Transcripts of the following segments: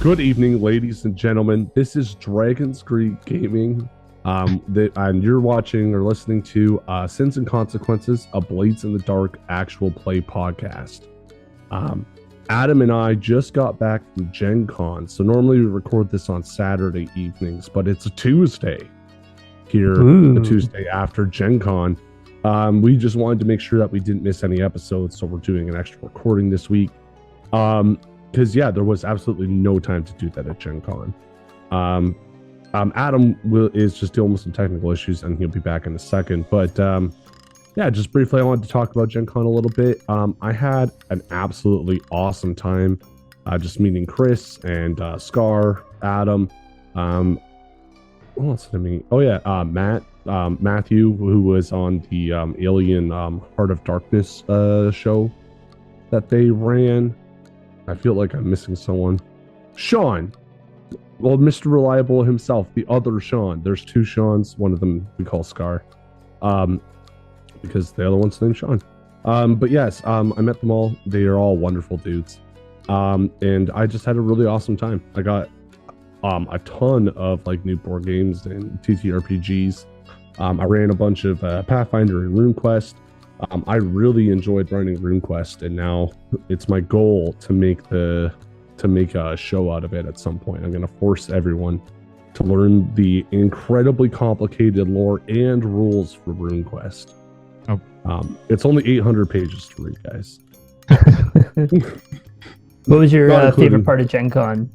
Good evening, ladies and gentlemen. This is Dragon's Greed Gaming. And you're watching or listening to Sins and Consequences, a Blades in the Dark actual play podcast. Adam and I just got back from Gen Con. So normally we record this on Saturday evenings, but it's a Tuesday here, the Tuesday after Gen Con. We just wanted to make sure that we didn't miss any episodes, so we're doing an extra recording this week. Because there was absolutely no time to do that at Gen Con. Adam is just dealing with some technical issues, and he'll be back in a second. But just briefly, I wanted to talk about Gen Con a little bit. I had an absolutely awesome time just meeting Chris and Scar, Adam. What else did I meet? Oh yeah, Matthew, who was on the Alien Heart of Darkness show that they ran. I feel like I'm missing someone. Sean. Well, Mr. Reliable himself, the other Sean. There's two Seans. One of them we call Scar. Because the other one's named Sean. But yes, I met them all. They are all wonderful dudes. And I just had a really awesome time. I got a ton of like new board games and TTRPGs. I ran a bunch of Pathfinder and RuneQuest. I really enjoyed running RuneQuest, and now it's my goal to make a show out of it at some point. I'm going to force everyone to learn the incredibly complicated lore and rules for RuneQuest. It's only 800 pages to read, guys. What was your favorite part of Gen Con?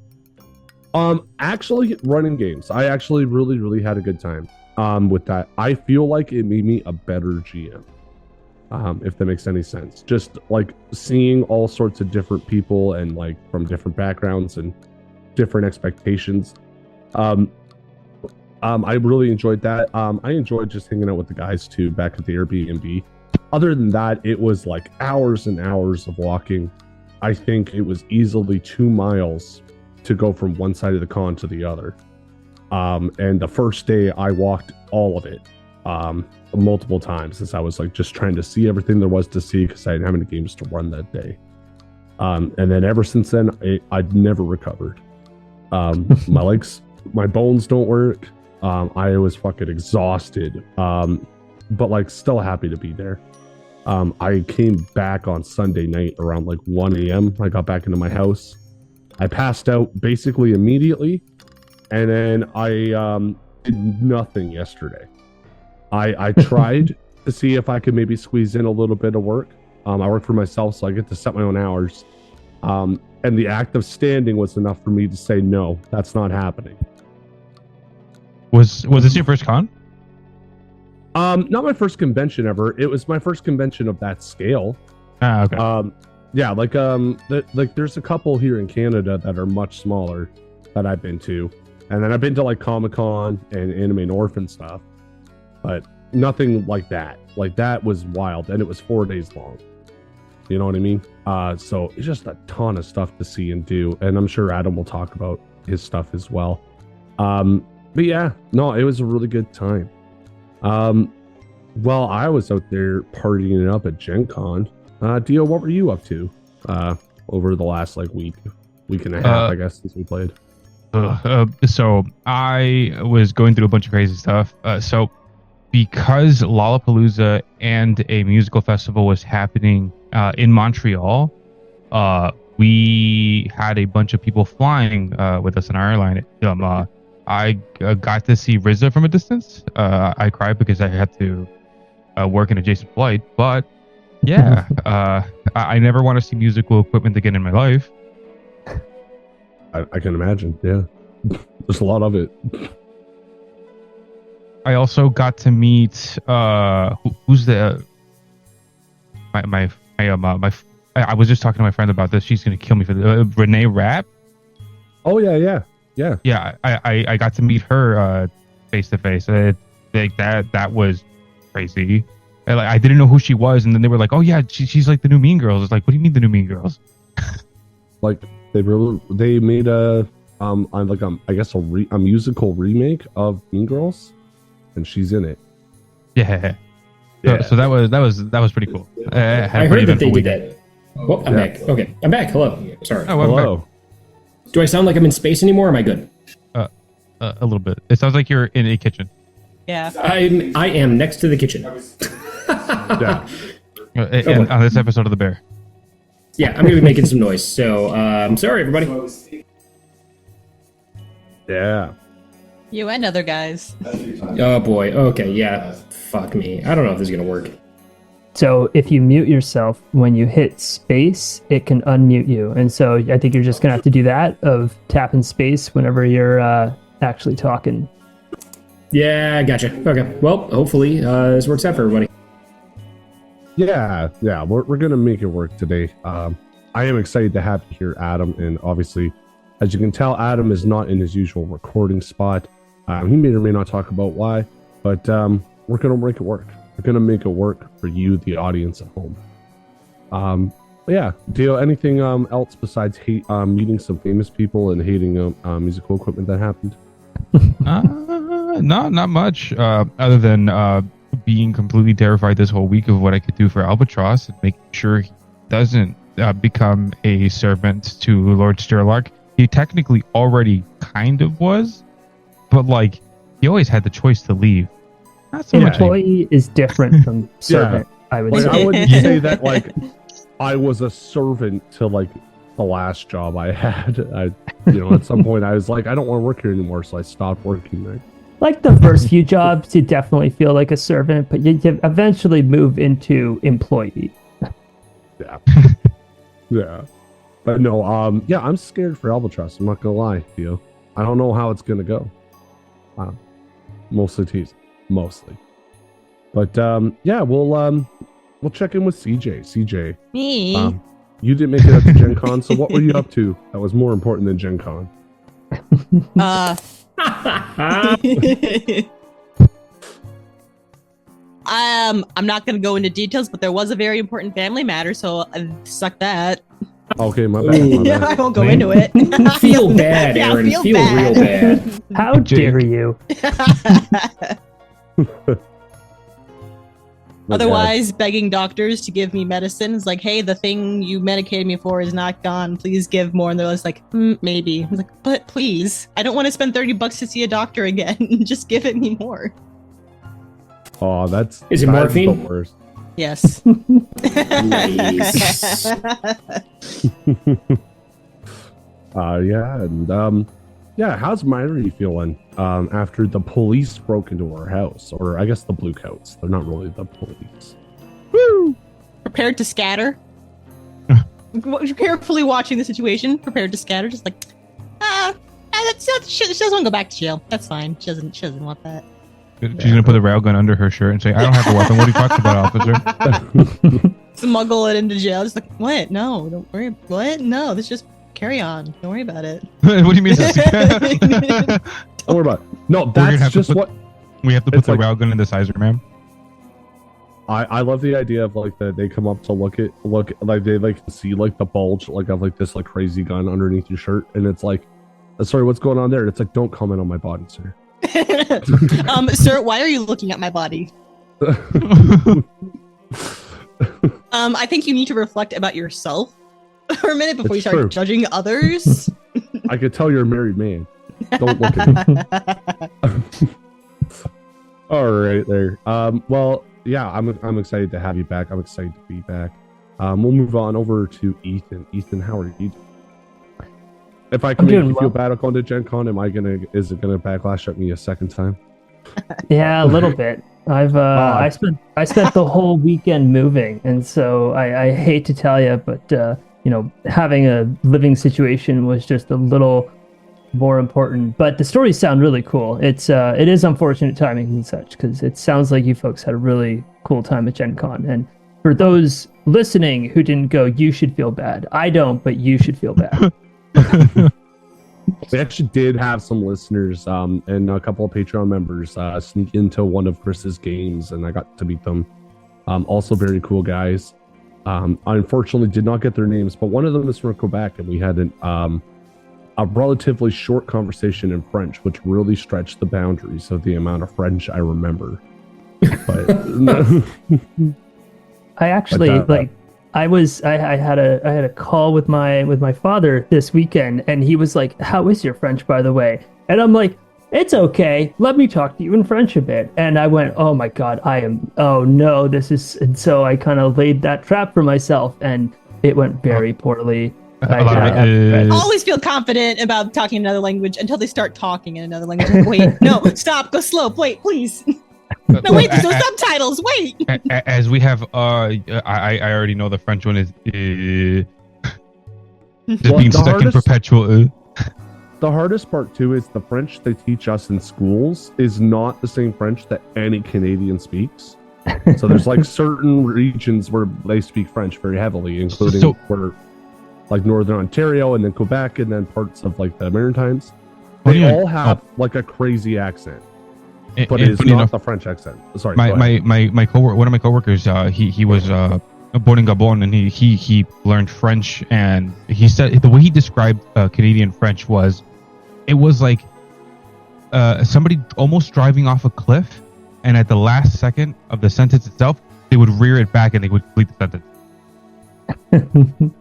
Actually, running games. I actually really, really had a good time with that. I feel like it made me a better GM. If that makes any sense. Just like seeing all sorts of different people and like from different backgrounds and different expectations. I really enjoyed that. I enjoyed just hanging out with the guys too back at the Airbnb. Other than that, it was like hours and hours of walking. I think it was easily 2 miles to go from one side of the con to the other. And the first day I walked all of it. Multiple times as I was like just trying to see everything there was to see because I didn't have any games to run that day. And then ever since then, I'd never recovered. My legs, my bones don't work. I was fucking exhausted, but like still happy to be there. I came back on Sunday night around like 1 a.m. I got back into my house. I passed out basically immediately, and then I did nothing yesterday. I tried to see if I could maybe squeeze in a little bit of work. I work for myself, so I get to set my own hours. And the act of standing was enough for me to say, no, that's not happening. Was this your first con? Not my first convention ever. It was my first convention of that scale. Okay. There's a couple here in Canada that are much smaller that I've been to. And then I've been to like Comic-Con and Anime North and stuff. But nothing like that. Like that was wild, and it was 4 days long. You know what I mean? So it's just a ton of stuff to see and do, and I'm sure Adam will talk about his stuff as well. But yeah, no, it was a really good time. Well, I was out there partying it up at Gen Con. Dio, what were you up to over the last like week and a half, I guess, since we played? So I was going through a bunch of crazy stuff. Because Lollapalooza and a musical festival was happening in Montreal, we had a bunch of people flying with us in our airline. I got to see RZA from a distance. I cried because I had to work an adjacent flight. But yeah, I never want to see musical equipment again in my life. I can imagine. Yeah, there's a lot of it. I also got to meet who's the I was just talking to my friend about this. She's gonna kill me for the Renee Rapp. Oh yeah. I got to meet her face to face. Like that was crazy. I didn't know who she was, and then they were like, "Oh yeah, she's like the new Mean Girls." It's like, what do you mean the new Mean Girls? Like they made a musical remake of Mean Girls. And she's in it. Yeah. So that was pretty cool. I heard that they did that. Well, I'm back. Okay, I'm back. Hello. Sorry. Oh, hello. Do I sound like I'm in space anymore? Or am I good? A little bit. It sounds like you're in a kitchen. Yeah. I am next to the kitchen. Yeah. And on this episode of The Bear. Yeah, I'm gonna be making some noise. So sorry, everybody. Yeah. You and other guys. Oh boy. Okay. Yeah. Fuck me. I don't know if this is gonna work. So if you mute yourself when you hit space, it can unmute you. And so I think you're just gonna have to do that of tapping space whenever you're actually talking. Yeah, gotcha. Okay. Well, hopefully this works out for everybody. Yeah, we're gonna make it work today. I am excited to have you here, Adam, and obviously, as you can tell, Adam is not in his usual recording spot. He may or may not talk about why, but we're gonna make it work. We're gonna make it work for you, the audience at home. But yeah, Dio, anything else besides meeting some famous people and hating musical equipment that happened? No, not much. Other than being completely terrified this whole week of what I could do for Albatross and making sure he doesn't become a servant to Lord Sturlock. He technically already kind of was, but like he always had the choice to leave. Not so much. Employee is different from servant. I would say. I wouldn't say that like I was a servant to like the last job I had. At some point I was like, I don't want to work here anymore, so I stopped working there. Like the first few jobs, you definitely feel like a servant, but you eventually move into employee. Yeah. Yeah. But no, I'm scared for Albatross. I'm not gonna lie, Theo. I don't know how it's gonna go. Mostly teasing. Mostly. But we'll check in with CJ. CJ. Me? You didn't make it up to Gen Con, so what were you up to that was more important than Gen Con? I'm not going to go into details, but there was a very important family matter, so suck that. Okay, my bad. Yeah, I won't go into it. Feel bad, Aaron. Yeah, feel real bad. How dare you? Otherwise, begging doctors to give me medicines, like, hey, the thing you medicated me for is not gone. Please give more. And they're just like, maybe. I was like, but please, I don't want to spend $30 to see a doctor again. Just give it me more. Oh, that's Is it the morphine? worst. Yes. Nice. How's Myri feeling after the police broke into her house? Or I guess the Blue Coats. They're not really the police. Woo! Prepared to scatter. Carefully watching the situation. Prepared to scatter. Just like, she doesn't want to go back to jail. That's fine. She doesn't want that. She's gonna put the railgun under her shirt and say, "I don't have a weapon. What are you talking about, officer?" Smuggle it into jail. Just like, what? No, don't worry. What? No, this just carry on. Don't worry about it. What do you mean? Don't worry about it. No, that's just what we have to put the railgun in the sizer, ma'am. I love the idea of like that they come up to look like they like see like the bulge like of like this like crazy gun underneath your shirt, and it's like, sorry, what's going on there? And it's like, don't comment on my body, sir. Sir, why are you looking at my body? I think you need to reflect about yourself for a minute before you start judging others. I could tell you're a married man. Don't look at me. All right, there. Well, yeah, I'm excited to have you back. I'm excited to be back. We'll move on over to Ethan. Ethan, how are you doing? If I can make you feel bad going to Gen Con, is it gonna backlash at me a second time? Yeah, a little bit. I spent the whole weekend moving, and so I hate to tell you, but having a living situation was just a little more important. But the stories sound really cool. It is unfortunate timing and such, because it sounds like you folks had a really cool time at Gen Con. And for those listening who didn't go, you should feel bad. I don't, but you should feel bad. We actually did have some listeners and a couple of Patreon members sneak into one of Chris's games, and I got to meet them. Also very cool guys. I unfortunately did not get their names, but one of them is from Quebec, and we had a relatively short conversation in French, which really stretched the boundaries of the amount of French I remember. But I actually I had a call with my father this weekend, and he was like, "How is your French, by the way?" And I'm like, "It's okay. Let me talk to you in French a bit." And I went, "Oh my God, oh no, this is," and so I kind of laid that trap for myself, and it went very poorly. Always feel confident about talking another language until they start talking in another language. Like, wait, no, stop, go slow, wait, please. No, wait, there's no subtitles. Wait. As we have, I already know the French one is just being stuck in perpetual. The hardest part too is the French they teach us in schools is not the same French that any Canadian speaks. So there's like certain regions where they speak French very heavily, including where, like Northern Ontario and then Quebec and then parts of like the Maritimes. They all have like a crazy accent. But it is not the French accent. Sorry. My one of my coworkers, he was born in Gabon, and he learned French, and he said the way he described Canadian French was, it was like somebody almost driving off a cliff, and at the last second of the sentence itself, they would rear it back and they would complete the sentence.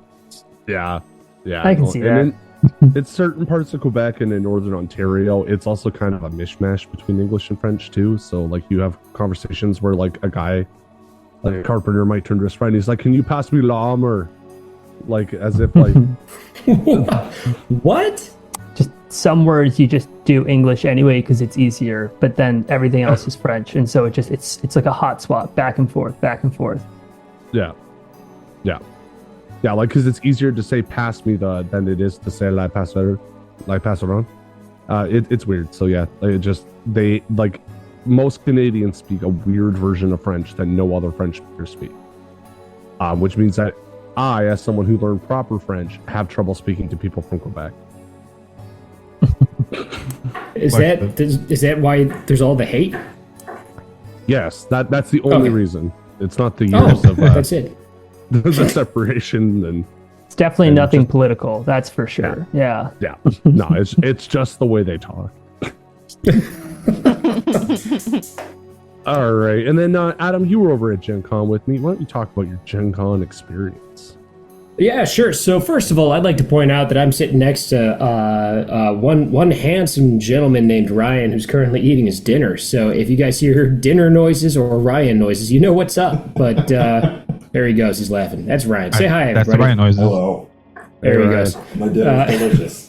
Yeah, I can see that. It's certain parts of Quebec and in Northern Ontario, it's also kind of a mishmash between English and French too. So like you have conversations where like a guy, like a carpenter might turn to his friend, he's like, "Can you pass me l'homme?" Or like as if like what? Just some words you just do English anyway because it's easier, but then everything else is French, and so it's like a hot swap back and forth. Yeah. Yeah, like because it's easier to say "pass me" than it is to say "la passer," like "pass around." It's weird. So yeah, they like most Canadians speak a weird version of French that no other French speakers speak, which means that I, as someone who learned proper French, have trouble speaking to people from Quebec. Is that why there's all the hate? Yes, that's the only reason. It's not the years of that's it. The separation and it's definitely nothing political, that's for sure. Yeah. No, it's just the way they talk. All right, and then Adam, you were over at Gen Con with me. Why don't you talk about your Gen Con experience? Yeah, sure. So first of all, I'd like to point out that I'm sitting next to one handsome gentleman named Ryan who's currently eating his dinner. So if you guys hear dinner noises or Ryan noises, you know what's up. But there he goes. He's laughing. That's Ryan. Say hi, everybody. That's the Ryan noises. Hello. There he goes. My dinner is delicious.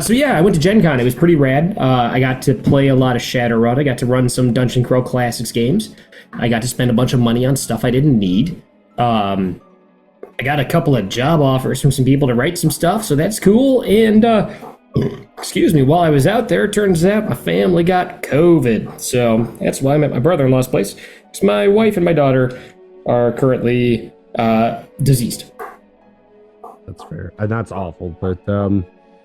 So yeah, I went to Gen Con. It was pretty rad. I got to play a lot of Shadowrun. I got to run some Dungeon Crow Classics games. I got to spend a bunch of money on stuff I didn't need. I got a couple of job offers from some people to write some stuff, so that's cool. And excuse me, while I was out there, it turns out my family got COVID. So that's why I'm at my brother-in-law's place. It's my wife and my daughter are currently diseased. That's fair, and that's awful. But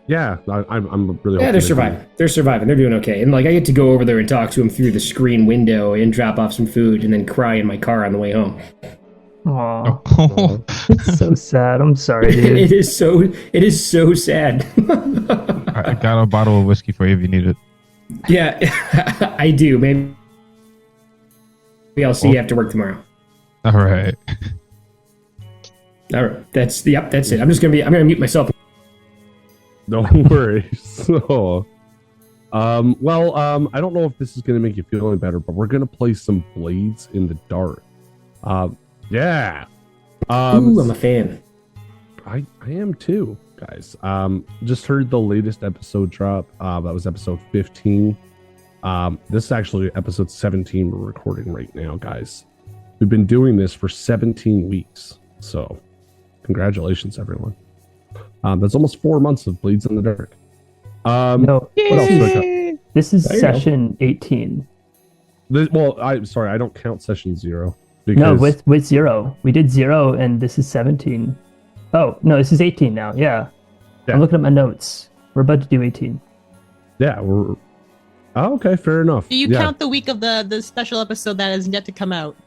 yeah, I'm really. Yeah, they're surviving. They're surviving. They're doing okay. And like, I get to go over there and talk to them through the screen window and drop off some food, and then cry in my car on the way home. Aww, it's so sad. I'm sorry, dude. It is so sad. I got a bottle of whiskey for you if you need it. Yeah, I do. Maybe I'll see you after work tomorrow. All right. All right. That's it. I'm gonna mute myself. Don't worry. So, I don't know if this is gonna make you feel any better, but we're gonna play some Blades in the Dark. Yeah. Ooh, I'm a fan. I am too, guys. Just heard the latest episode drop. That was episode 15. This is actually episode 17 we're recording right now, guys. We've been doing this for 17 weeks. So, congratulations, everyone. That's almost 4 months of Bleeds in the Dark. No, what else? this is session 18. I'm sorry, I don't count session 0. No, with 0. We did 0, and this is 17. Oh, no, this is 18 now. Yeah. I'm looking at my notes. We're about to do 18. Yeah, we're... Oh, okay, fair enough. Do you count the week of the special episode that is yet to come out?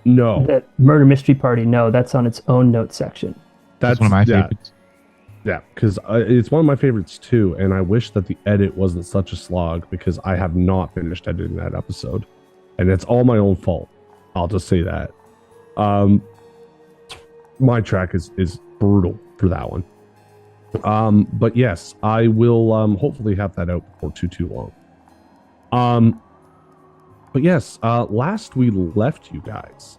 No. The Murder Mystery Party, no, that's on its own note section. That's one of my favorites. Yeah, because it's one of my favorites too, and I wish that the edit wasn't such a slog because I have not finished editing that episode. And it's all my own fault. I'll just say that. my track is brutal for that one. But yes, I will hopefully have that out before too long. But yes, last we left you guys,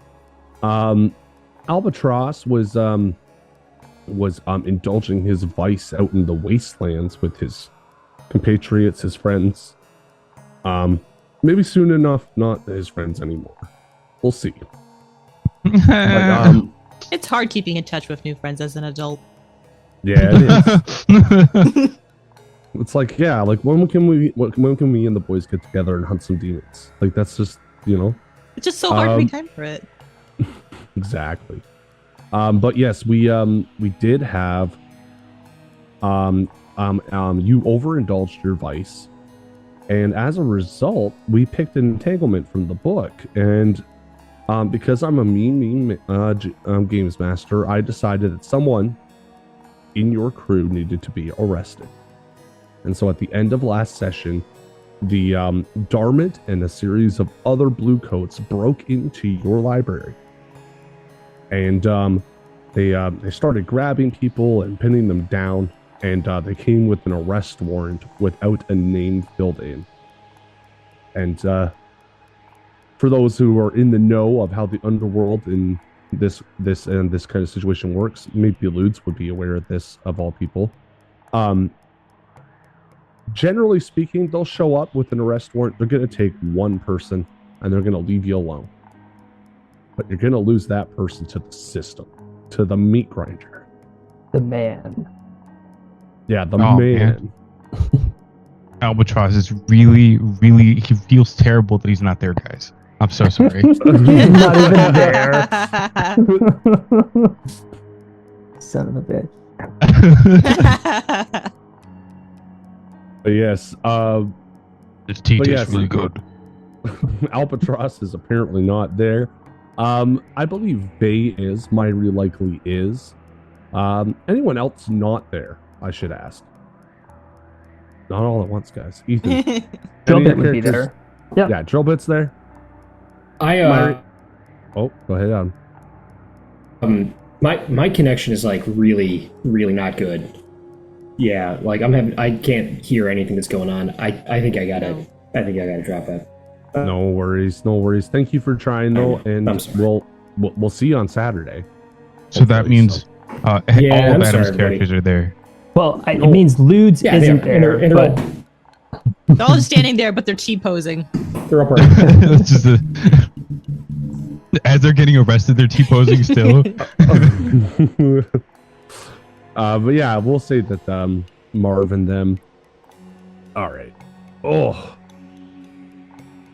Albatross was indulging his vice out in the wastelands with his compatriots, his friends. Maybe soon enough, not his friends anymore. We'll see. But, It's hard keeping in touch with new friends as an adult. yeah, it is. It's like, yeah, like when can we and the boys get together and hunt some demons? Like that's just, It's just so hard to make time for it. Exactly. But yes, we did have you overindulged your vice, and as a result, we picked an entanglement from the book, and because I'm a mean games master, I decided that someone in your crew needed to be arrested. And so at the end of last session, the Darmit and a series of other blue coats broke into your library. And they started grabbing people and pinning them down. And they came with an arrest warrant without a name filled in. And for those who are in the know of how the underworld in this kind of situation works, maybe Ludes would be aware of this of all people. Generally speaking, they'll show up with an arrest warrant. They're going to take one person and they're going to leave you alone. But you're going to lose that person to the system, to the meat grinder. The man. Yeah, the man. Albatross is really, he feels terrible that he's not there, guys. I'm so sorry. Not even there. Son of a bitch. But yes, This tea but tastes yes. really good. Albatross is apparently not there. I believe Bay is. Myri likely is. Anyone else not there? I should ask. Not all at once, guys. Ethan. Drillbit would be there. Yep. Yeah, Drillbit's there. I Oh, go ahead on. my connection is like really not good. Yeah, like I can't hear anything that's going on. I think I gotta drop out. No worries. Thank you for trying though, and I'm sorry. we'll see you on Saturday. So that means all of I'm Adam's sorry, characters are there. Well, it means Ludes Yeah, isn't there. But They're all just standing there, but they're T-posing. They're upright. That's just as they're getting arrested, they're T-posing still. But yeah, we'll say that Marv and them. All right. Oh.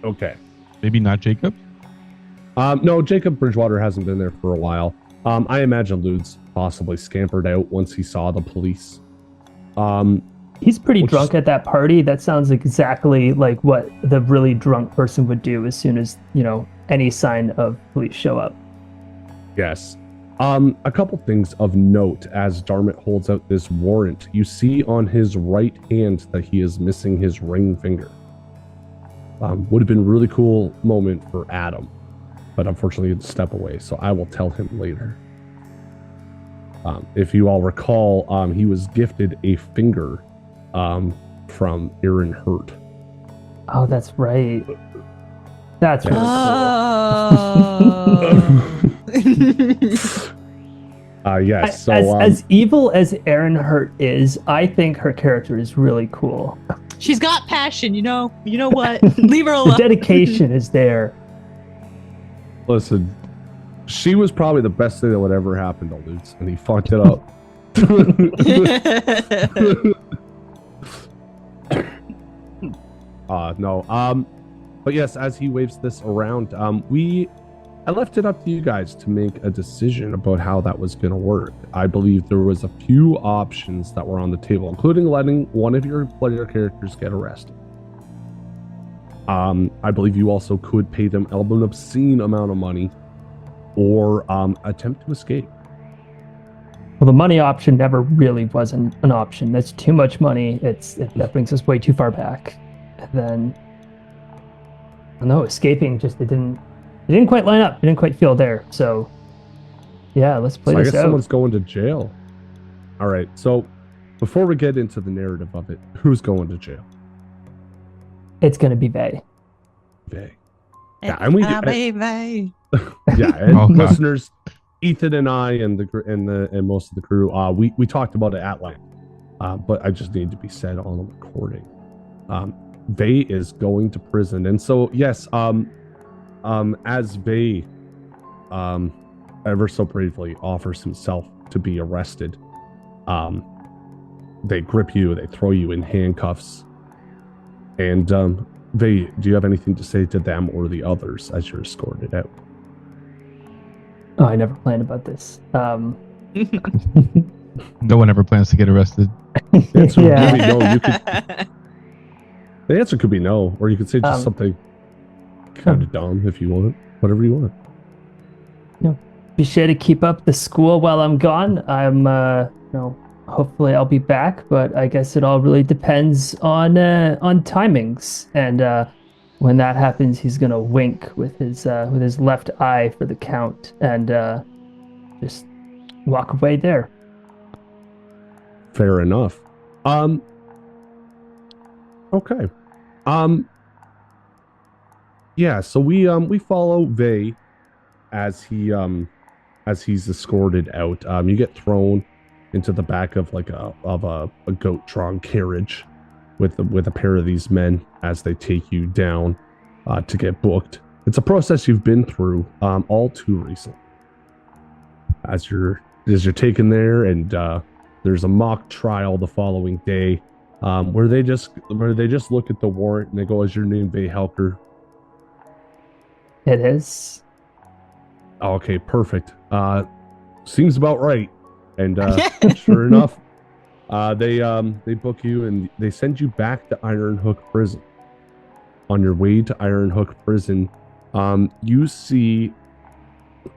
Okay. Maybe not Jacob. No, Jacob Bridgewater hasn't been there for a while. I imagine Ludes possibly scampered out once he saw the police. he's pretty drunk at that party. That sounds exactly like what the really drunk person would do as soon as, any sign of police show up. Yes. A couple things of note as Darmit holds out this warrant. You see on his right hand that he is missing his ring finger. Would have been a really cool moment for Adam, but unfortunately he had to step away, so I will tell him later. If you all recall, he was gifted a finger from Aaron Hurt. Oh, that's right. That's really Oh. Yes. So as evil as Aaron Hurt is, I think her character is really cool. She's got passion, You know what? Leave her alone. The dedication is there. listen, she was probably the best thing that would ever happen to Lutz, and he fucked it up. No. But yes, as he waves this around, I left it up to you guys to make a decision about how that was going to work. I believe there was a few options that were on the table, including letting one of your player characters get arrested. I believe you also could pay them an obscene amount of money or attempt to escape. Well, the money option never really wasn't an option. That's too much money. That brings us way too far back. And then, escaping it didn't quite line up. It didn't quite feel there. So Yeah, let's play So I this guess out. someone's going to jail. All right. So before we get into the narrative of it, who's going to jail? It's gonna be Vay. Vay. Yeah, and we baby. yeah, and Okay. listeners, Ethan and I and most of the crew, we talked about it at length, but I just need to be said on the recording. Vay is going to prison, and so yes, as Vay, ever so bravely offers himself to be arrested, they grip you, they throw you in handcuffs, and Vay, do you have anything to say to them or the others as you're escorted out? Oh, I never planned about this. No one ever plans to get arrested. The answer Yeah. would be no. The answer could be no, or you could say just something kind of dumb if you want. Whatever you want. Be sure to keep up the school while I'm gone. I'm, hopefully I'll be back, but I guess it all really depends on timings. And when that happens, he's gonna wink with his left eye for the count and just walk away there. Fair enough. Okay. Yeah. So we follow Vay as he's escorted out. You get thrown into the back of like a goat-drawn carriage with a pair of these men as they take you down to get booked. It's a process you've been through all too recently. As you're taken there, and there's a mock trial the following day, where they just look at the warrant and they go, "Is your name Vay Helker?" It is. Okay, perfect. Seems about right. And sure enough, they book you and they send you back to Iron Hook Prison. On your way to Iron Hook Prison, you see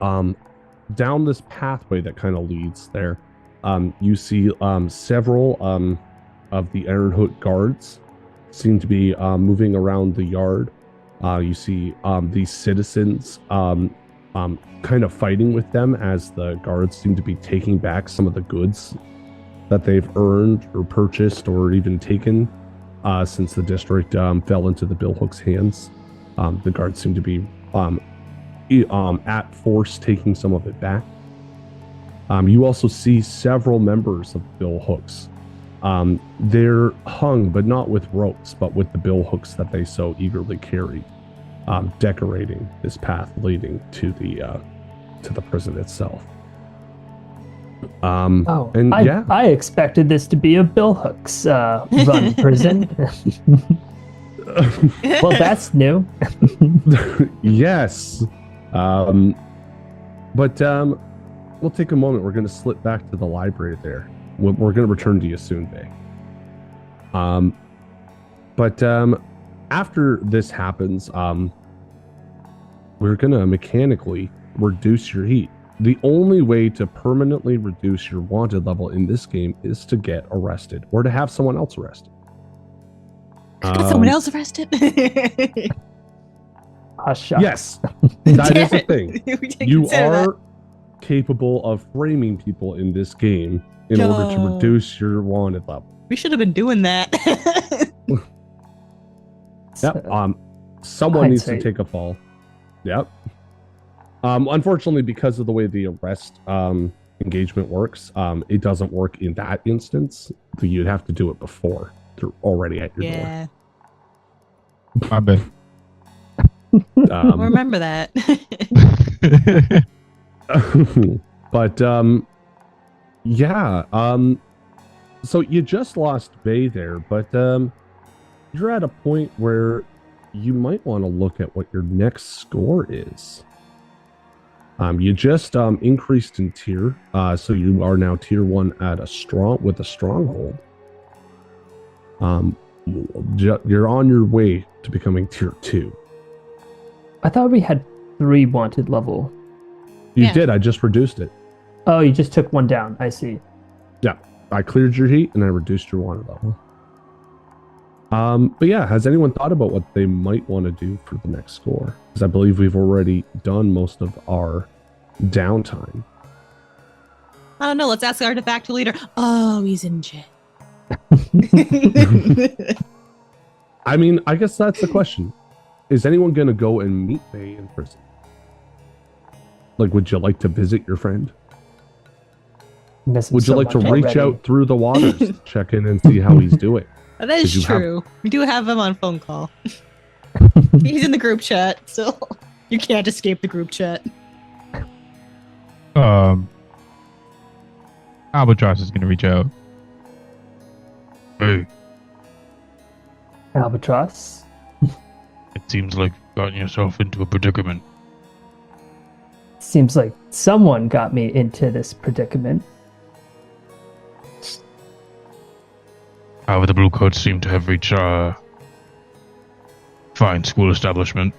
down this pathway that kind of leads there. You see several of the Iron Hook guards seem to be moving around the yard. You see these citizens kind of fighting with them as the guards seem to be taking back some of the goods that they've earned or purchased or even taken since the district fell into the Billhook's hands. The guards seem to be at force taking some of it back. You also see several members of Billhooks. They're hung, but not with ropes, but with the billhooks that they so eagerly carried, decorating this path leading to the prison itself. I expected this to be a Billhooks run prison. Well, that's new. Yes. But we'll take a moment. We're going to slip back to the library there. We're going to return to you soon, Vay. But after this happens, we're going to mechanically reduce your heat. The only way to permanently reduce your wanted level in this game is to get arrested or to have someone else arrested. Got someone else arrested? Yes, that is a thing. You Consider are that. capable of framing people in this game in order to reduce your wanted level. We should have been doing that. Yep. Someone needs to take a fall. Yep. Unfortunately, because of the way the arrest engagement works, it doesn't work in that instance. So you'd have to do it before they're already at your Yeah. I bet. I'll remember that. But yeah. So you just lost Vay there, but you're at a point where you might want to look at what your next score is. You just increased in tier, so you are now tier 1 at a stronghold. You're on your way to becoming tier 2. I thought we had 3 wanted level. You Yeah. did. I just reduced it. Oh, you just took one down. I see. Yeah, I cleared your heat and I reduced your wanted level. But yeah, has anyone thought about what they might want to do for the next score? Because I believe we've already done most of our downtime. I don't know. Let's ask the artifact leader. Oh, he's in jail. I mean, I guess that's the question. Is anyone going to go and meet Faye in prison? Like, would you like to visit your friend? Would you like to reach out through the waters, check in and see how he's doing? That is true. We do have him on phone call. He's in the group chat, so you can't escape the group chat. Albatross is gonna reach out. Hey, Albatross? it seems like you've gotten yourself into a predicament. Seems like someone got me into this predicament. However, the Bluecoats seem to have reached a fine school establishment.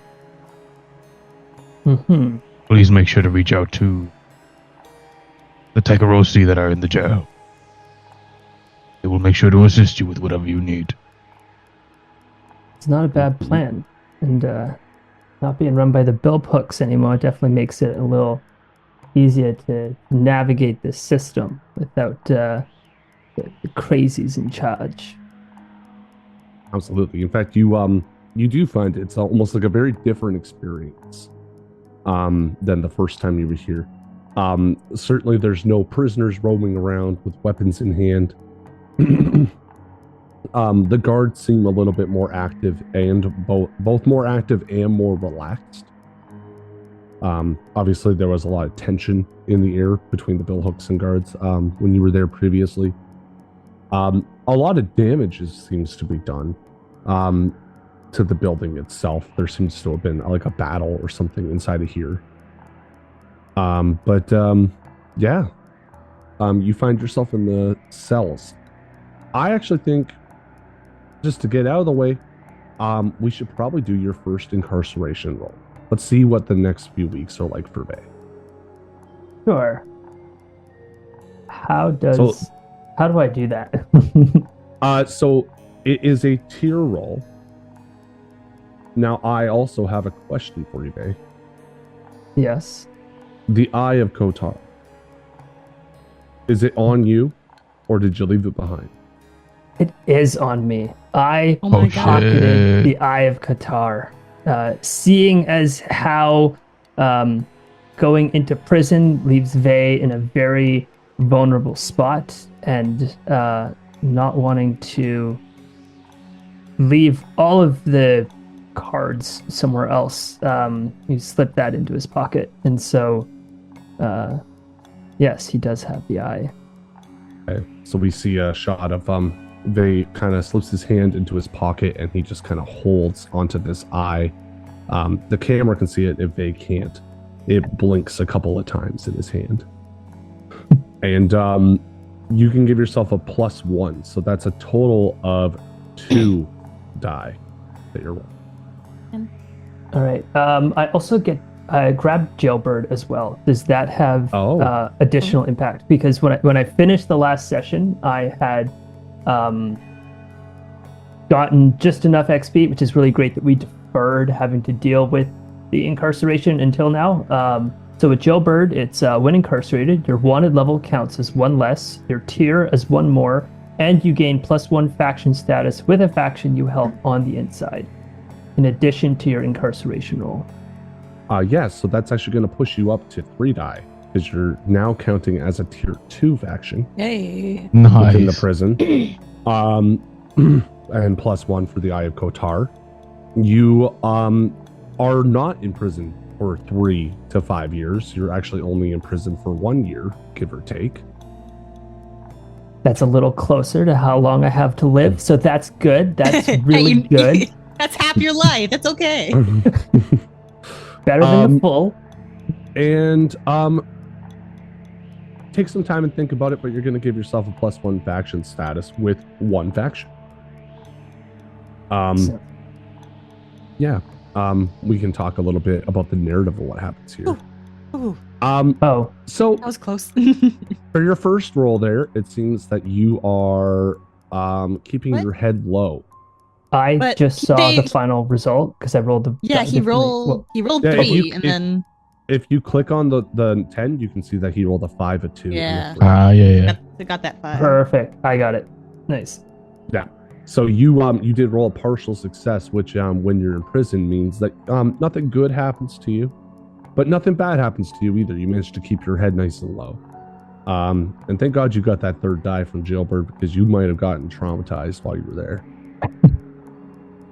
Mm-hmm. Please make sure to reach out to the Tekarosi that are in the jail. They will make sure to assist you with whatever you need. It's not a bad plan. And not being run by the billhooks anymore definitely makes it a little easier to navigate this system without the crazies in charge. Absolutely. In fact, you do find it's almost like a very different experience than the first time you were here. Certainly there's no prisoners roaming around with weapons in hand. The guards seem a little bit more active and both more active and more relaxed. Obviously there was a lot of tension in the air between the billhooks and guards when you were there previously. A lot of damage seems to be done to the building itself. There seems to have been like a battle or something inside of here. Yeah. You find yourself in the cells. I actually think, just to get out of the way, we should probably do your first incarceration roll. Let's see what the next few weeks are like for Bay. Sure. How do I do that? So it is a tier roll. Now, I also have a question for you, Bay. Yes. The Eye of Kotar. Is it on you, or did you leave it behind? It is on me. I Oh my God. pocketed the Eye of Kotar. Seeing as how going into prison leaves Vey in a very vulnerable spot, and not wanting to leave all of the cards somewhere else, he slipped that into his pocket. And so, yes, he does have the eye. Okay, so we see a shot of Vey kind of slips his hand into his pocket and he just kind of holds onto this eye. The camera can see it if Vey can't. It blinks a couple of times in his hand. And you can give yourself a +1, so that's a total of 2 die that you're rolling. All right. I also grabbed Jailbird as well. Does that have additional impact? Because when I finished the last session, I had gotten just enough XP, which is really great that we deferred having to deal with the incarceration until now. So with Jailbird, it's when incarcerated, your wanted level counts as 1 less, your tier as 1 more, and you gain +1 faction status with a faction you held on the inside, in addition to your incarceration roll. Yes, so that's actually going to push you up to 3 die, because you're now counting as a tier 2 faction. Hey. Nice. Within the prison. And +1 for the Eye of Kotar. You are not in prison for 3 to 5 years. You're actually only in prison for 1 year, give or take. That's a little closer to how long I have to live, so that's good. That's really good. That's half your life. That's okay. Better than a full. And take some time and think about it, but you're going to give yourself a +1 faction status with 1 faction. Yeah. We can talk a little bit about the narrative of what happens here. Ooh, So that was close. for your first roll there, it seems that you are keeping your head low. I just saw the final result because I rolled the. Yeah, he rolled 3, and then If you click on the 10, you can see that he rolled a 5, a 2. Yeah. And a 3. Yeah. Got that 5. Perfect. I got it. Nice. Yeah. So you did roll a partial success, which when you're in prison means that nothing good happens to you, but nothing bad happens to you either. You managed to keep your head nice and low. And thank God you got that third die from Jailbird, because you might have gotten traumatized while you were there.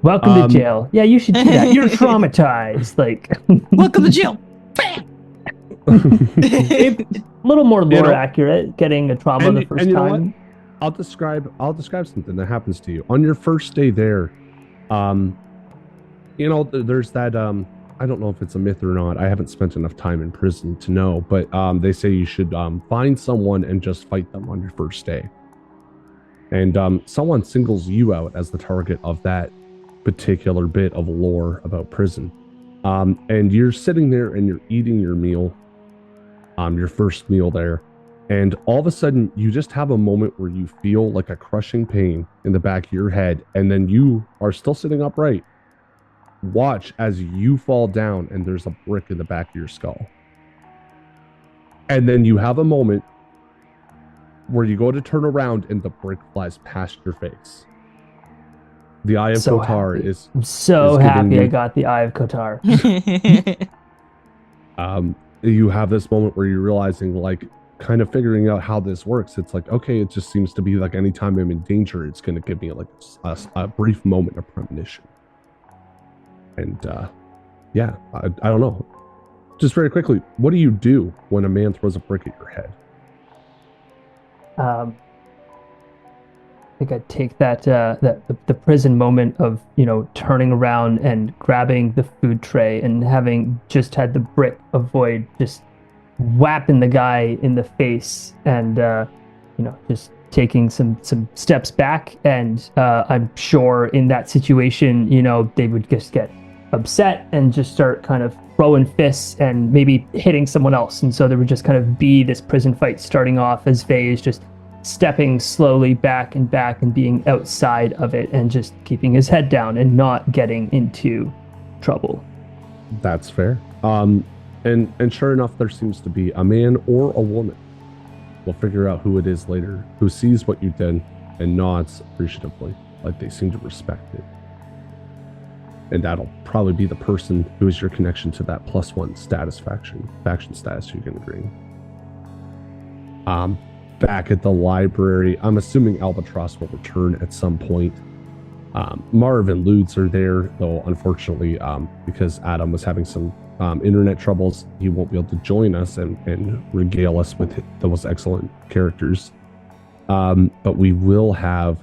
Welcome to jail. Yeah, you should do that. You're traumatized. Like, Welcome to jail. Bam. a little more lore accurate. Getting a trauma the first you know time. what? I'll describe something that happens to you on your first day there. There's that I don't know if it's a myth or not. I haven't spent enough time in prison to know, but they say you should find someone and just fight them on your first day. And someone singles you out as the target of that particular bit of lore about prison. And you're sitting there and you're eating your meal, your first meal there. And all of a sudden, you just have a moment where you feel like a crushing pain in the back of your head, and then you are still sitting upright. Watch as you fall down, and there's a brick in the back of your skull. And then you have a moment where you go to turn around, and the brick flies past your face. The Eye of Kotar is. I'm so happy I got the Eye of Kotar. You have this moment where you're realizing, like, kind of figuring out how this works. It's like, okay, it just seems to be like anytime I'm in danger, it's going to give me like a brief moment of premonition. And I don't know. Just very quickly, what do you do when a man throws a brick at your head? I think I'd take the prison moment of, turning around and grabbing the food tray and having just had the brick avoid just whapping the guy in the face and just taking some steps back. And I'm sure in that situation, they would just get upset and just start kind of throwing fists and maybe hitting someone else. And so there would just kind of be this prison fight starting off as Vay is just stepping slowly back and being outside of it and just keeping his head down and not getting into trouble. That's fair. And sure enough, there seems to be a man or a woman. We'll figure out who it is later, who sees what you did and nods appreciatively, like they seem to respect it. And that'll probably be the person who is your connection to that +1 status faction status you can agree. Back at the library, I'm assuming Albatross will return at some point. Marv and Ludes are there, though unfortunately, because Adam was having some internet troubles, he won't be able to join us and regale us with those excellent characters. But we will have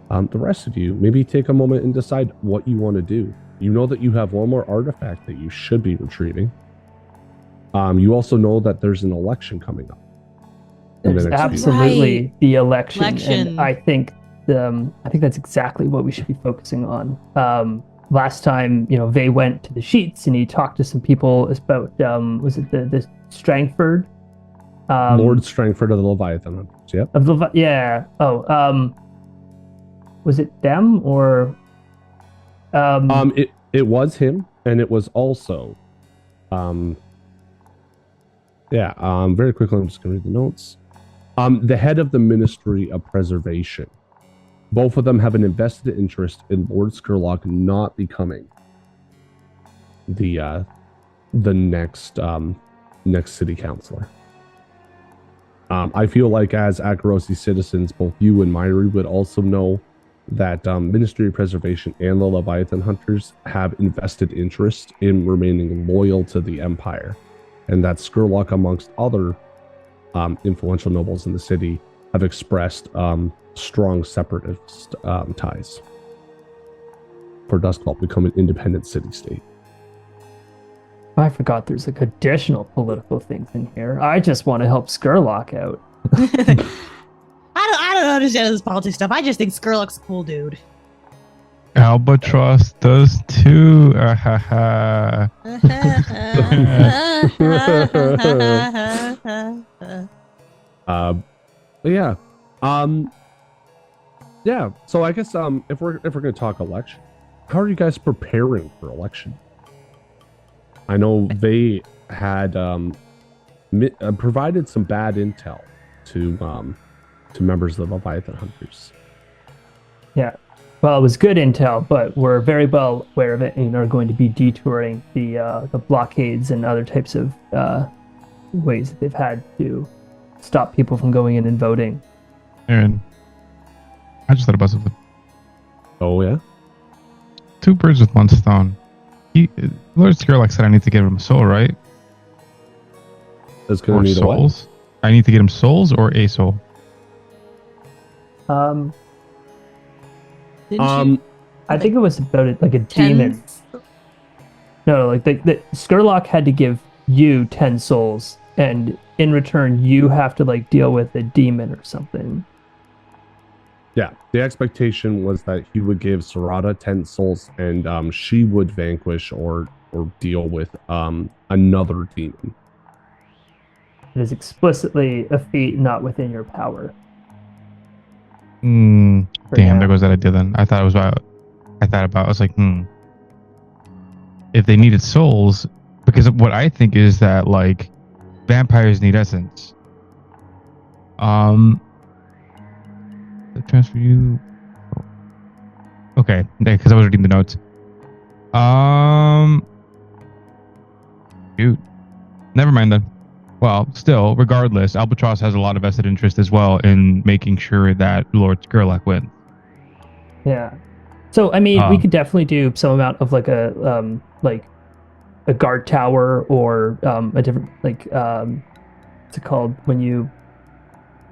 the rest of you maybe take a moment and decide what you want to do. You know that you have one more artifact that you should be retrieving. You also know that there's an election coming up. There's absolutely the election. And I think that's exactly what we should be focusing on. Last time, Vay went to the Sheets and he talked to some people about, was it the Strangford? Lord Strangford of the Leviathan. Yep. Yeah. Was it them or? It was him, and it was also, very quickly, I'm just going to read the notes. The head of the Ministry of Preservation. Both of them have an invested interest in Lord Skurlock not becoming the next city councilor. I feel like as Akarosi citizens, both you and Myri would also know that Ministry of Preservation and the Leviathan Hunters have invested interest in remaining loyal to the Empire, and that Skurlock, amongst other influential nobles in the city, have expressed strong separatist ties for Duskvol to become an independent city-state. I forgot there's like additional political things in here. I just want to help Skurlock out. I don't understand this politics stuff. I just think Skurlock's a cool dude. Albatross does too. Yeah. So I guess if we're going to talk election, how are you guys preparing for election? I know had provided some bad intel to members of the Leviathan Hunters. Yeah. Well, it was good intel, but we're very well aware of it and are going to be detouring the blockades and other types of ways that they've had to stop people from going in and voting. Aaron, I just thought about something. Oh yeah. 2 birds with 1 stone. Lord Skurlock said I need to give him a soul, right? That's gonna Or need a what? souls. I need to get him souls or a soul. Didn't I think it was about it, like a Ten? demon. No, like the Skurlock had to give you 10 souls, and in return, you have to like deal with a demon or something. Yeah, the expectation was that he would give Sarada 10 souls, and she would vanquish or deal with another demon. It is explicitly a feat not within your power. for Damn, now. there goes that idea then. I was like, if they needed souls, because what I think is that like vampires need essence. Transfer you. Okay, because I was reading the notes. Shoot. Never mind then. Well, still, regardless, Albatross has a lot of vested interest as well in making sure that Lord Skurlock wins. Yeah. So I mean, we could definitely do some amount of like a guard tower or a different what's it called when you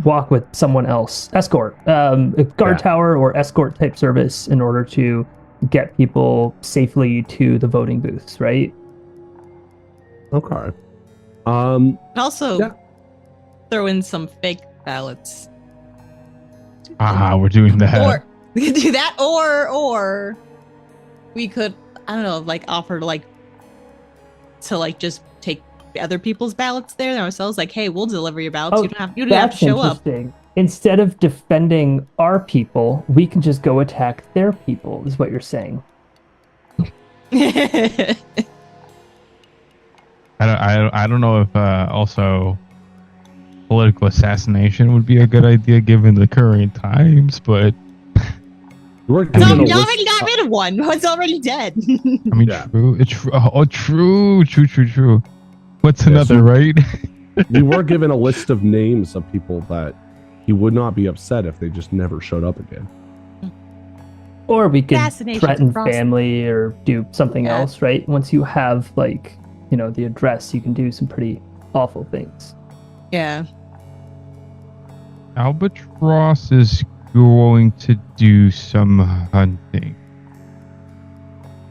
walk with someone else? Escort. A guard tower or escort type service in order to get people safely to the voting booths, right? Okay. Also, throw in some fake ballots. We're doing that. Or we could do that, or we could, I don't know, like offer to just take other people's ballots there ourselves. Like, hey, we'll deliver your ballots. You don't have to show up. Instead of defending our people, we can just go attack their people. Is what you're saying? I don't know if also political assassination would be a good idea given the current times, but No, you already got rid of one. One's already dead. I mean, true. It's true. What's another, right? We were given a list of names of people that he would not be upset if they just never showed up again. Or we could Assassinations threaten across- family or do something Yeah. else, right? Once you have the address, you can do some pretty awful things. Yeah. Albatross is going to do some hunting.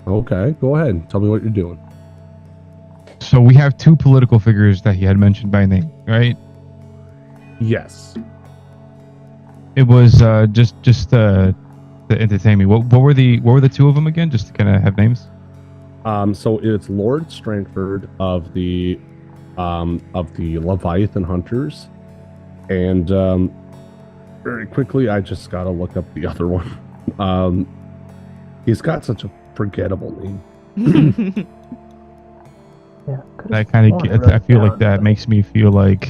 Okay, go ahead. Tell me what you're doing. So we have 2 political figures that he had mentioned by name, right? Yes. It was just to entertain me. What were the 2 of them again? Just to kind of have names. So it's Lord Strangford of the Leviathan Hunters, and very quickly I just gotta look up the other one. He's got such a forgettable name. Yeah. That kind of I feel like that makes me feel like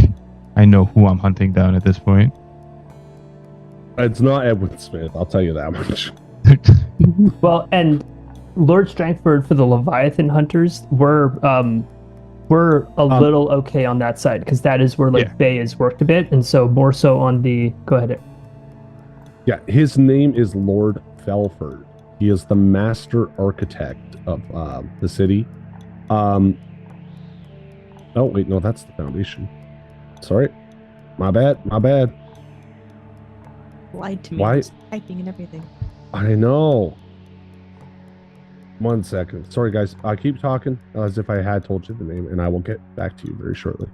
I know who I'm hunting down at this point. It's not Edwin Smith, I'll tell you that much. Well, and Lord Strangford for the Leviathan Hunters, we're a little okay on that side because that is where Bay has worked a bit, and so more so on the. Go ahead. Yeah, his name is Lord Felford. He is the master architect of the city. Oh wait, no, that's the foundation. Sorry, my bad. Lied to me. Why? I was typing and everything. I know. 1 second. Sorry, guys. I keep talking as if I had told you the name, and I will get back to you very shortly.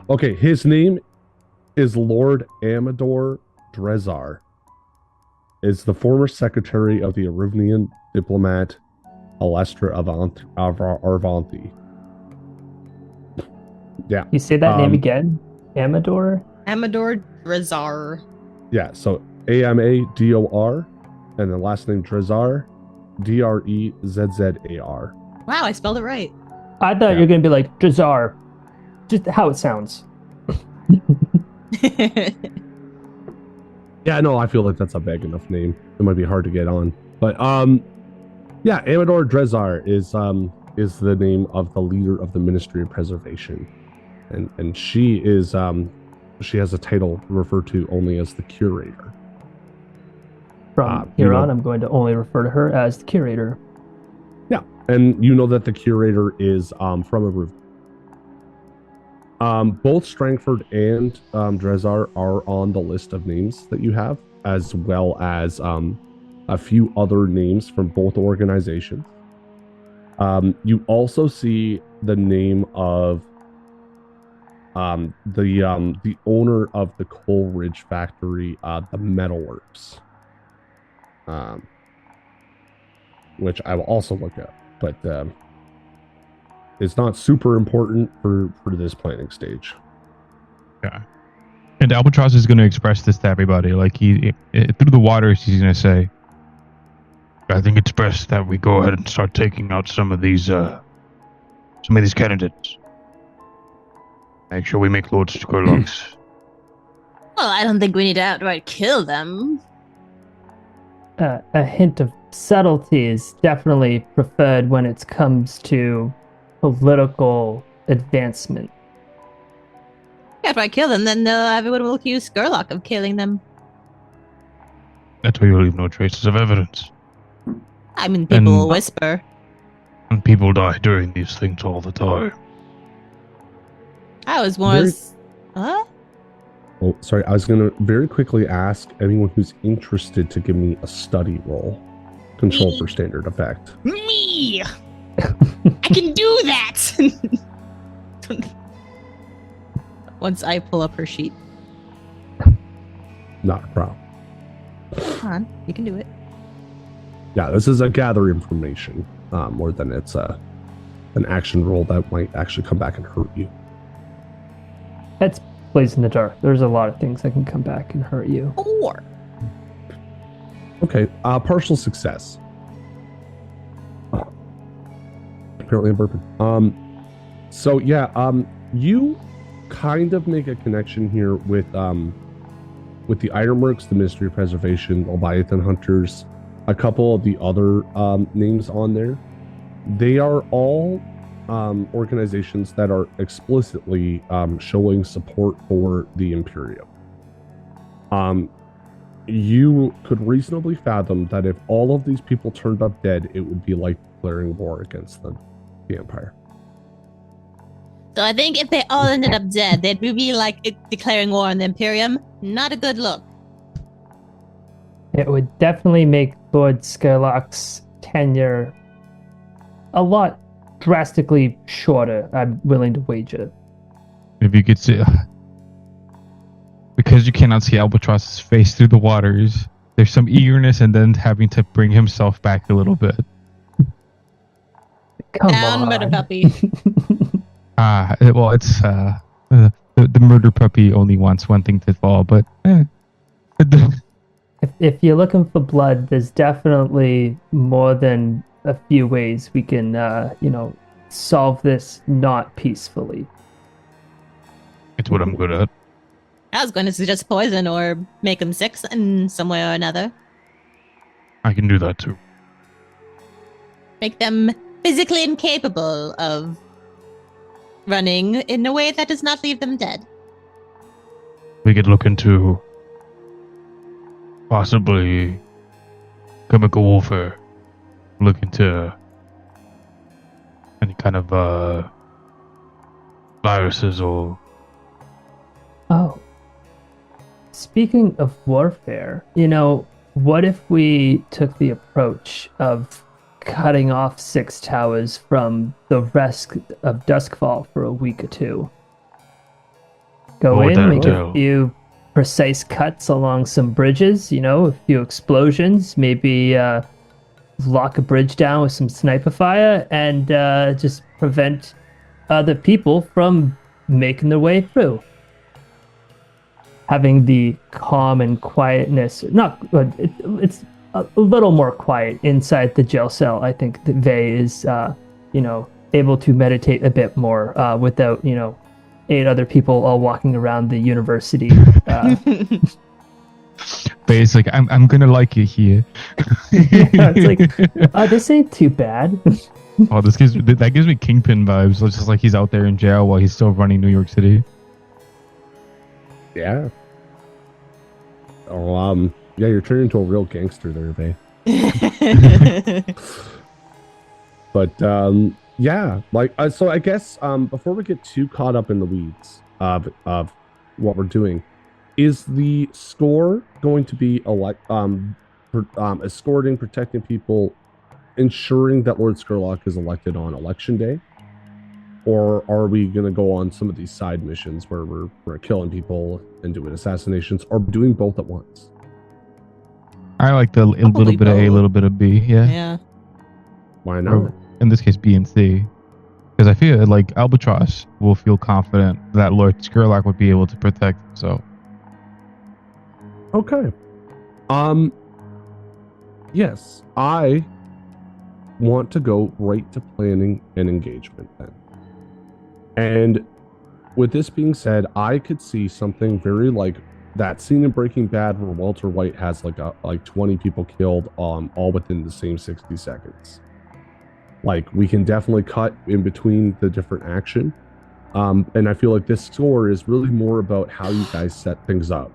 Okay. His name is Lord Amador Drezar. Is the former secretary of the Arivnian diplomat Alestra Arvanti. Yeah. You say that name again? Amador? Amador Drazar. Yeah. So Amador, and then last name Drezar. Drezzar. Wow, I spelled it right. I thought you were going to be like Jazar. Just how it sounds. Yeah, no, I feel like that's a vague enough name. It might be hard to get on. But yeah, Amador Drezar is the name of the leader of the Ministry of Preservation. And she is she has a title referred to only as the curator. From here on, I'm going to only refer to her as the curator. Yeah, and you know that the curator is from a roof. Both Strangford and Drezar are on the list of names that you have, as well as a few other names from both organizations. You also see the name of the owner of the Coleridge factory, the Metalworks, which I will also look up, but it's not super important for this planning stage. Yeah. And Albatross is going to express this to everybody. Like he through the waters, he's going to say, "I think it's best that we go ahead and start taking out some of these candidates. Make sure we make Lord Skurlock's." Well, I don't think we need to outright kill them. A hint of subtlety is definitely preferred when it comes to political advancement. If I kill them, then everyone will accuse Skurlock of killing them. That way you'll leave no traces of evidence. I mean, people will whisper. And people die during these things all the time. I was more... Huh? Oh, sorry. I was going to very quickly ask anyone who's interested to give me a study roll. Control for standard effect. Me! I can do that! Once I pull up her sheet. Not a problem. Come on, you can do it. Yeah, this is a gather information more than it's an action roll that might actually come back and hurt you. That's plays in the dark. There's a lot of things that can come back and hurt you. 4. Okay, partial success. Apparently I'm burping. So yeah, you kind of make a connection here with the Ironworks, the Ministry of Preservation, Leviathan Hunters, a couple of the other names on there. They are all organizations that are explicitly showing support for the Imperium. You could reasonably fathom that if all of these people turned up dead, it would be like declaring war against the Empire. So I think if they all ended up dead, they'd be like declaring war on the Imperium. Not a good look. It would definitely make Lord Skurlock's tenure a lot drastically shorter, I'm willing to wager. If you could see... Because you cannot see Albatross's face through the waters, there's some eagerness and then having to bring himself back a little bit. Come Down, on. murder puppy. Well, it's the murder puppy only wants one thing to fall, but If you're looking for blood, there's definitely more than a few ways we can, solve this not peacefully. it's what I'm good at. I was going to suggest poison or make them sick in some way or another. I can do that too. Make them physically incapable of running in a way that does not leave them dead. We could look into possibly chemical warfare. Look into any kind of viruses or... Oh. Speaking of warfare, what if we took the approach of cutting off 6 towers from the rest of Duskvol for a week or 2? Go in, make a few precise cuts along some bridges, a few explosions, maybe lock a bridge down with some sniper fire, and just prevent other people from making their way through. Having the calm and quietness, it's a little more quiet inside the jail cell. I think that Vey is, able to meditate a bit more without, 8 other people all walking around the university. But I'm gonna like it here. Yeah, it's like, this ain't too bad. Oh, that gives me Kingpin vibes. It's just like he's out there in jail while he's still running New York City. Yeah. Oh, yeah, you're turning into a real gangster there, Vay. But yeah, like so I guess before we get too caught up in the weeds of what we're doing, is the score going to be escorting, protecting people, ensuring that Lord Skurlock is elected on election day? Or are we going to go on some of these side missions where we're killing people and doing assassinations, or doing both at once? I like a little bit of A, a little bit of B. Yeah. Yeah. Why not? Or in this case, B and C. Because I feel like Albatross will feel confident that Lord Skurlock would be able to protect him. So. Okay. Yes, I want to go right to planning and engagement then. And with this being said, I could see something very like that scene in Breaking Bad where Walter White has like 20 people killed all within the same 60 seconds. Like, we can definitely cut in between the different action. And I feel like this score is really more about how you guys set things up.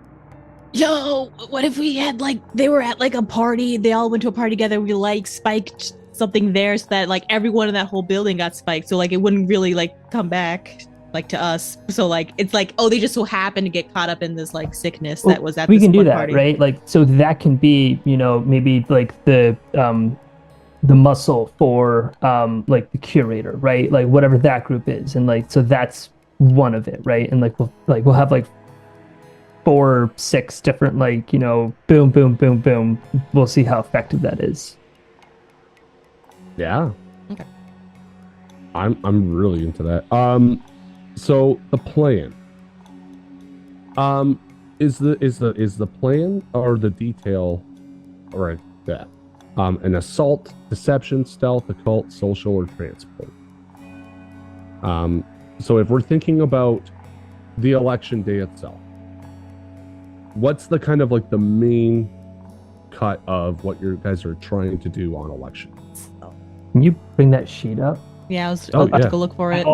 Yo, what if we had they were at a party, they all went to a party together, we spiked something there so that everyone in that whole building got spiked, so it wouldn't really come back to us. So it's oh, they just so happened to get caught up in this sickness that was at we this can do one that, party. right? So that can be, maybe the muscle for the curator, right? Whatever that group is, and so that's one of it, right? And we'll have 4 or 6 different boom, boom, boom, boom. We'll see how effective that is. Yeah. Okay. I'm really into that. So the plan. Is the plan or the detail, or that an assault, deception, stealth, occult, social, or transport? So if we're thinking about the election day itself, what's the kind of the main cut of what you guys are trying to do on election? Can you bring that sheet up? Yeah, I was about to go look for it.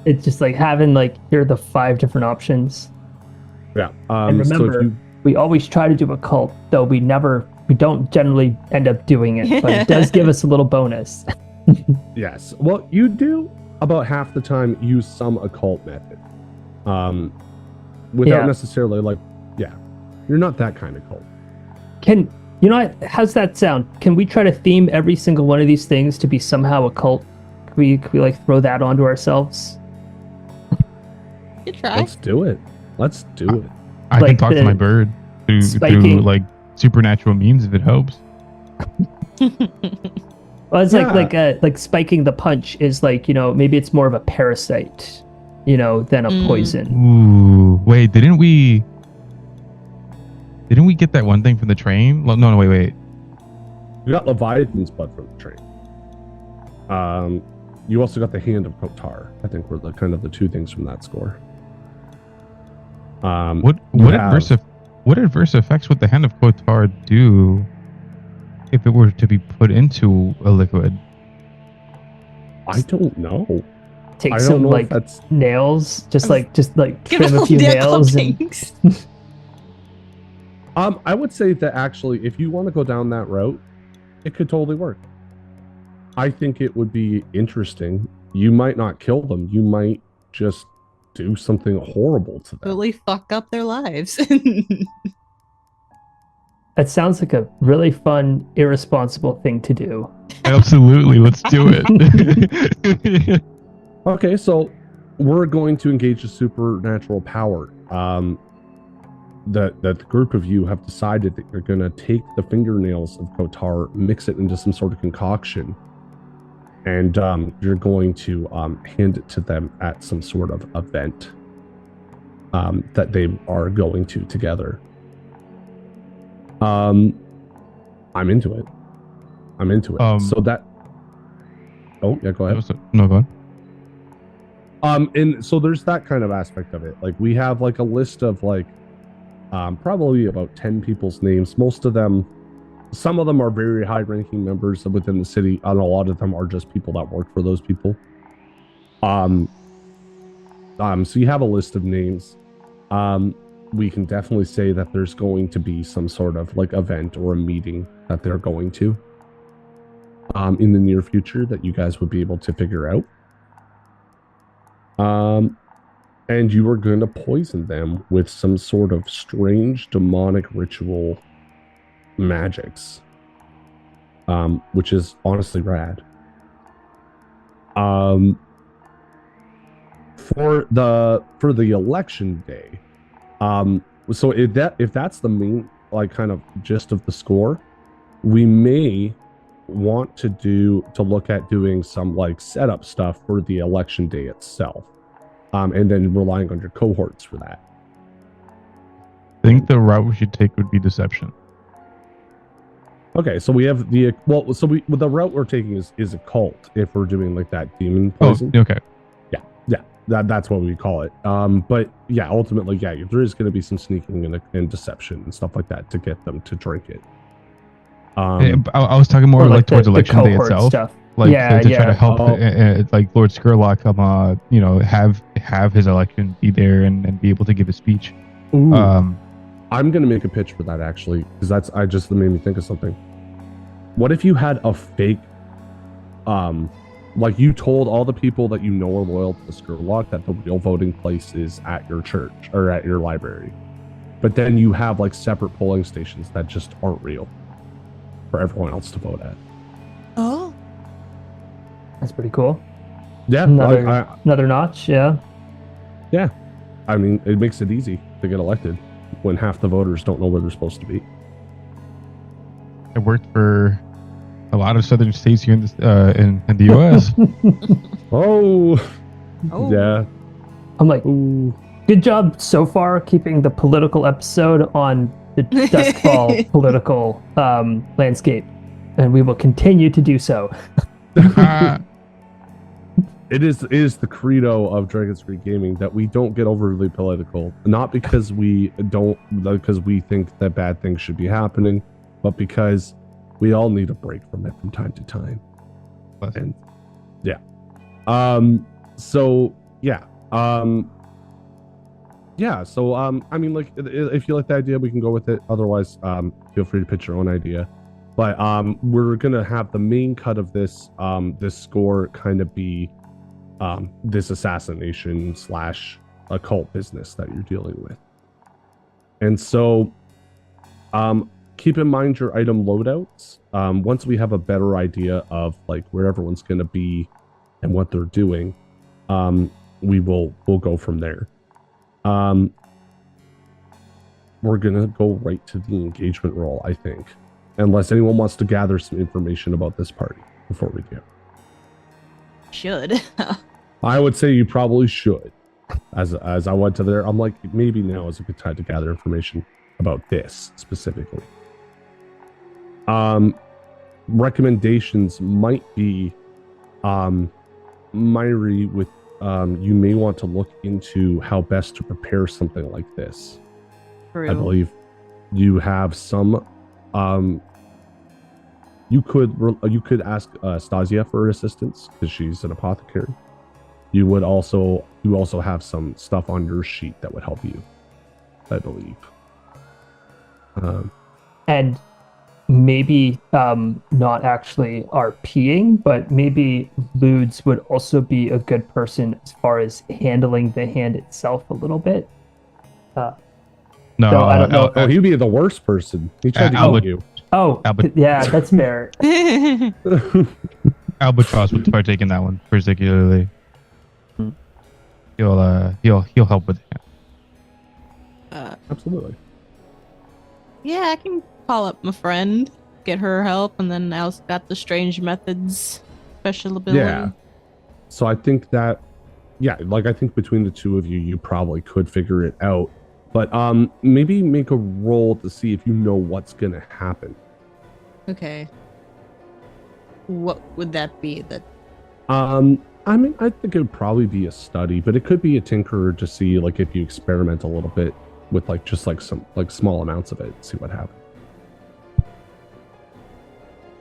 It's just having here are the 5 different options. Yeah. And remember, we always try to do a cult, though we don't generally end up doing it, but it does give us a little bonus. Yes. Well, you do about half the time use some occult method. Without necessarily you're not that kind of cult. How's that sound? Can we try to theme every single one of these things to be somehow occult? Can we throw that onto ourselves? You try. Let's do it. I can talk to my bird through supernatural means if it helps. Well, it's like spiking the punch is maybe it's more of a parasite, than a poison. Ooh, wait, didn't we get that one thing from the train? No, wait. You got Leviathan's blood from the train. You also got the Hand of Kotar. I think were the kind of the 2 things from that score. What adverse effects would the Hand of Kotar do if it were to be put into a liquid? I don't know. Take some nails, just trim a few nails. I would say that actually, if you want to go down that route, it could totally work. I think it would be interesting. You might not kill them. You might just do something horrible to them. Really fuck up their lives. That sounds like a really fun, irresponsible thing to do. Absolutely. Let's do it. Okay, so we're going to engage a supernatural power. That the group of you have decided that you're going to take the fingernails of Kotar, mix it into some sort of concoction, and you're going to hand it to them at some sort of event that they are going to together. I'm into it. So that... Oh, yeah, go ahead. No, go on. And so there's that kind of aspect of it. Like we have like a list of like probably about 10 people's names. Most of them, some of them are very high-ranking members within the city, and a lot of them are just people that work for those people. So you have a list of names. We can definitely say that there's going to be some sort of like event or a meeting that they're going to in the near future that you guys would be able to figure out. And you are going to poison them with some sort of strange demonic ritual magics, which is honestly rad. For the election day, so if that's the main like kind of gist of the score, we may want to look at doing some like setup stuff for the election day itself, and then relying on your cohorts for that. I think the route we should take would be deception. Okay, so we have the the route we're taking is a cult if we're doing like that demon poison. Oh, okay. That's what we call it. But yeah, ultimately, yeah, there is going to be some sneaking and deception and stuff like that to get them to drink it. I was talking more like towards election day itself. Stuff. Like to try to help like Lord Skurlock have his election be there and be able to give a speech. Ooh. I'm gonna make a pitch for that actually, because that made me think of something. What if you had a fake like you told all the people that you know are loyal to the Skurlock that the real voting place is at your church or at your library, but then you have like separate polling stations that just aren't real for everyone else to vote at. Oh, That's pretty cool. Yeah, Another notch. Yeah. Yeah, I mean, it makes it easy to get elected when half the voters don't know where they're supposed to be. It worked for a lot of southern states here in the U.S. Oh, yeah. I'm like, Ooh. good job so far keeping the political episode on the Duskvol political landscape, and we will continue to do so. It is the credo of Dragon's Creek Gaming that we don't get overly political, not because we think that bad things should be happening, but because we all need a break from it from time to time. And yeah. So yeah. So I mean, like, if you like the idea, we can go with it. Otherwise, feel free to pitch your own idea. But we're gonna have the main cut of this score kind of be this assassination / occult business that you're dealing with. And so keep in mind your item loadouts. Once we have a better idea of like where everyone's going to be and what they're doing, we'll go from there. We're going to go right to the engagement roll, I think, unless anyone wants to gather some information about this party before we do. Should. I would say you probably should. As I went to there, I'm like, maybe now is a good time to gather information about this specifically. Recommendations might be, Myri, with you may want to look into how best to prepare something like this. True. I believe you have some. You could ask Stasia for assistance because she's an apothecary. You also have some stuff on your sheet that would help you, I believe. And maybe not actually RPing, but maybe Ludes would also be a good person as far as handling the hand itself a little bit. No, so I don't know. He'd be the worst person. He tried to kill you. Oh, yeah, that's fair. Albatross would partake in that one particularly. He'll help with that. Absolutely. Yeah, I can call up my friend, get her help, and then I also got the strange methods special ability. Yeah. So I think that, I think between the two of you, you probably could figure it out. But maybe make a roll to see if you know what's gonna happen. Okay. What would that be? That I mean, I think it would probably be a study, but it could be a tinkerer to see like if you experiment a little bit with like just like some like small amounts of it, see what happens.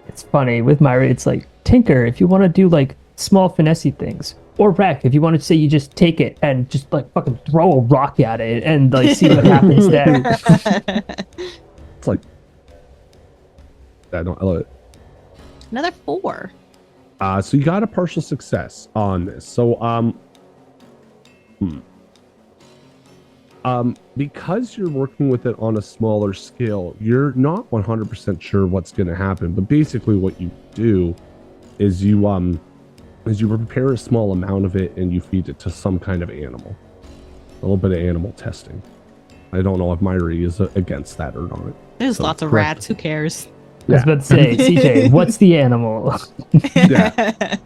It's funny with Myra. It's like tinker if you want to do like small finessey things, or wreck if you want to say you just take it and just like fucking throw a rock at it and like see what happens there. It's like I love it. Another 4. So you got a partial success on this. So because you're working with it on a smaller scale, you're not 100% sure what's going to happen. But basically, what you do is you prepare a small amount of it and you feed it to some kind of animal. A little bit of animal testing. I don't know if Myri is against that or not. There's lots of rats. Who cares? I was about to say, CJ, what's the animal? Yeah.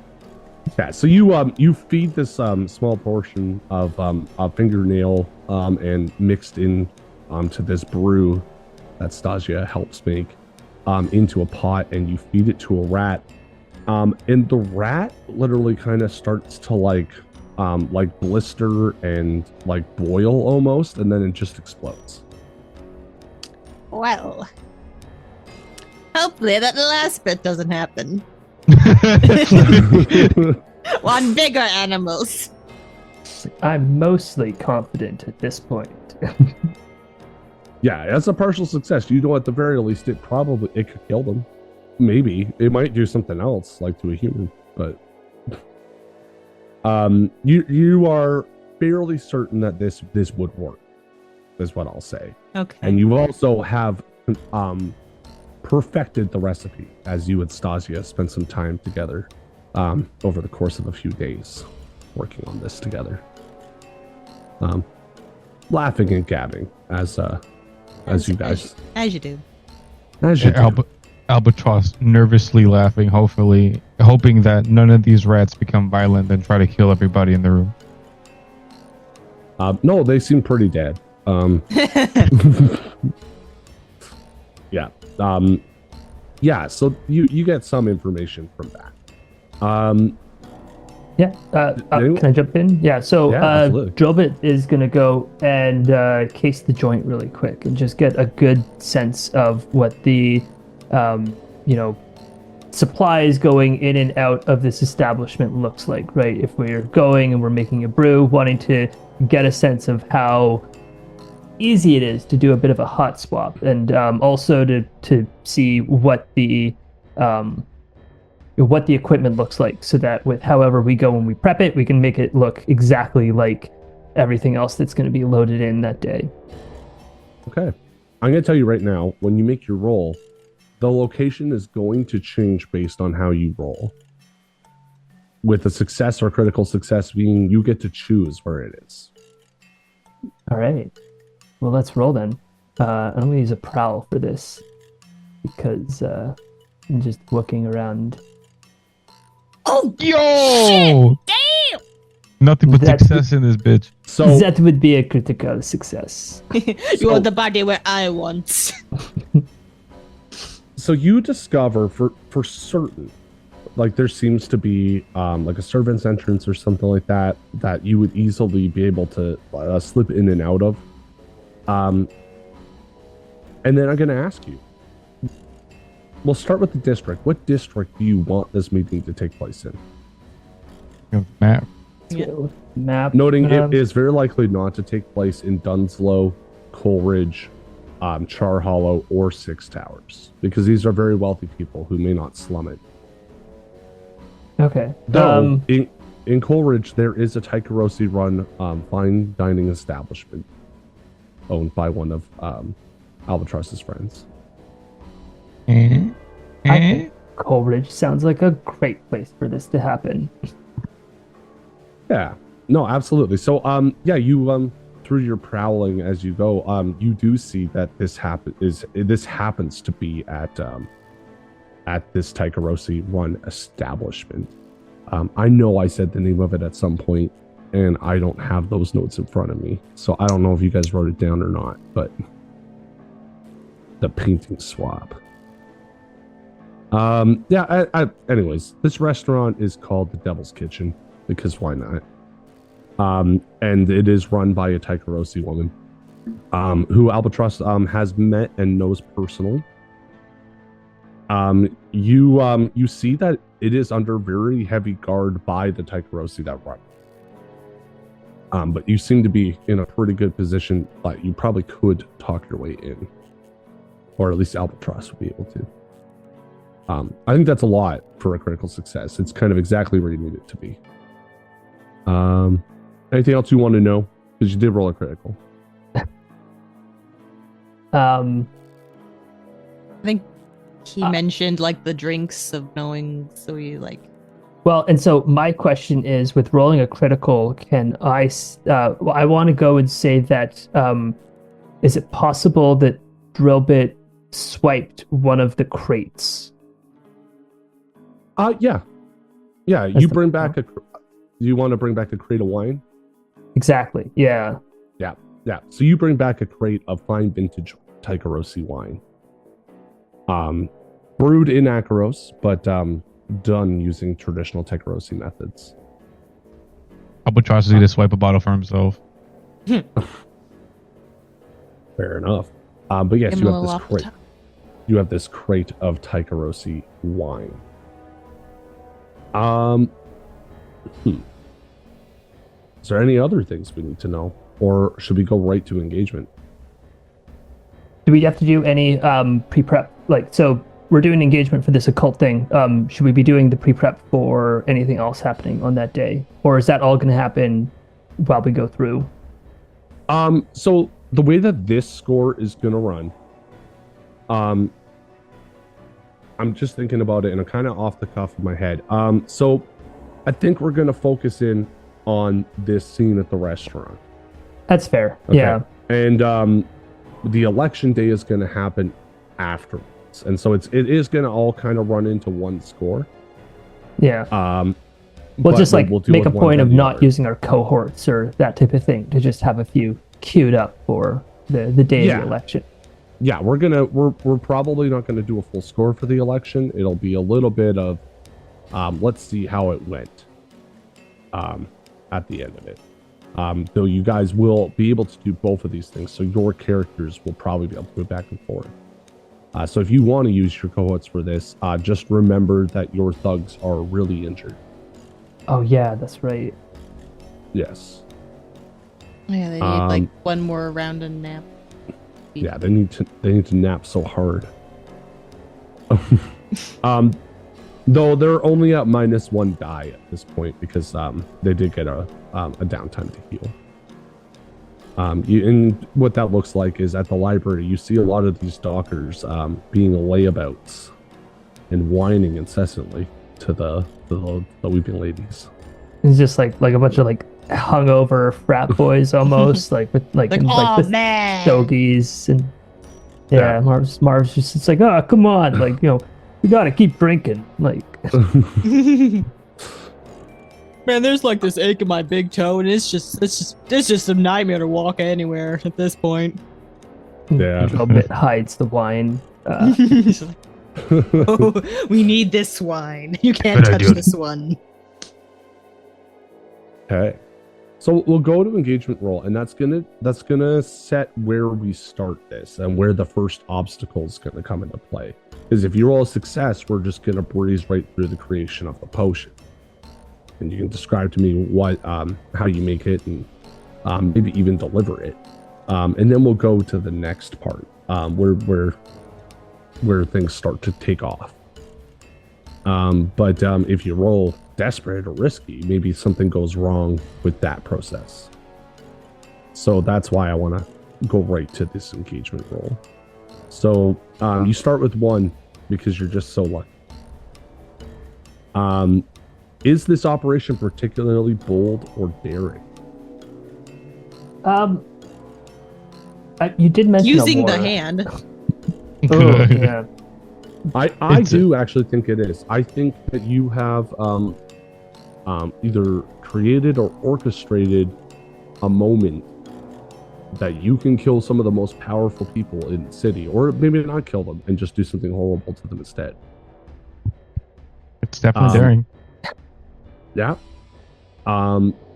Yeah. So you feed this small portion of a fingernail and mixed in to this brew that Stasia helps make into a pot, and you feed it to a rat. And the rat literally kind of starts to like blister and like boil almost, and then it just explodes. Well, hopefully that last bit doesn't happen. On bigger animals. I'm mostly confident at this point. Yeah, that's a partial success. You know, at the very least, it could kill them. Maybe it might do something else, like to a human, but you are fairly certain that this would work, is what I'll say. Okay. And you also have perfected the recipe, as you and Stasia spent some time together over the course of a few days working on this together, laughing and gabbing as you guys, as you do. as you do. Albatross nervously laughing, hoping that none of these rats become violent and try to kill everybody in the room. No, they seem pretty dead. Yeah. Yeah, so you get some information from that. Yeah. Can I jump in? Yeah. So Jobit is going to go and case the joint really quick and just get a good sense of what the supplies going in and out of this establishment looks like, right? If we're going and we're making a brew, wanting to get a sense of how easy it is to do a bit of a hot swap, and also to see what the equipment looks like, so that with however we go when we prep it, we can make it look exactly like everything else that's going to be loaded in that day. Okay. I'm going to tell you right now, when you make your roll, the location is going to change based on how you roll. With a success or critical success being, you get to choose where it is. All right. Well, let's roll then. I'm going to use a prowl for this because I'm just looking around. Oh, yo! Shit, damn! Nothing but success in this bitch. So that would be a critical success. You want the body where I want. So you discover for certain, like there seems to be like a servant's entrance or something like that you would easily be able to slip in and out of. And then I'm going to ask you. We'll start with the district. What district do you want this meeting to take place in? Map. So, map. Noting it is very likely not to take place in Dunslow, Coleridge, Char Hollow, or Six Towers, because these are very wealthy people who may not slum it. Okay. Though in Coleridge there is a Taikarosi run fine dining establishment owned by one of Albatross's friends. I think Coleridge sounds like a great place for this to happen. Yeah, no, absolutely. So, you through your prowling as you go, you do see that this happens to be at this Taikarosi run establishment. I know I said the name of it at some point, and I don't have those notes in front of me, so I don't know if you guys wrote it down or not. But the painting swap. Anyways, this restaurant is called the Devil's Kitchen. because why not? And it is run by a Taikarosi woman, who Albatross has met and knows personally. You see that it is under very heavy guard by the Taikarosi that run. But you seem to be in a pretty good position, but you probably could talk your way in. Or at least Albatross would be able to. I think that's a lot for a critical success. It's kind of exactly where you need it to be. Anything else you want to know? Because you did roll a critical. I think he mentioned like the drinks of knowing, so you like. Well, and so my question is, with rolling a critical, can I want to go and say that, is it possible that Drillbit swiped one of the crates? Yeah. That's You bring back you want to bring back a crate of wine? Exactly. Yeah. Yeah. So you bring back a crate of fine vintage Taikarosi wine. Brewed in Akaros, but done using traditional Taikarosi methods. Albatross is going to swipe a bottle for himself. Fair enough. But yes, Give you him a have this little off crate. top. You have this crate of Taikarosi wine. Is there any other things we need to know? Or should we go right to engagement? Do we have to do any pre-prep? Like, so we're doing engagement for this occult thing. Should we be doing the pre-prep for anything else happening on that day? Or is that all going to happen while we go through? So the way that this score is going to run, I'm just thinking about it and I'm kind of off the cuff of my head. So I think we're going to focus in on this scene at the restaurant. That's fair. Okay. Yeah. And the election day is going to happen afterwards. And so it is going to all kind of run into one score. Yeah. We'll just like make a point of not using our cohorts or that type of thing, to just have a few queued up for the day of the election. Yeah, we're probably not gonna do a full score for the election. It'll be a little bit of let's see how it went at the end of it. Though you guys will be able to do both of these things, so your characters will probably be able to go back and forth. So if you want to use your cohorts for this, just remember that your thugs are really injured. Oh yeah, that's right. Yes. Yeah, they need like one more round and nap. Yeah, they need to nap so hard. Though they're only at -1 die at this point because they did get a downtime to heal. And what that looks like is at the library, you see a lot of these dockers being layabouts and whining incessantly to the weeping ladies. It's just like a bunch of like hungover frat boys almost, like with like oh the man, stogies and yeah. Marv's just, it's like, oh come on, like, you know, we gotta keep drinking, like. Man, there's like this ache in my big toe, and it's just a nightmare to walk anywhere at this point. Yeah. A bit hides the wine. Oh, we need this wine. You can't touch this one. Okay. So we'll go to engagement roll, and that's gonna set where we start this and where the first obstacle is gonna come into play. Because if you roll a success, we're just gonna breeze right through the creation of the potion. And you can describe to me what how you make it and maybe even deliver it. And then we'll go to the next part where things start to take off. But if you roll desperate or risky, maybe something goes wrong with that process. So that's why I want to go right to this engagement roll. So you start with 1 because you're just so lucky. Is this operation particularly bold or daring? You did mention using the hand. Oh, yeah. I do actually think it is. I think that you have either created or orchestrated a moment that you can kill some of the most powerful people in the city, or maybe not kill them and just do something horrible to them instead. It's definitely daring. Yeah.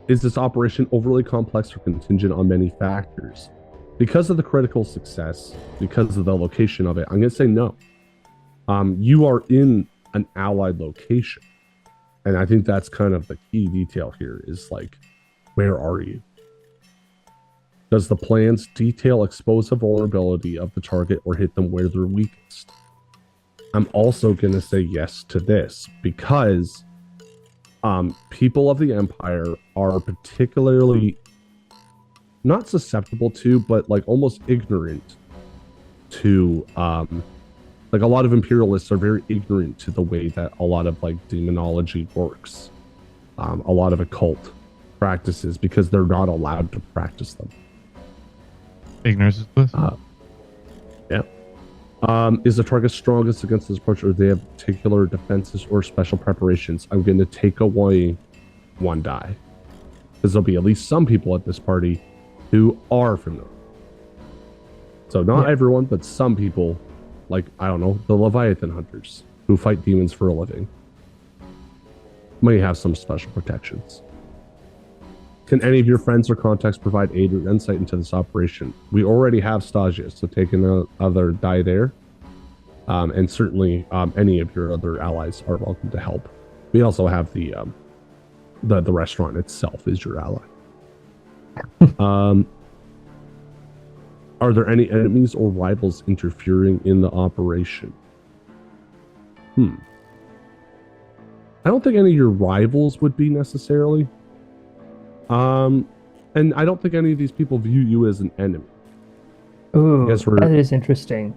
Is this operation overly complex or contingent on many factors? Because of the critical success, because of the location of it, I'm going to say no. You are in an allied location. And I think that's kind of the key detail here is like, where are you? Does the plan's detail expose the vulnerability of the target or hit them where they're weakest? I'm also going to say yes to this because people of the Empire are particularly not susceptible to, but like almost ignorant to, like a lot of imperialists are very ignorant to the way that a lot of like demonology works, a lot of occult practices, because they're not allowed to practice them. Ignorance is bliss. Yeah. Is the target strongest against this approach, or do they have particular defenses or special preparations? I'm going to take away 1 die, because there'll be at least some people at this party who are familiar. So not everyone, but some people, like, I don't know, the Leviathan hunters who fight demons for a living, may have some special protections. Can any of your friends or contacts provide aid or insight into this operation? We already have Stasia, so take another die there. And certainly any of your other allies are welcome to help. We also have the restaurant itself is your ally. Are there any enemies or rivals interfering in the operation? I don't think any of your rivals would be necessarily. And I don't think any of these people view you as an enemy. Ooh, that is interesting.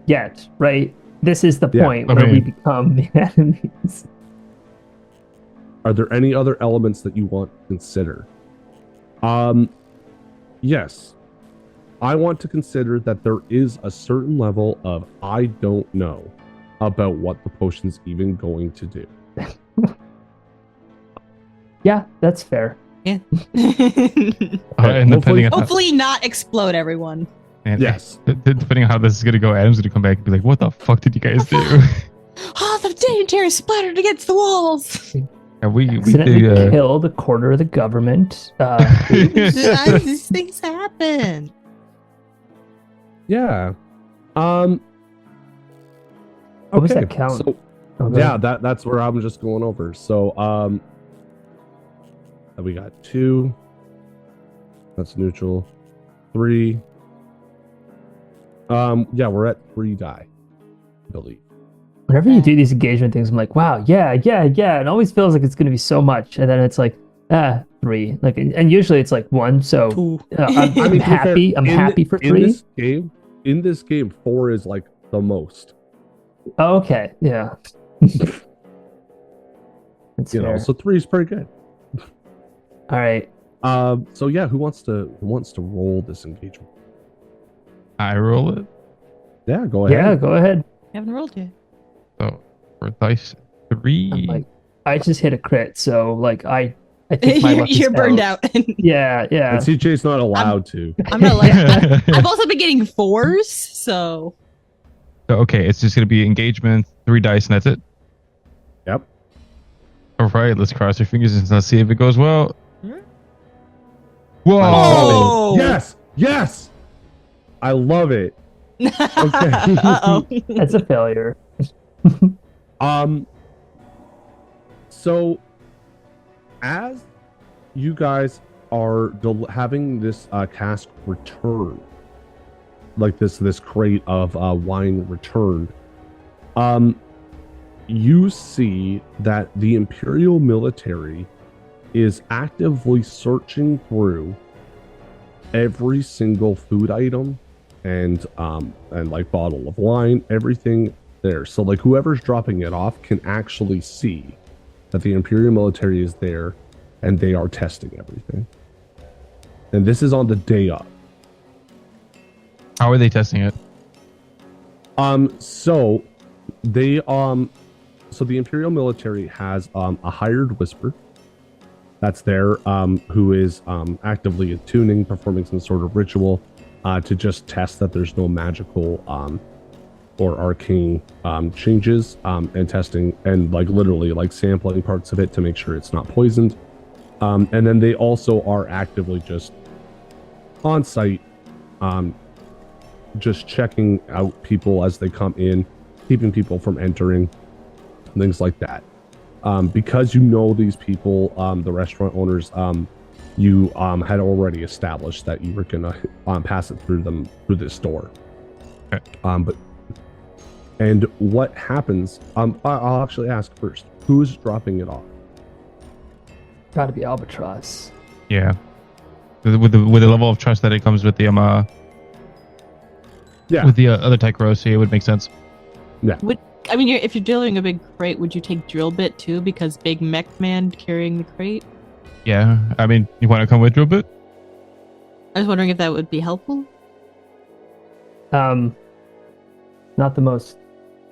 Yet, right? This is the point where we become the enemies. Are there any other elements that you want to consider? Yes. I want to consider that there is a certain level of I don't know about what the potion's even going to do. Yeah, that's fair. Yeah. And depending on hopefully not explode everyone. And yes. Depending on how this is going to go, Adam's going to come back and be like, what the fuck did you guys do? Oh, the dignitary splattered against the walls. And we killed a quarter of the government. These things happen. Yeah. What was that count? So, yeah, that's where I'm just going over. So we got 2. That's neutral. 3. Yeah, we're at 3 die, I believe. Whenever you do these engagement things, I'm like, wow, yeah. It always feels like it's going to be so much, and then it's like, 3. Like, and usually it's like 1. So 2. I'm happy. I'm happy for 3. In this game, 4 is like the most. Oh, okay, yeah. That's you fair. know, so 3 is pretty good. All right. So yeah, who wants to roll this engagement? I roll it. Yeah, go ahead. Yeah, go ahead. I haven't rolled yet. So for dice 3. I just hit a crit, so like I think my luck is You're burned out. Yeah. And CJ's not allowed to. I'm not like I've also been getting 4s, so. Okay, it's just gonna be engagement, 3 dice, and that's it. Yep. All right, let's cross our fingers and let's see if it goes well. Whoa! Oh! Yes! I love it. Okay. Uh-oh. That's a failure. So as you guys are having this cask returned, like this crate of wine returned, you see that the Imperial military is actively searching through every single food item and like bottle of wine, everything there. So like whoever's dropping it off can actually see that the Imperial military is there and they are testing everything. And this is on the day of. How are they testing it? So they so the Imperial military has a hired whisper that's there, who is actively attuning, performing some sort of ritual to just test that there's no magical or arcane changes, and testing and like literally like sampling parts of it to make sure it's not poisoned. And then they also are actively just on site, just checking out people as they come in, keeping people from entering, things like that. Because you know these people, the restaurant owners, you had already established that you were gonna pass it through this door. Okay. And what happens? I'll actually ask first. Who's dropping it off? Gotta be Albatross. Yeah. With the level of trust that it comes with the with the other tech rows, it would make sense. I mean, if you're delivering a big crate, would you take drill bit too? Because big mech man carrying the crate. Yeah. I mean, you want to come with drill bit? I was wondering if that would be helpful. Not the most.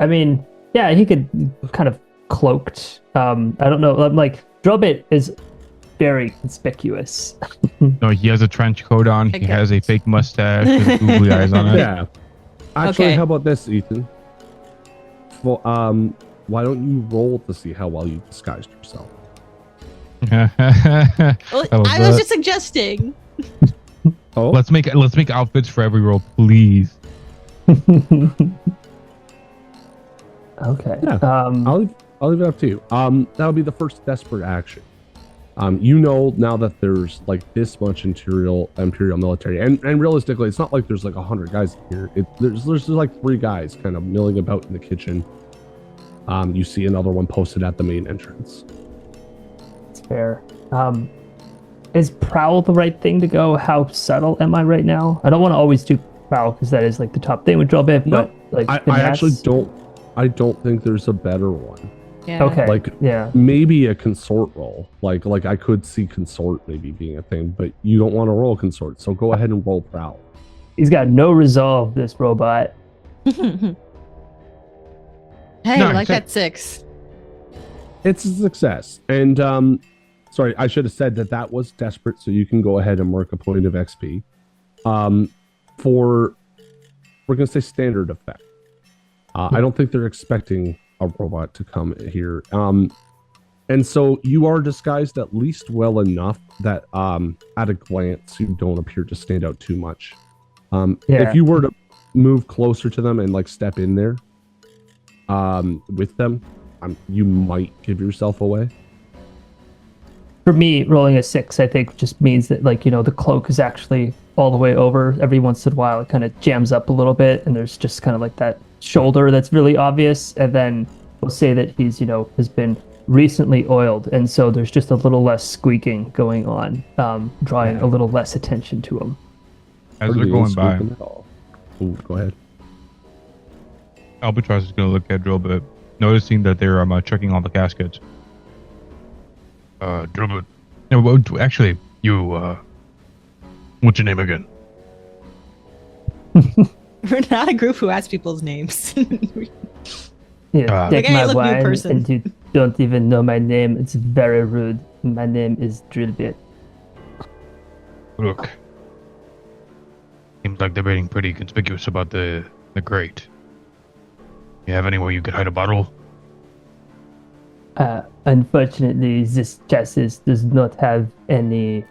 I mean, yeah, he could kind of cloaked. I don't know. Like Drillbit is very conspicuous. No, he has a trench coat on. He Okay. has a fake mustache with googly eyes on it. Yeah. Actually, Okay. how about this, Ethan? Well, why don't you roll to see how well you disguised yourself? Well, I was just suggesting. Oh, Let's make outfits for every role, please. Okay. Yeah. I'll leave it up to you. That'll be the first desperate action. You know now that there's like this much imperial military, and realistically, it's not like there's like 100 guys here. There's like 3 guys kind of milling about in the kitchen. You see another one posted at the main entrance. It's fair. Is prowl the right thing to go? How subtle am I right now? I don't want to always do prowl because that is like the top thing with Drillbit, but like I actually don't. I don't think there's a better one. Yeah. Okay. Like yeah. maybe a consort roll. Like I could see consort maybe being a thing, but you don't want to roll consort, so go ahead and roll prowl. He's got no resolve, this robot. Hey, No, like check. that 6. It's a success. And sorry, I should have said that was desperate, so you can go ahead and mark a point of XP. For we're gonna say standard effect. I don't think they're expecting a robot to come here. And so you are disguised at least well enough that at a glance you don't appear to stand out too much. Yeah. If you were to move closer to them and like step in there with them, you might give yourself away. For me, rolling a 6, I think, just means that, like, you know, the cloak is actually all the way over. Every once in a while, it kind of jams up a little bit, and there's just kind of like that shoulder that's really obvious. And then we'll say that he's, you know, has been recently oiled, and so there's just a little less squeaking going on, drawing a little less attention to him. As Or they're the going by, unspoken at all. Ooh, go ahead. Albatross is going to look at Drillbit, noticing that they're checking all the caskets. Drillbit. No, well, actually, you, what's your name again? We're not a group who asks people's names. Yeah, take Like, hey, my look, new wine, person. and you don't even know my name. It's very rude. My name is Drillbit. Look. Seems like they're being pretty conspicuous about the crate. You have anywhere you could hide a bottle? Unfortunately, this chassis does not have any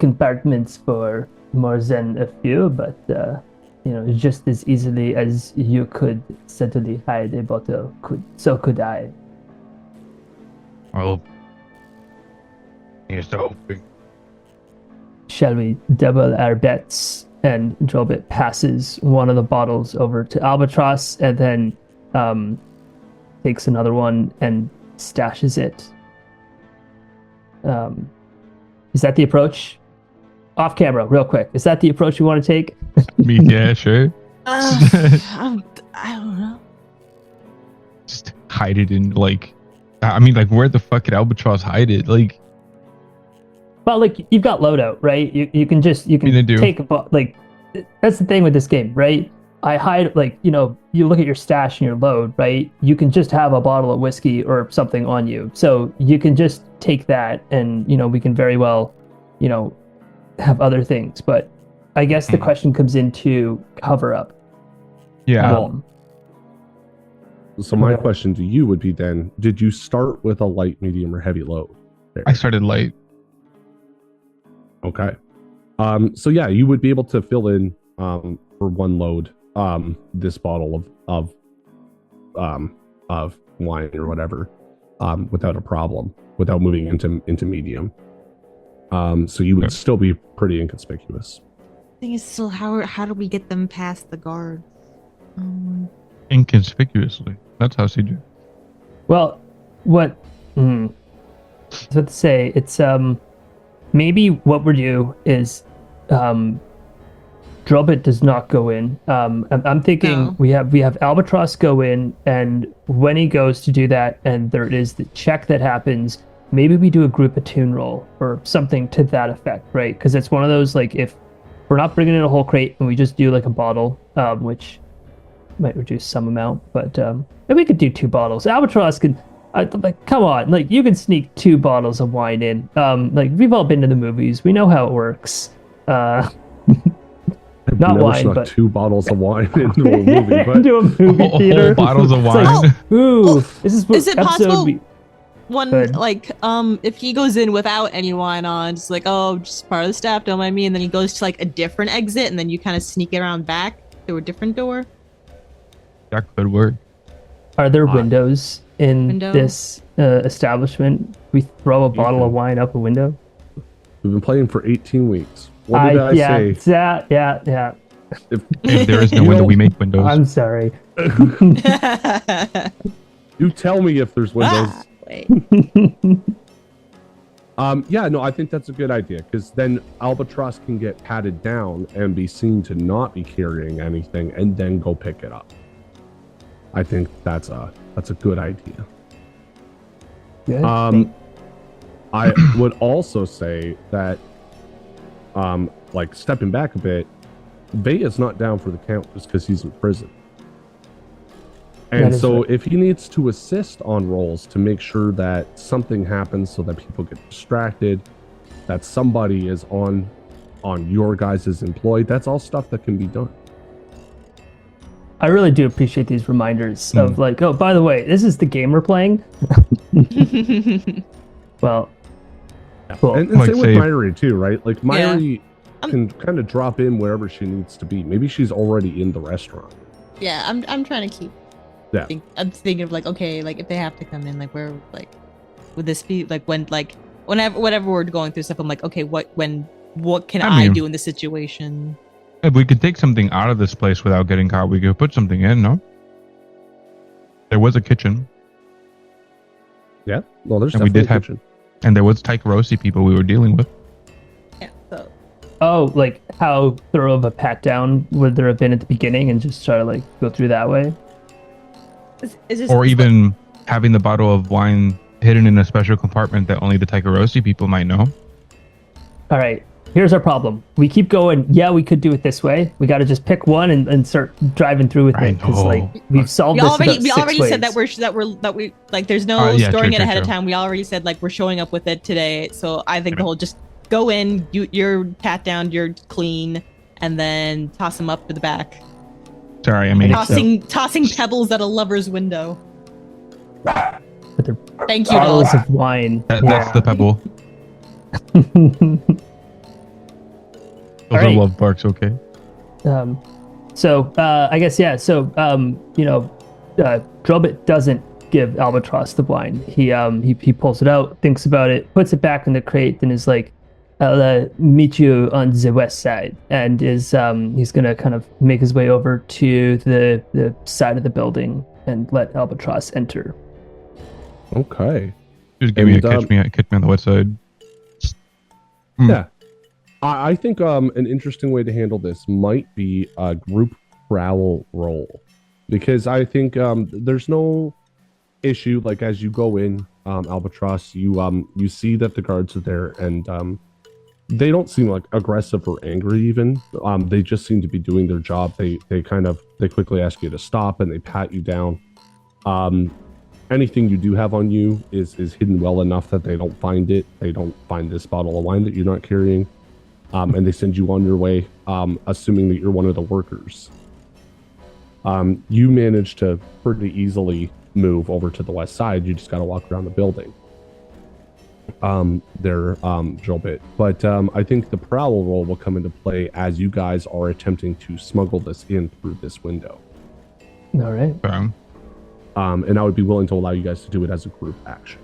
compartments for more than a few, but you know, just as easily as you could certainly hide a bottle, so could I. Well, here's the hoping. Shall we double our bets? And Drillbit passes one of the bottles over to Albatross, and then takes another one and stashes it. Is that the approach? Off camera, real quick. Is that the approach you want to take? Yeah, sure. I don't know. Just hide it in, like, I mean, like, where the fuck could Albatross hide it? Like, Well, like, you've got loadout, right? You can mean, they do. take like, that's the thing with this game, right? I hide, like, you know, you look at your stash and your load, right? You can just have a bottle of whiskey or something on you. So you can just take that, and, you know, we can very well, you know, have other things. But I guess the question comes into cover up. yeah. So my Okay. question to you would be then: did you start with a light, medium, or heavy load? There. I started light. Okay. So yeah, you would be able to fill in for one load this bottle of wine or whatever without a problem, without moving into medium. So you would still be pretty inconspicuous. Thing is, still, how do we get them past the guards? Inconspicuously. That's how she do. Well, what? I was about to say it's maybe what we're due is Drobit does not go in. I'm thinking No. we have Albatross go in, and when he goes to do that, and there is the check that happens, maybe we do a group attune roll or something to that effect, right? Because it's one of those, like, if we're not bringing in a whole crate and we just do like a bottle, which might reduce some amount, but maybe we could do 2 bottles. Albatross could. Like, come on, like, you can sneak 2 bottles of wine in. Like, we've all been to the movies, we know how it works. I've Not never wine, snuck but 2 bottles of wine into a movie, but into a movie Whole theater. bottles of It's wine. like, ooh, this is what Is it episode possible- we- One Good. like if he goes in without any wine on, just like, oh, just part of the staff, don't mind me, and then he goes to like a different exit, and then you kind of sneak it around back through a different door. That could work. Are there windows in Window? this establishment? We throw a bottle of wine out the window. we've been playing for 18 weeks. What did I say? Yeah. If there is no You window, know, we make windows. I'm sorry. You tell me if there's windows. Ah, wait. Yeah, no, I think that's a good idea, because then Albatross can get patted down and be seen to not be carrying anything, and then go pick it up. I think that's a good idea. Good. I would also say that, like, stepping back a bit, Veya's not down for the count just because he's in prison. That And is so right. if he needs to assist on rolls to make sure that something happens so that people get distracted, that somebody is on your guys' employ, that's all stuff that can be done. I really do appreciate these reminders of, like, oh, by the way, this is the game we're playing. Well, cool. And Like, same with say- Myri too, right? Like, Yeah. Myri can kind of drop in wherever she needs to be. Maybe she's already in the restaurant. Yeah, I'm trying to keep. Yeah. I'm thinking of, like, okay, like, if they have to come in, like, where, like, would this be, like, whenever we're going through stuff, I'm like, okay, what can I I mean- do in this situation? If we could take something out of this place without getting caught, we could put something in, no? There was a kitchen, Yeah. Well, there's And we definitely did have- a kitchen. and there was Taikarosi people we were dealing with. Yeah. So Oh, like, how thorough of a pat down would there have been at the beginning, and just try to, like, go through that way? is this Or even having the bottle of wine hidden in a special compartment that only the Taikarosi people might know. All right, here's our problem. We keep going, yeah, we could do it this way. We got to just pick one and start driving through with I it. Because, know. like, we've solved we this already about we 6 already said that ways. we like, there's no Yeah, storing true, it ahead of true. time. We already said, like, we're showing up with it today. So I think the whole just go in, you're pat down, you're clean, and then toss them up to the back. Sorry, I mean, Tossing pebbles at a lover's window. With their Thank you, bottles dog. of wine. that's the pebble. Those are Alright. love barks, okay? So I guess, yeah. So Drobit doesn't give Albatross the wine. He pulls it out, thinks about it, puts it back in the crate, and is like, "I'll meet you on the west side," and is he's gonna kind of make his way over to the side of the building and let Albatross enter. Okay. Just give me a And, catch me on the west side. Yeah. I think an interesting way to handle this might be a group prowl roll, because I think there's no issue, like, as you go in, Albatross, you see that the guards are there, and they don't seem like aggressive or angry even. They just seem to be doing their job. They quickly ask you to stop, and they pat you down. Anything you do have on you is hidden well enough that they don't find it. They don't find this bottle of wine that you're not carrying. And they send you on your way, assuming that you're one of the workers. You managed to pretty easily move over to the west side. You just got to walk around the building. There, Jolbit. But I think the prowl roll will come into play as you guys are attempting to smuggle this in through this window. All right. And I would be willing to allow you guys to do it as a group action.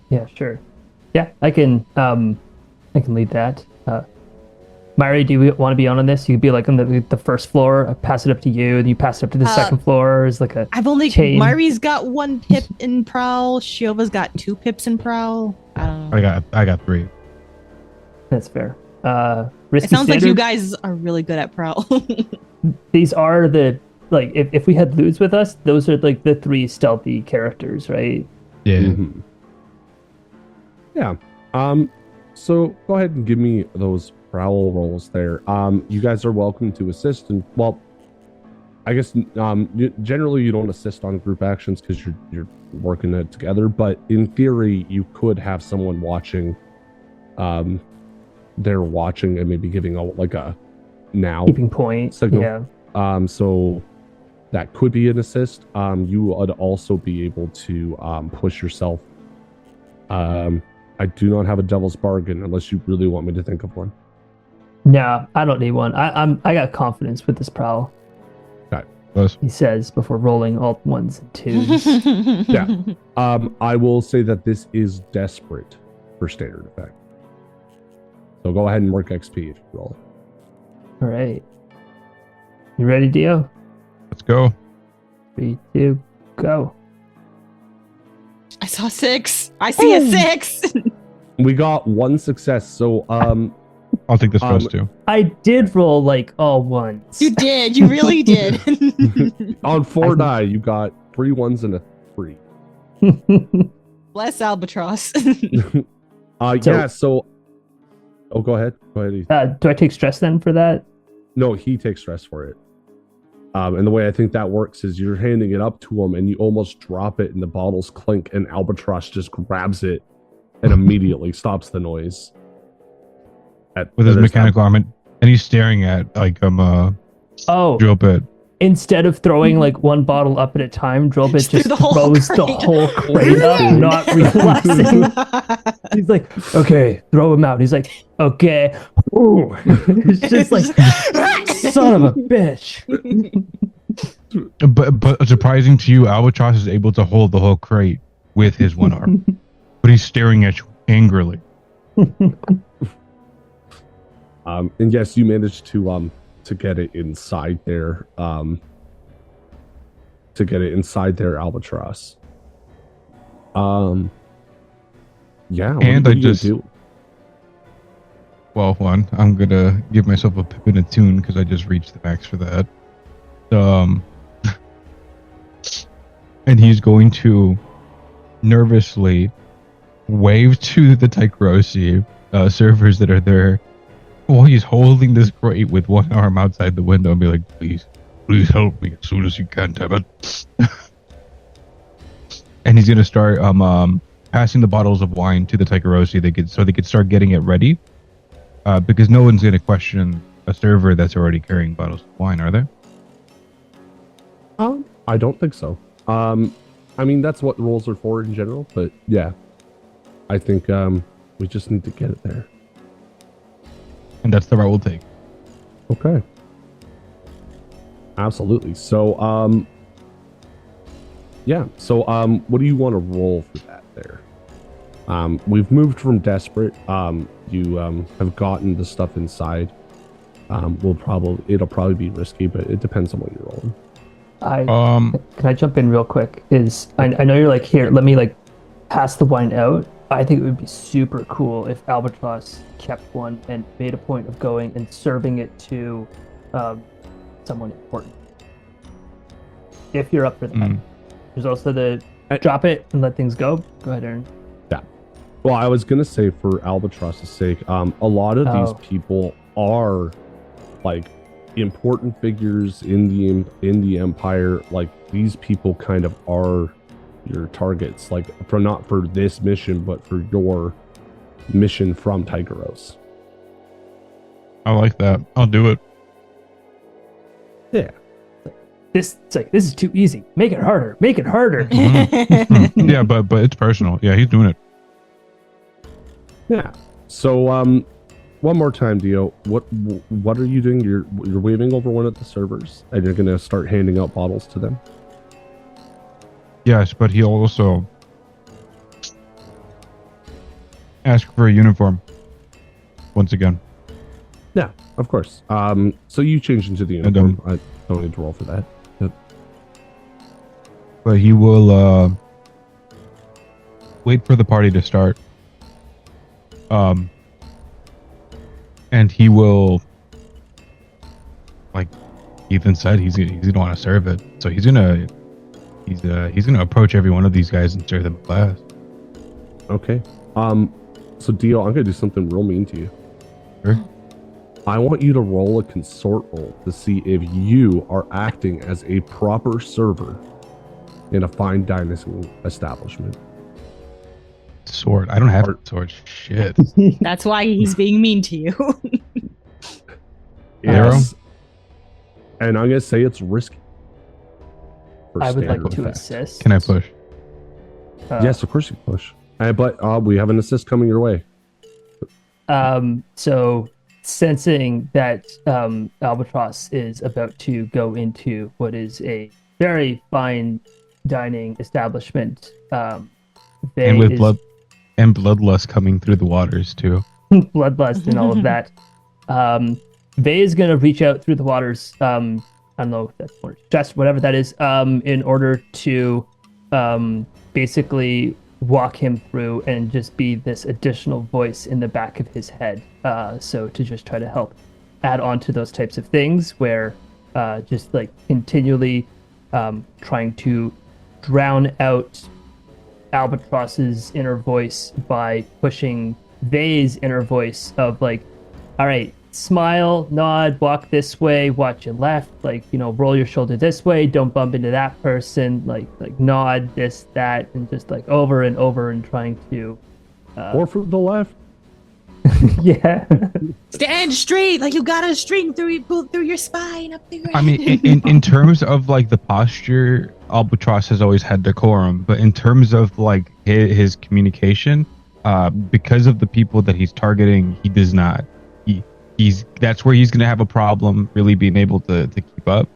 Yeah, sure. Yeah, I can lead that. Mari, do you want to be on this? You could be like on the first floor. I pass it up to you, and you pass it up to the second floor. It's like a I've only chain. Mari's got 1 pip in prowl. Shiova's got 2 pips in prowl. I don't know. I got 3. That's fair. Risky It sounds like you standard, guys are really good at prowl. these are the like if we had Luz with us, those are like the 3 stealthy characters, right? Yeah. Mm-hmm. Yeah. So go ahead and give me those prowl rolls there. You guys are welcome to assist, and well, I guess generally you don't assist on group actions because you're working it together. But in theory, you could have someone watching. They're watching and maybe giving a now Keeping point. signal. Yeah. So that could be an assist. You would also be able to push yourself. I do not have a devil's bargain unless you really want me to think of one. No, I don't need one. I got confidence with this prowl. Okay. He says before rolling all 1s and 2s. Yeah. I will say that this is desperate for standard effect. So go ahead and work XP if you roll it. All right. You ready, Dio? Let's go. 3, 2, go. I saw 6. I see a 6. We got 1 success. So I'll take this first too. I did roll like all 1s. You did. You really did. on 4 die, you got 3 1s and a 3. Bless Albatross. Yeah. So, go ahead. Go ahead. Do I take stress then for that? No, he takes stress for it. And the way I think that works is you're handing it up to him, and you almost drop it, and the bottles clink, and Albatross just grabs it and immediately stops the noise. With his mechanical arm, and he's staring at drill bit. Instead of throwing like 1 bottle up at a time, Drillbit just threw the whole throws the crate. whole crate up, not realizing. He's like, okay, throw him out. He's like, okay. Ooh. It's just like, son of a bitch. But surprising to you, Albatross is able to hold the whole crate with his 1 arm, but he's staring at you angrily. And yes, you managed to get it inside there. To get it inside there, Albatross. Yeah. And what I are you just gonna do? Well, I'm gonna give myself a pip and a tune because I just reached the max for that. And he's going to nervously wave to the Tychrosi servers that are there while he's holding this crate with 1 arm outside the window and be like, please help me as soon as you can, damn it. And he's gonna start passing the bottles of wine to the Tychrosi so they could start getting it ready. Because no one's gonna question a server that's already carrying bottles of wine, are they? I don't think so. I mean, that's what rolls are for in general, but yeah. I think we just need to get it there. And that's the route we'll take. Okay. Absolutely. So, yeah. So, what do you want to roll for that there? We've moved from desperate. You have gotten the stuff inside. It'll probably be risky, but it depends on what you're rolling. Can I jump in real quick? I know you're like, here, let me like pass the wine out. I think it would be super cool if Albatross kept 1 and made a point of going and serving it to someone important. If you're up for that. There's also the drop it and let things go. Go ahead, Aaron. Yeah. Well, I was gonna say for Albatross's sake, a lot of these people are like important figures in the Empire. Like these people kind of are your targets, like not for this mission, but for your mission from Tycheros. I like that. I'll do it. Yeah. this is too easy. Make it harder. Make it harder. Yeah, but it's personal. Yeah, he's doing it. Yeah. So one more time, Dio. What are you doing? You're waving over one of the servers, and you're gonna start handing out bottles to them. Yes, but he also asked for a uniform once again. Yeah, of course. So you change into the uniform. I don't need to roll for that. Yep. But he will wait for the party to start. And he will, like Ethan said, he's gonna want to serve it. So he's gonna approach every one of these guys and serve them a glass. Okay. So Dio, I'm gonna do something real mean to you. Sure. I want you to roll a consort roll to see if you are acting as a proper server in a fine dining establishment. Sword. I don't have a sword. Shit. That's why he's being mean to you. Yes. And I'm gonna say it's risky. for I would like standard to effect. assist. Can I push? Yes, of course you can push. But we have an assist coming your way. So sensing that Albatross is about to go into what is a very fine dining establishment, And with bloodlust coming through the waters too. bloodlust and all of that. Vey is going to reach out through the waters. I don't know if that's just whatever that is, in order to basically walk him through and just be this additional voice in the back of his head. So to just try to help add on to those types of things where just like continually trying to drown out Albatross's inner voice by pushing Vey's inner voice of like, all right, smile, nod, walk this way, watch your left, like, you know, roll your shoulder this way, don't bump into that person, like nod, this, that, and just like over and over and trying to Or from the left. yeah. Stand straight, like you got a string through your spine up through your I mean, in terms of like the posture, Albatross has always had decorum, but in terms of like his communication, because of the people that he's targeting, he does not. That's where he's gonna have a problem really being able to keep up.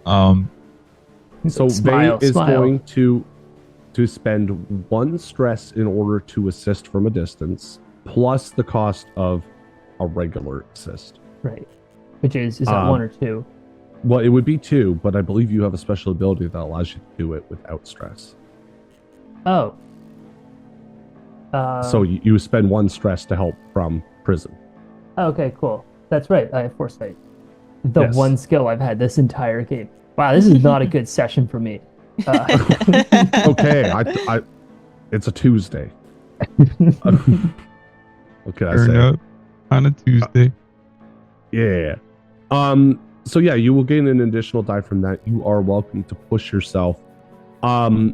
So Smile, Vey is smile. going to spend 1 stress in order to assist from a distance, plus the cost of a regular assist. Right. Which is that 1 or 2? Well, it would be 2, but I believe you have a special ability that allows you to do it without stress. Oh. So you spend 1 stress to help from prison. Okay, cool. That's right. I have foresight. The Yes. one skill I've had this entire game. Wow, this is not a good session for me. Okay, I it's a Tuesday. What can I Turn say? up on a Tuesday. Yeah. So yeah, you will gain an additional die from that. You are welcome to push yourself. I'll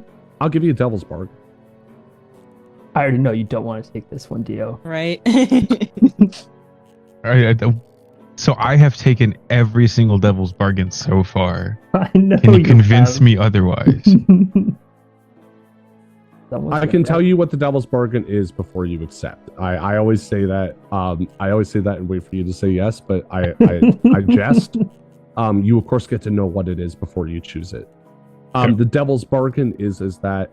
give you a devil's bargain. I already know you don't want to take this one, Dio. right. So I have taken every single devil's bargain so far. I know. Can you convince me otherwise? I can tell you what the devil's bargain is before you accept. I always say that. I always say that and wait for you to say yes, but I jest. You of course get to know what it is before you choose it. The devil's bargain is that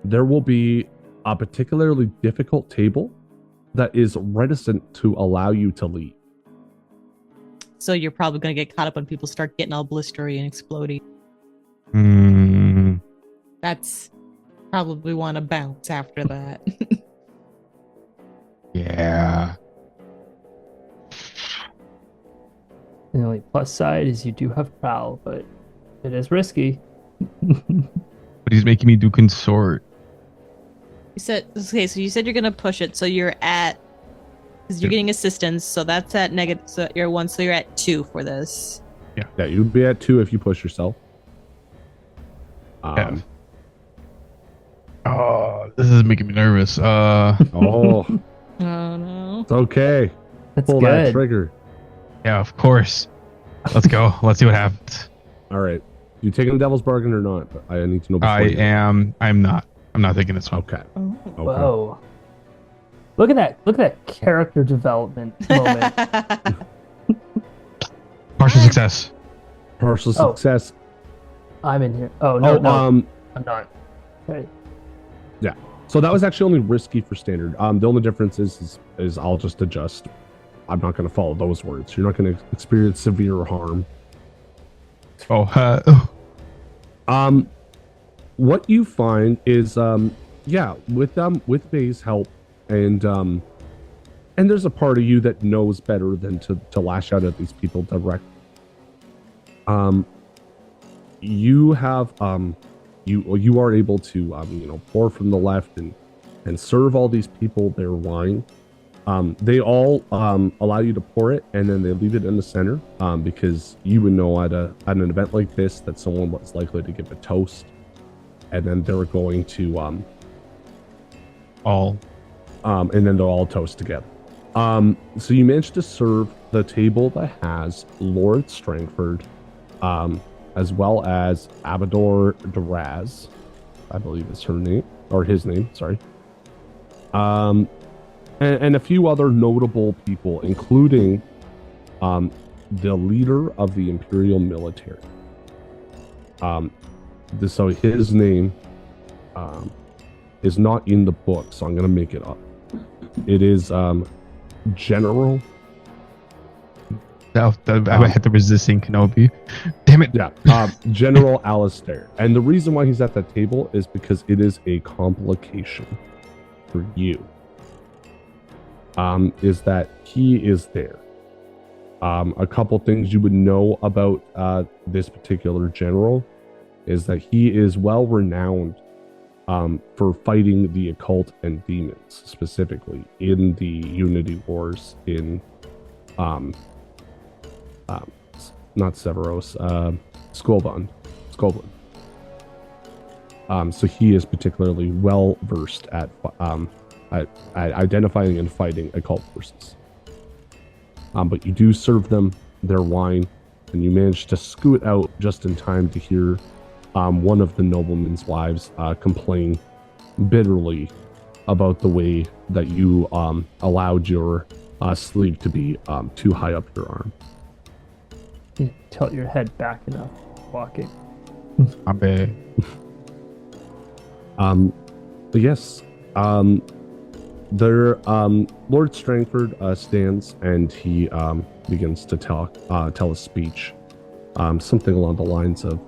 there will be a particularly difficult table that is reticent to allow you to leave. So you're probably gonna get caught up when people start getting all blistery and exploding. That's probably want to bounce after that. Yeah. The only plus side is you do have prowl, but it is risky. But he's making me do consort. You said okay, so you said you're gonna push it, so you're at because you're getting assistance, so that's at negative. So you're 1, so you're at 2 for this. Yeah, you'd be at 2 if you push yourself. Yeah. Oh, this is making me nervous. Oh, Oh no! it's okay. That's Pull that good. trigger. Yeah, of course. Let's go. Let's see what happens. All right. You taking the devil's bargain or not? I need to know. I am. I'm not. I'm not taking this one. Okay. Oh. Okay. Whoa. Look at that. Look at that character development moment. Partial success. Partial Oh. success. I'm in here. Oh, no, no. I'm not. Okay. So that was actually only risky for standard. The only difference is I'll just adjust. I'm not going to follow those words. You're not going to experience severe harm. Oh. What you find is, with Bay's help, and there's a part of you that knows better than to lash out at these people direct. You have you are able to pour from the left and serve all these people their wine. They all allow you to pour it, and then they leave it in the center because you would know at an event like this that someone was likely to give a toast, and then they're going to and then they'll all toast together. So you managed to serve the table that has Lord Strangford, as well as Abador Duraz, I believe is her name, or his name, sorry. And a few other notable people, including the leader of the Imperial military. So his name is not in the book, so I'm going to make it up. It is General. I had to resist saying Kenobi. Damn it. Yeah, General Alistair. And the reason why he's at that table is because it is a complication for you. Is that he is there. A couple things you would know about this particular general is that he is well renowned for fighting the occult and demons, specifically in the Unity Wars in not Severos, Skullbund. So he is particularly well versed at identifying and fighting occult forces. But you do serve them their wine, and you manage to scoot out just in time to hear one of the nobleman's wives complain bitterly about the way that you allowed your sleeve to be too high up your arm. You tilt your head back enough walking. I'm bad. But yes, there, Lord Strangford stands and he begins to tell a speech, something along the lines of,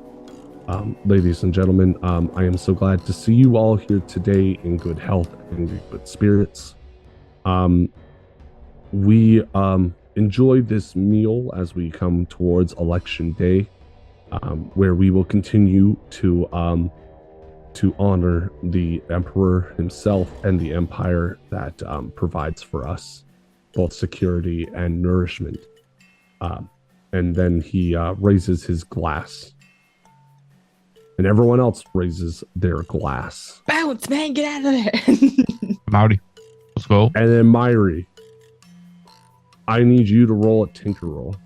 ladies and gentlemen, I am so glad to see you all here today in good health and in good spirits. We enjoyed this meal as we come towards election day, where we will continue to honor the Emperor himself and the Empire that provides for us both security and nourishment. And then he raises his glass. And everyone else raises their glass. Bounce, man, get out of there. Howdy. Let's go. And then Myri, I need you to roll a tinker roll.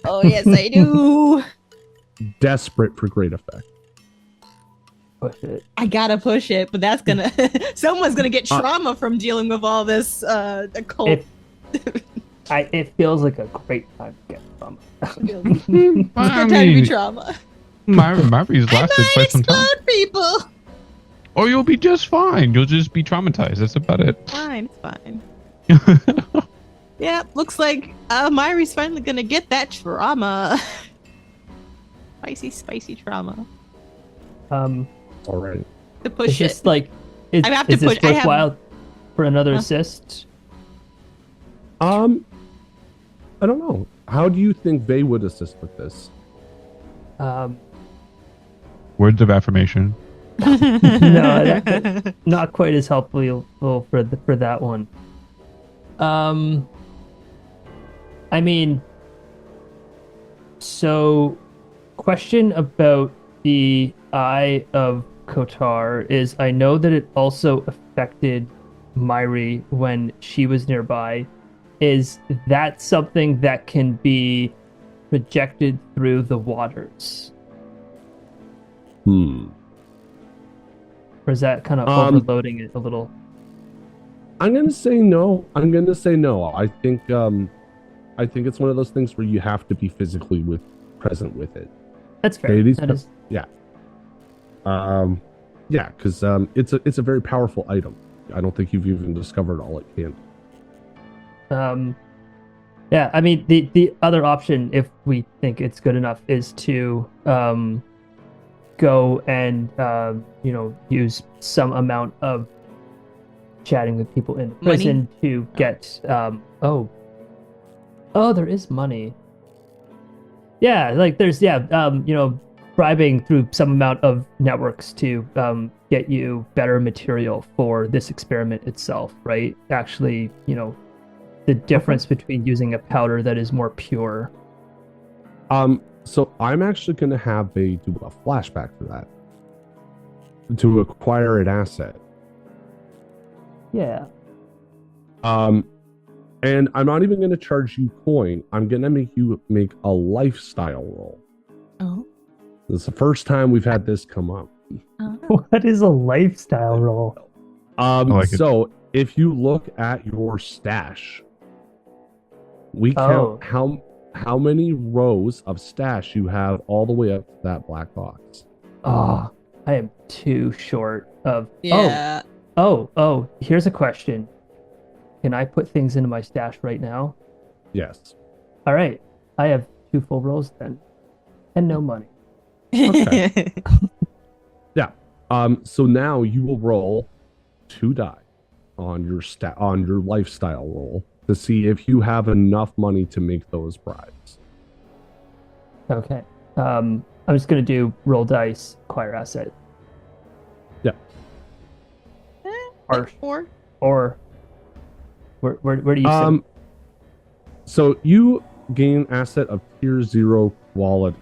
Oh, yes, I do. Desperate for great effect. Push it. I gotta push it, but that's gonna someone's gonna get trauma from dealing with all this occult. It feels like a great time to get trauma. It's a good time to be trauma. Myri's lasted I might quite some time. explode people. Or you'll be just fine. You'll just be traumatized. That's about it. Fine, it's fine. Yeah, looks like Myri's finally gonna get that trauma. Spicy trauma. All right. To push It's it. just like, is I have to this push- I have- worthwhile for another assist? I don't know. How do you think they would assist with this? Words of affirmation. No, not quite as helpful for that one. I mean, so question about the Eye of Kotar is I know that it also affected Myri when she was nearby. Is that something that can be projected through the waters? Hmm. Or is that kind of overloading it a little? I'm gonna say no. I think it's one of those things where you have to be physically present with it. That's fair. Okay, That is. Yeah. Yeah, because it's a very powerful item. I don't think you've even discovered all it can. Yeah, I mean the other option, if we think it's good enough, is to go and use some amount of chatting with people in prison to get oh, there is money. Yeah, like there's bribing through some amount of networks to get you better material for this experiment itself, right? Actually, the difference between using a powder that is more pure. So I'm actually going to have do a flashback for that to acquire an asset. Yeah. And I'm not even going to charge you coin. I'm going to make you make a lifestyle roll. Oh. This is the first time we've had this come up. What is a lifestyle roll? So if you look at your stash, we count how many rows of stash you have all the way up to that black box. I am too short of. Yeah. Oh, here's a question. Can I put things into my stash right now? Yes. All right. I have 2 full rows then. And no money. Okay. Yeah. So now you will roll 2 die on your lifestyle roll to see if you have enough money to make those bribes. Okay. I'm just gonna do roll dice, acquire asset. Yeah. Like 4. Or where do you sit? So you gain asset of tier 0 quality.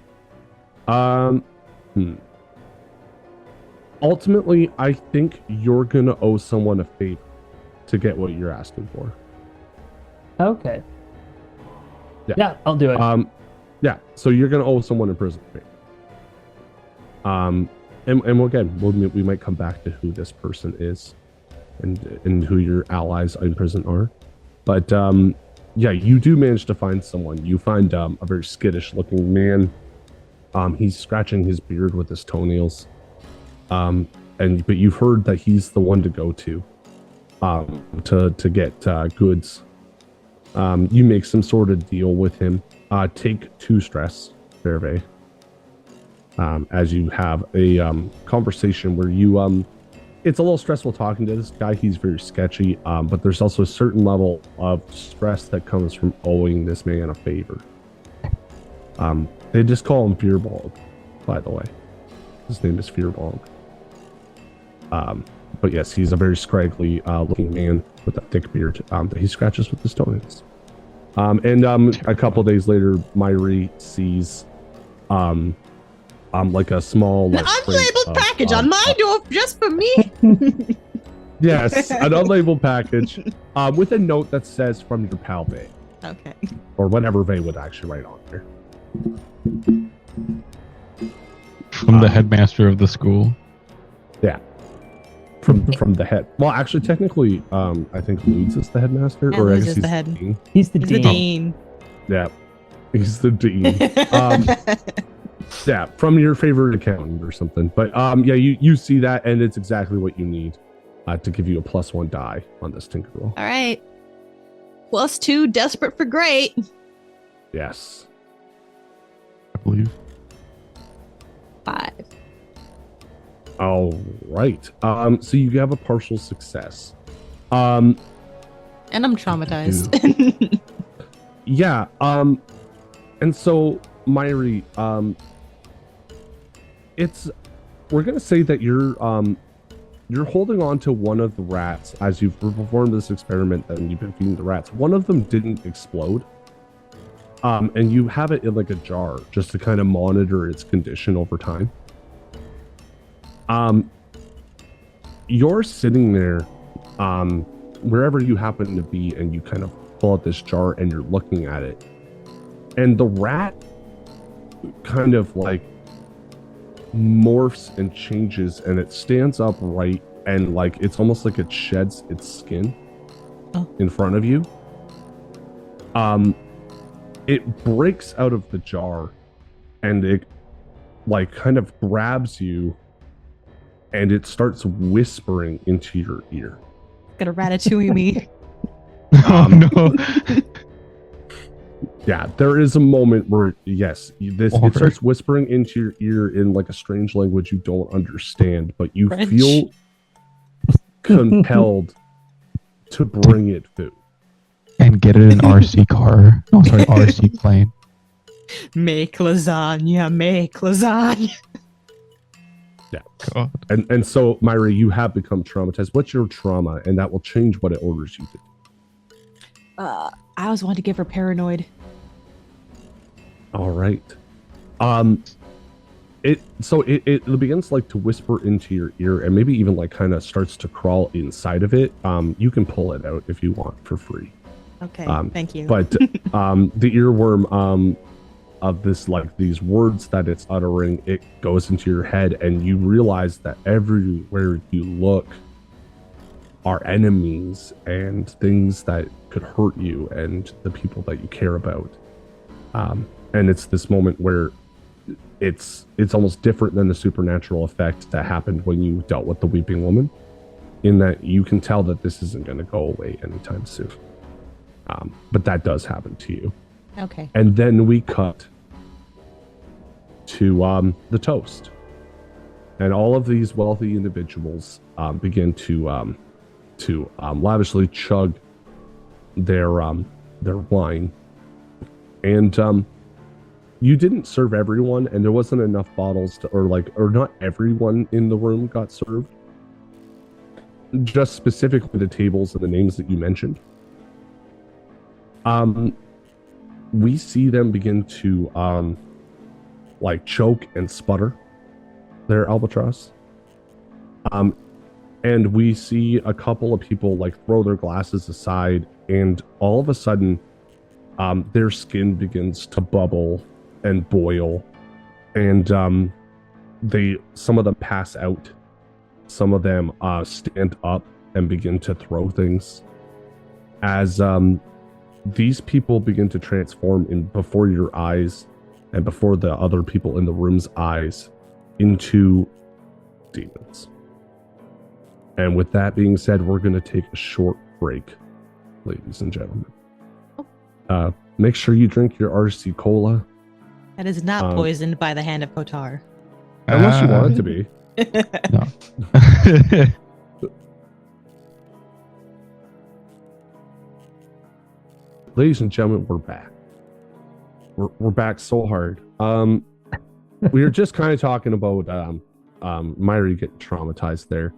Ultimately, I think you're gonna owe someone a favor to get what you're asking for. Okay. Yeah. Yeah, I'll do it. Yeah. So you're gonna owe someone in prison a favor. And again, we might come back to who this person is, and who your allies in prison are. But yeah, you do manage to find someone. You find a very skittish-looking man. He's scratching his beard with his toenails. But you've heard that he's the one to go to get goods. You make some sort of deal with him. Take 2 stress, Verve. As you have a conversation where you it's a little stressful talking to this guy. He's very sketchy, but there's also a certain level of stress that comes from owing this man a favor. They just call him Fearbog, by the way. His name is Fearbog. But yes, he's a very scraggly looking man with a thick beard that he scratches with his toenails. And a couple days later, Myri sees like a small An unlabeled package on my door just for me. Yes, an unlabeled package with a note that says from your pal Vay. Okay. Or whatever Vay would actually write on there. From the headmaster of the school. Yeah. From the head. Well, actually, technically, I think Ludes is the headmaster. Yeah, or I Ludes guess is he's the head. dean. He's the He's dean. the dean. Yeah. He's the dean. Yeah, from your favorite accountant or something. But yeah, you see that, and it's exactly what you need to give you a +1 die on this tinker roll. All right. +2, desperate for great. Yes. I believe. 5. All right. So you have a partial success. And I'm traumatized. Yeah. And so Myri, we're gonna say that you're holding on to one of the rats as you've performed this experiment and you've been feeding the rats. One of them didn't explode. And you have it in like a jar just to kind of monitor its condition over time. You're sitting there, wherever you happen to be, and you kind of pull out this jar and you're looking at it. And the rat kind of like morphs and changes, and it stands upright, and like it's almost like it sheds its skin in front of you. It breaks out of the jar, and it like kind of grabs you, and it starts whispering into your ear. Gonna ratatouille me. No. Yeah, there is a moment where yes, it starts whispering into your ear in like a strange language you don't understand, but you French. feel compelled to bring it food. And get it an RC car. No, sorry, RC plane. Make lasagna, make lasagna. Yeah. God. And so, Myri, you have become traumatized. What's your trauma? And that will change what it orders you to do. I always wanted to give her paranoid. All right. It begins like to whisper into your ear, and maybe even like kind of starts to crawl inside of it. You can pull it out if you want for free. Okay, thank you. But the earworm of this, like these words that it's uttering, it goes into your head, and you realize that everywhere you look are enemies and things that could hurt you and the people that you care about. And it's this moment where it's almost different than the supernatural effect that happened when you dealt with the weeping woman, in that you can tell that this isn't going to go away anytime soon. But that does happen to you. Okay. And then we cut to the toast, and all of these wealthy individuals begin to lavishly chug their wine, and you didn't serve everyone, and there wasn't enough bottles to, or not everyone in the room got served. Just specifically the tables and the names that you mentioned. We see them begin to like choke and sputter their albatross. And we see a couple of people like throw their glasses aside, and all of a sudden their skin begins to bubble and boil, and some of them pass out, some of them stand up and begin to throw things as these people begin to transform before your eyes and before the other people in the room's eyes into demons. And with that being said, we're going to take a short break, ladies and gentlemen. Make sure you drink your RC Cola. That is not poisoned by the Hand of Kotar. Unless you want it to be. No. Ladies and gentlemen, we're back. We're back so hard. We were just kind of talking about Myri getting traumatized there.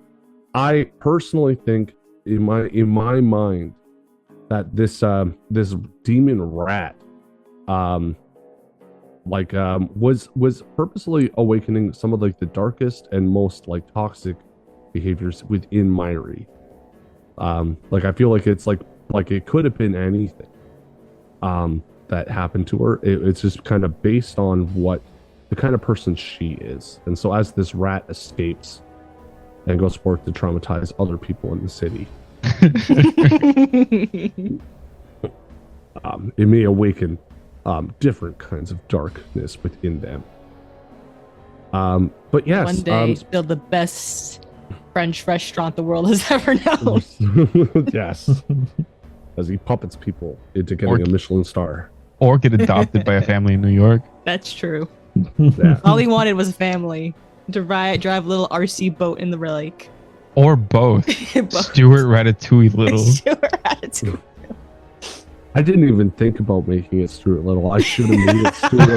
I personally think in my mind that this demon rat was purposely awakening some of like the darkest and most like toxic behaviors within Myri. Like I feel like it's like it could have been anything that happened to her. It's just kind of based on what the kind of person she is. And so as this rat escapes and goes forth to traumatize other people in the city, it may awaken different kinds of darkness within them. But yes, one day build the best French restaurant the world has ever known. Yes, as he puppets people into getting a Michelin star, or get adopted by a family in New York. That's true. Yeah. All he wanted was a family to drive a little RC boat in the lake. Or both. Stuart Ratatouille Little. Stuart Ratatouille. I didn't even think about making it Stuart Little. I should have made it Stuart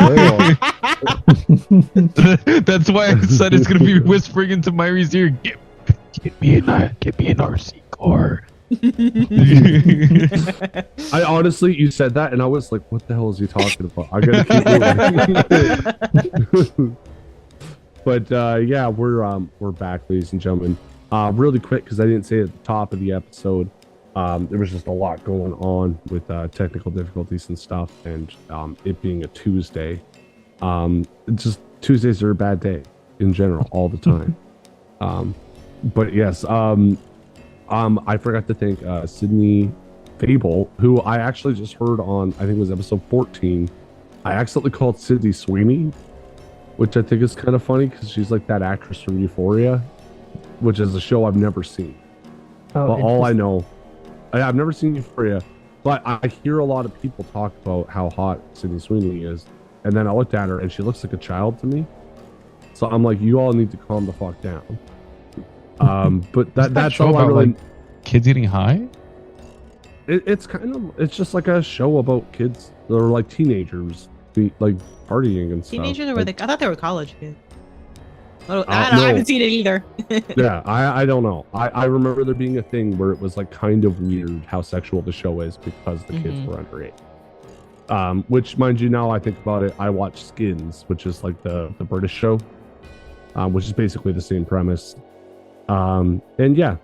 Little. That's why I said it's gonna be whispering into Myri's ear. Get me an RC car. I honestly, you said that, and I was like, "What the hell is he talking about?" I gotta keep moving. But yeah, we're back, ladies and gentlemen. Really quick, because I didn't say it at the top of the episode. There was just a lot going on with technical difficulties and stuff, and it being a Tuesday. Just Tuesdays are a bad day. in general all the time. But yes, I forgot to thank Sydney Fable, who I actually just heard on, I think it was episode 14. I accidentally called Sydney Sweeney, which I think is kind of funny because she's like that actress from Euphoria, which is a show I've never seen. Oh, But all I know, I've never seen Euphoria, but I hear a lot of people talk about how hot Sydney Sweeney is. And then I looked at her and she looks like a child to me. So I'm like, you all need to calm the fuck down. But that's all I really... like kids getting high. It's just like a show about kids that are like teenagers, like partying and stuff. Teenagers, or I thought they were college kids. I No. haven't seen it either. Yeah, I don't know. I remember there being a thing where it was like kind of weird how sexual the show is because the kids were underage. Which, mind you, now I think about it, I watch Skins, which is like the British show, which is basically the same premise. And yeah,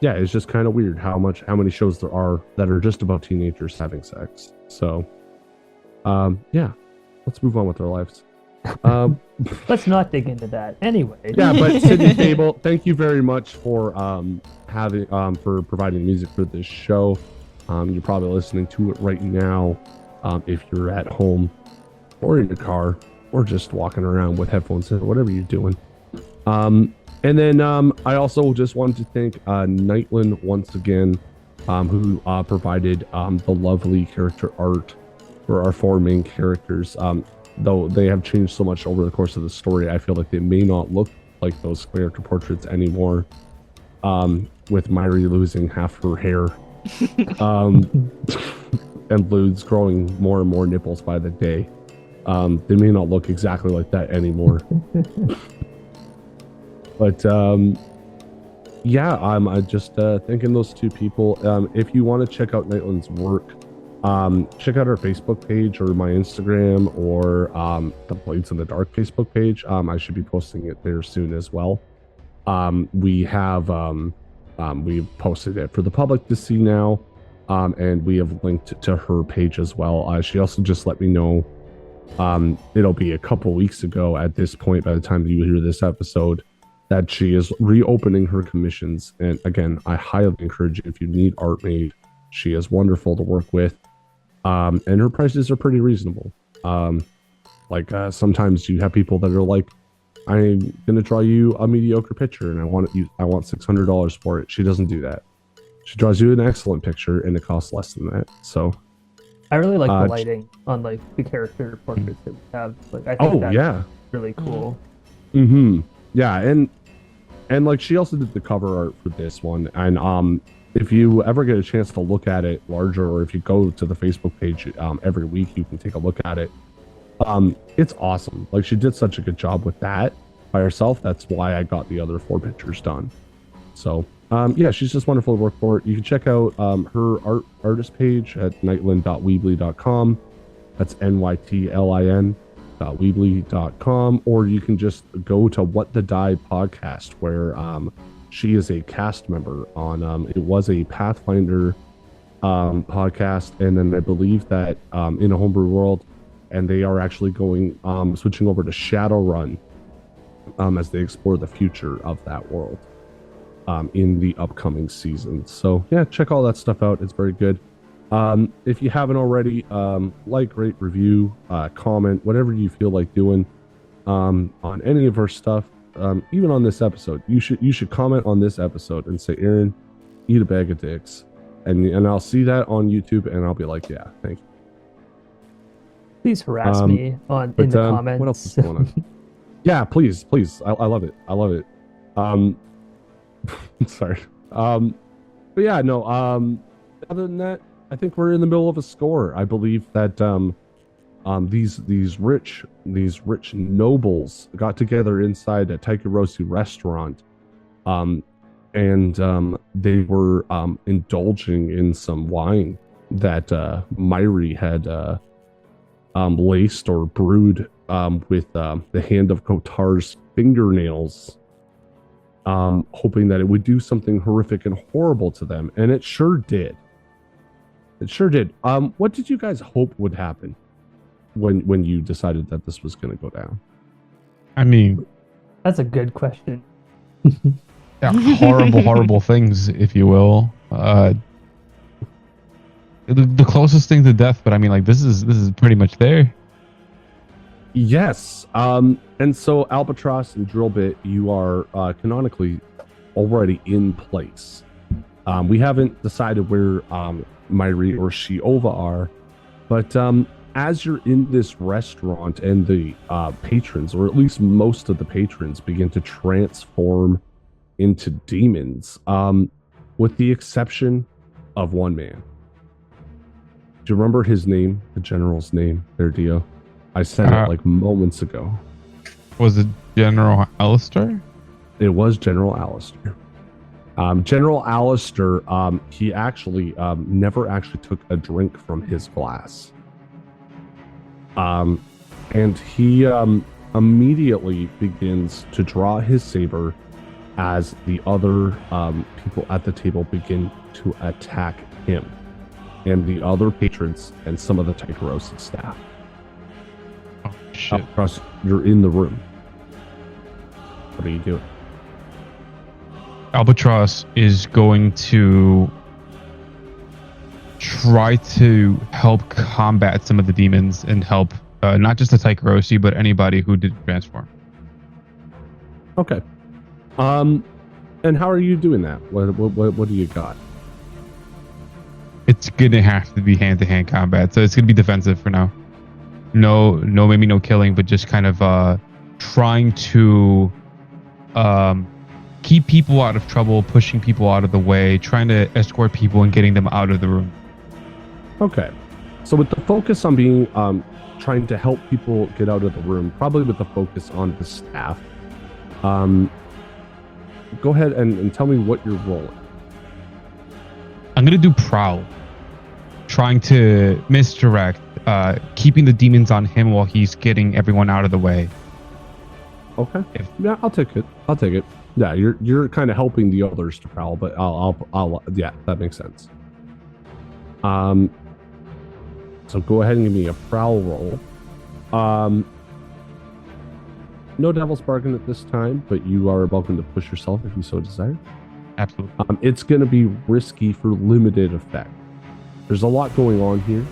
it's just kind of weird how many shows there are that are just about teenagers having sex. So, yeah, let's move on with our lives. Let's not dig into that. Anyway. Yeah, but Sydney Fable, thank you very much for for providing music for this show. You're probably listening to it right now, if you're at home or in your car or just walking around with headphones in, whatever you're doing. And then I also just wanted to thank Nightland once again, who provided the lovely character art for our 4 main characters. Though they have changed so much over the course of the story, I feel like they may not look like those character portraits anymore. With Myri losing half her hair, and Lude's growing more and more nipples by the day. They may not look exactly like that anymore. But yeah, I'm just thanking those 2 people. If you want to check out Nightland's work, check out our Facebook page or my Instagram or the Blades in the Dark Facebook page. I should be posting it there soon as well. We've posted it for the public to see now, and we have linked to her page as well. She also just let me know it'll be a couple weeks ago at this point by the time you hear this episode that she is reopening her commissions. And again, I highly encourage you, if you need art made, she is wonderful to work with. And her prices are pretty reasonable. Sometimes you have people that are like, I'm gonna draw you a mediocre picture and I want $600 for it. She doesn't do that. She draws you an excellent picture and it costs less than that. So I really like the lighting on like the character portraits that we have. Like I think that's really cool. Yeah, and like she also did the cover art for this one. And if you ever get a chance to look at it larger, or if you go to the Facebook page every week, you can take a look at it. It's awesome. Like she did such a good job with that by herself. That's why I got the other 4 pictures done. So yeah, she's just wonderful to work for. You can check out her artist page at nightland.weebly.com. That's NYTLIN.weebly.com, or you can just go to What the Die podcast, where she is a cast member on it was a Pathfinder podcast, and then I believe that in a homebrew world, and they are actually going switching over to Shadowrun as they explore the future of that world in the upcoming season. So yeah, check all that stuff out. It's very good. If you haven't already, like, rate, review, comment, whatever you feel like doing on any of our stuff. Even on this episode, you should comment on this episode and say, Aaron, eat a bag of dicks, and I'll see that on YouTube and I'll be like, yeah, thank you. Please harass me in the comments. What else is going on? Yeah, please. I love it. Sorry. But yeah, no. Other than that, I think we're in the middle of a score. I believe that these rich nobles got together inside a Taikarosu restaurant, and they were indulging in some wine that Myri had laced or brewed with the Hand of Kotar's fingernails, hoping that it would do something horrific and horrible to them, and it sure did. What did you guys hope would happen when you decided that this was going to go down? I mean, That's a good question. Yeah, horrible things, if you will. The closest thing to death, but I mean, like this is pretty much there. Yes. And so Albatross and Drillbit, you are canonically already in place. We haven't decided where Myri or Shiova are, but as you're in this restaurant and the patrons, or at least most of the patrons, begin to transform into demons, with the exception of one man. Do you remember his name, the general's name, there, Dio? I said it like moments ago. Was it General Alistair? It was General Alistair. General Alistair, he actually never actually took a drink from his glass. And he immediately begins to draw his saber as the other people at the table begin to attack him and the other patrons and some of the Tycherosis staff. Oh, shit. Albatross, you're in the room. What are you doing? Albatross is going to try to help combat some of the demons and help not just the Tycherosi, but anybody who did transform. Okay. And how are you doing that? What do you got? It's gonna have to be hand-to-hand combat, so it's gonna be defensive for now. No, maybe no killing, but just kind of trying to keep people out of trouble, pushing people out of the way, trying to escort people and getting them out of the room. Okay. So with the focus on being trying to help people get out of the room, probably with the focus on the staff, go ahead and tell me what you're rolling. I'm gonna do prowl, trying to misdirect, keeping the demons on him while he's getting everyone out of the way. Okay. Yeah, I'll take it. Yeah, you're kind of helping the others to prowl, but I'll yeah, that makes sense. So go ahead and give me a prowl roll. No devil's bargain at this time, but you are welcome to push yourself if you so desire. Absolutely. It's going to be risky for limited effect. There's a lot going on here,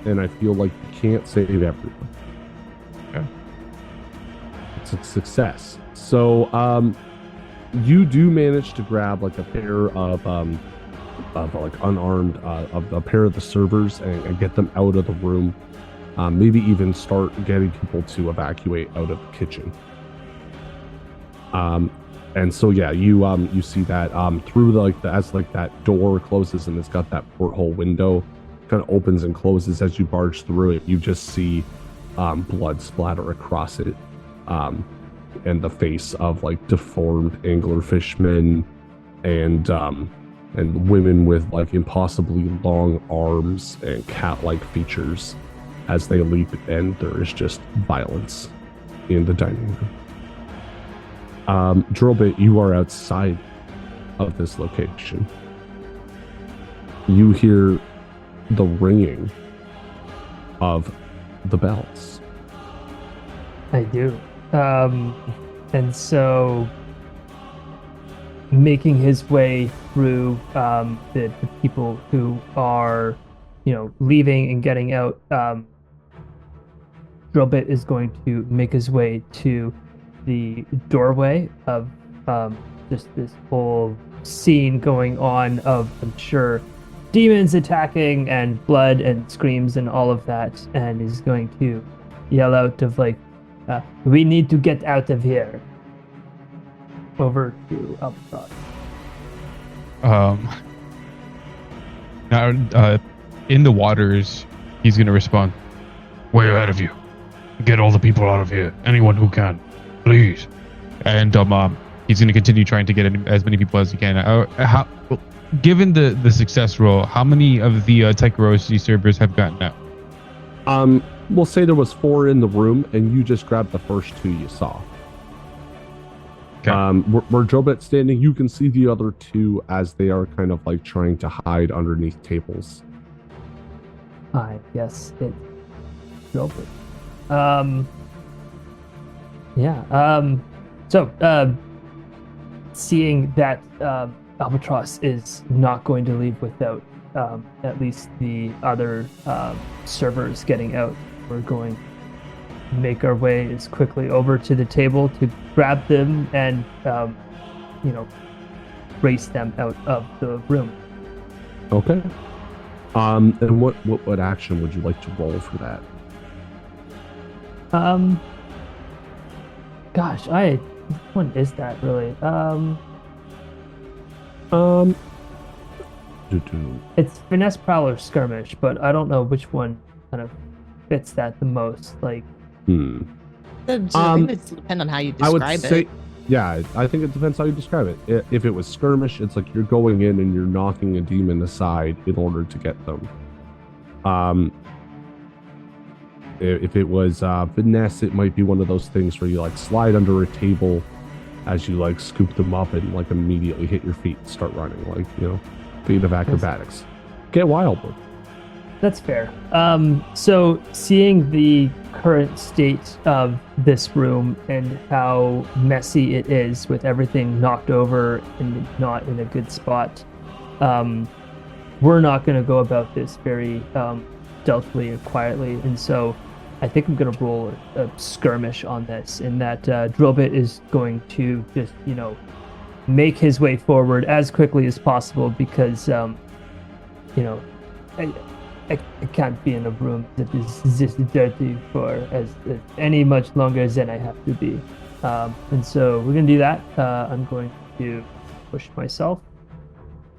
and I feel like you can't save everyone. Okay. It's a success. So you do manage to grab like a pair of like unarmed of a pair of the servers and get them out of the room. Maybe even start getting people to evacuate out of the kitchen. And so yeah, you see that through as that door closes and it's got that porthole window kind of opens and closes as you barge through it. You just see blood splatter across it, and the face of like deformed anglerfish men and women with like impossibly long arms and cat-like features as they leap, and there is just violence in the dining room. Drillbit, you are outside of this location. You hear the ringing of the bells. I do. And so making his way through the people who are, leaving and getting out, Drillbit is going to make his way to the doorway of just this whole scene going on of, I'm sure, demons attacking and blood and screams and all of that, and is going to yell out of like, we need to get out of here. Over to Albatross. Now, in the waters, he's gonna respond, way ahead of you. Get all the people out of here. Anyone who can. Please. And he's going to continue trying to get as many people as he can. Given the success roll, how many of the Tycherosi servers have gotten out? We'll say there was 4 in the room, and you just grabbed the first 2 you saw. Okay. Where Drillbit's standing, you can see the other 2 as they are kind of like trying to hide underneath tables. I guess it's Drillbit. Yeah. So, seeing that Albatross is not going to leave without at least the other servers getting out, we're going to make our way as quickly over to the table to grab them and, race them out of the room. Okay. And what action would you like to roll for that? Gosh, which one is that really? It's finesse, prowl, or skirmish, but I don't know which one kind of fits that the most. Like, I think it depends on how you describe I would say, it. yeah, I think it depends how you describe it. If it was skirmish, it's like you're going in and you're knocking a demon aside in order to get them. If it was finesse, it might be one of those things where you like slide under a table as you like scoop them up and like immediately hit your feet and start running, like, feat of acrobatics. Get wild with. That's fair. So seeing the current state of this room and how messy it is with everything knocked over and not in a good spot, we're not going to go about this very stealthily and quietly. And so I think I'm going to roll a skirmish on this, in that Drillbit is going to just, make his way forward as quickly as possible because, I can't be in a room that is this dirty for as any much longer than I have to be. And so we're going to do that. I'm going to push myself,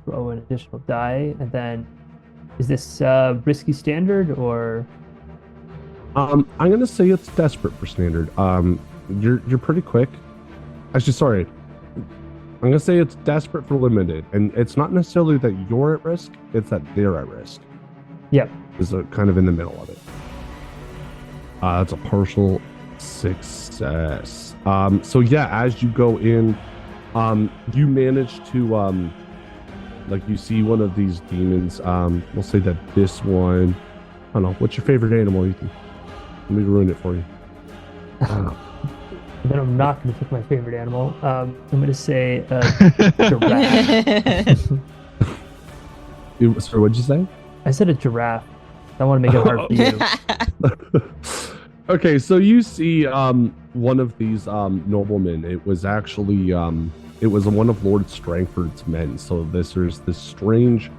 throw an additional die, and then is this risky standard or? I'm going to say it's desperate for standard. You're pretty quick. Actually, sorry. I'm going to say it's desperate for limited. And it's not necessarily that you're at risk, it's that they're at risk. Yep. Is kind of in the middle of it. It's a partial success. So yeah, as you go in, you manage to you see one of these demons. We'll say that this one. I don't know. What's your favorite animal, Ethan? Let me ruin it for you. Then I'm not going to pick my favorite animal. I'm going to say giraffe. Sorry, what'd you say? I said a giraffe. I want to make it hard for you. Okay, so you see one of these noblemen. It was actually it was one of Lord Strangford's men. So there's this strange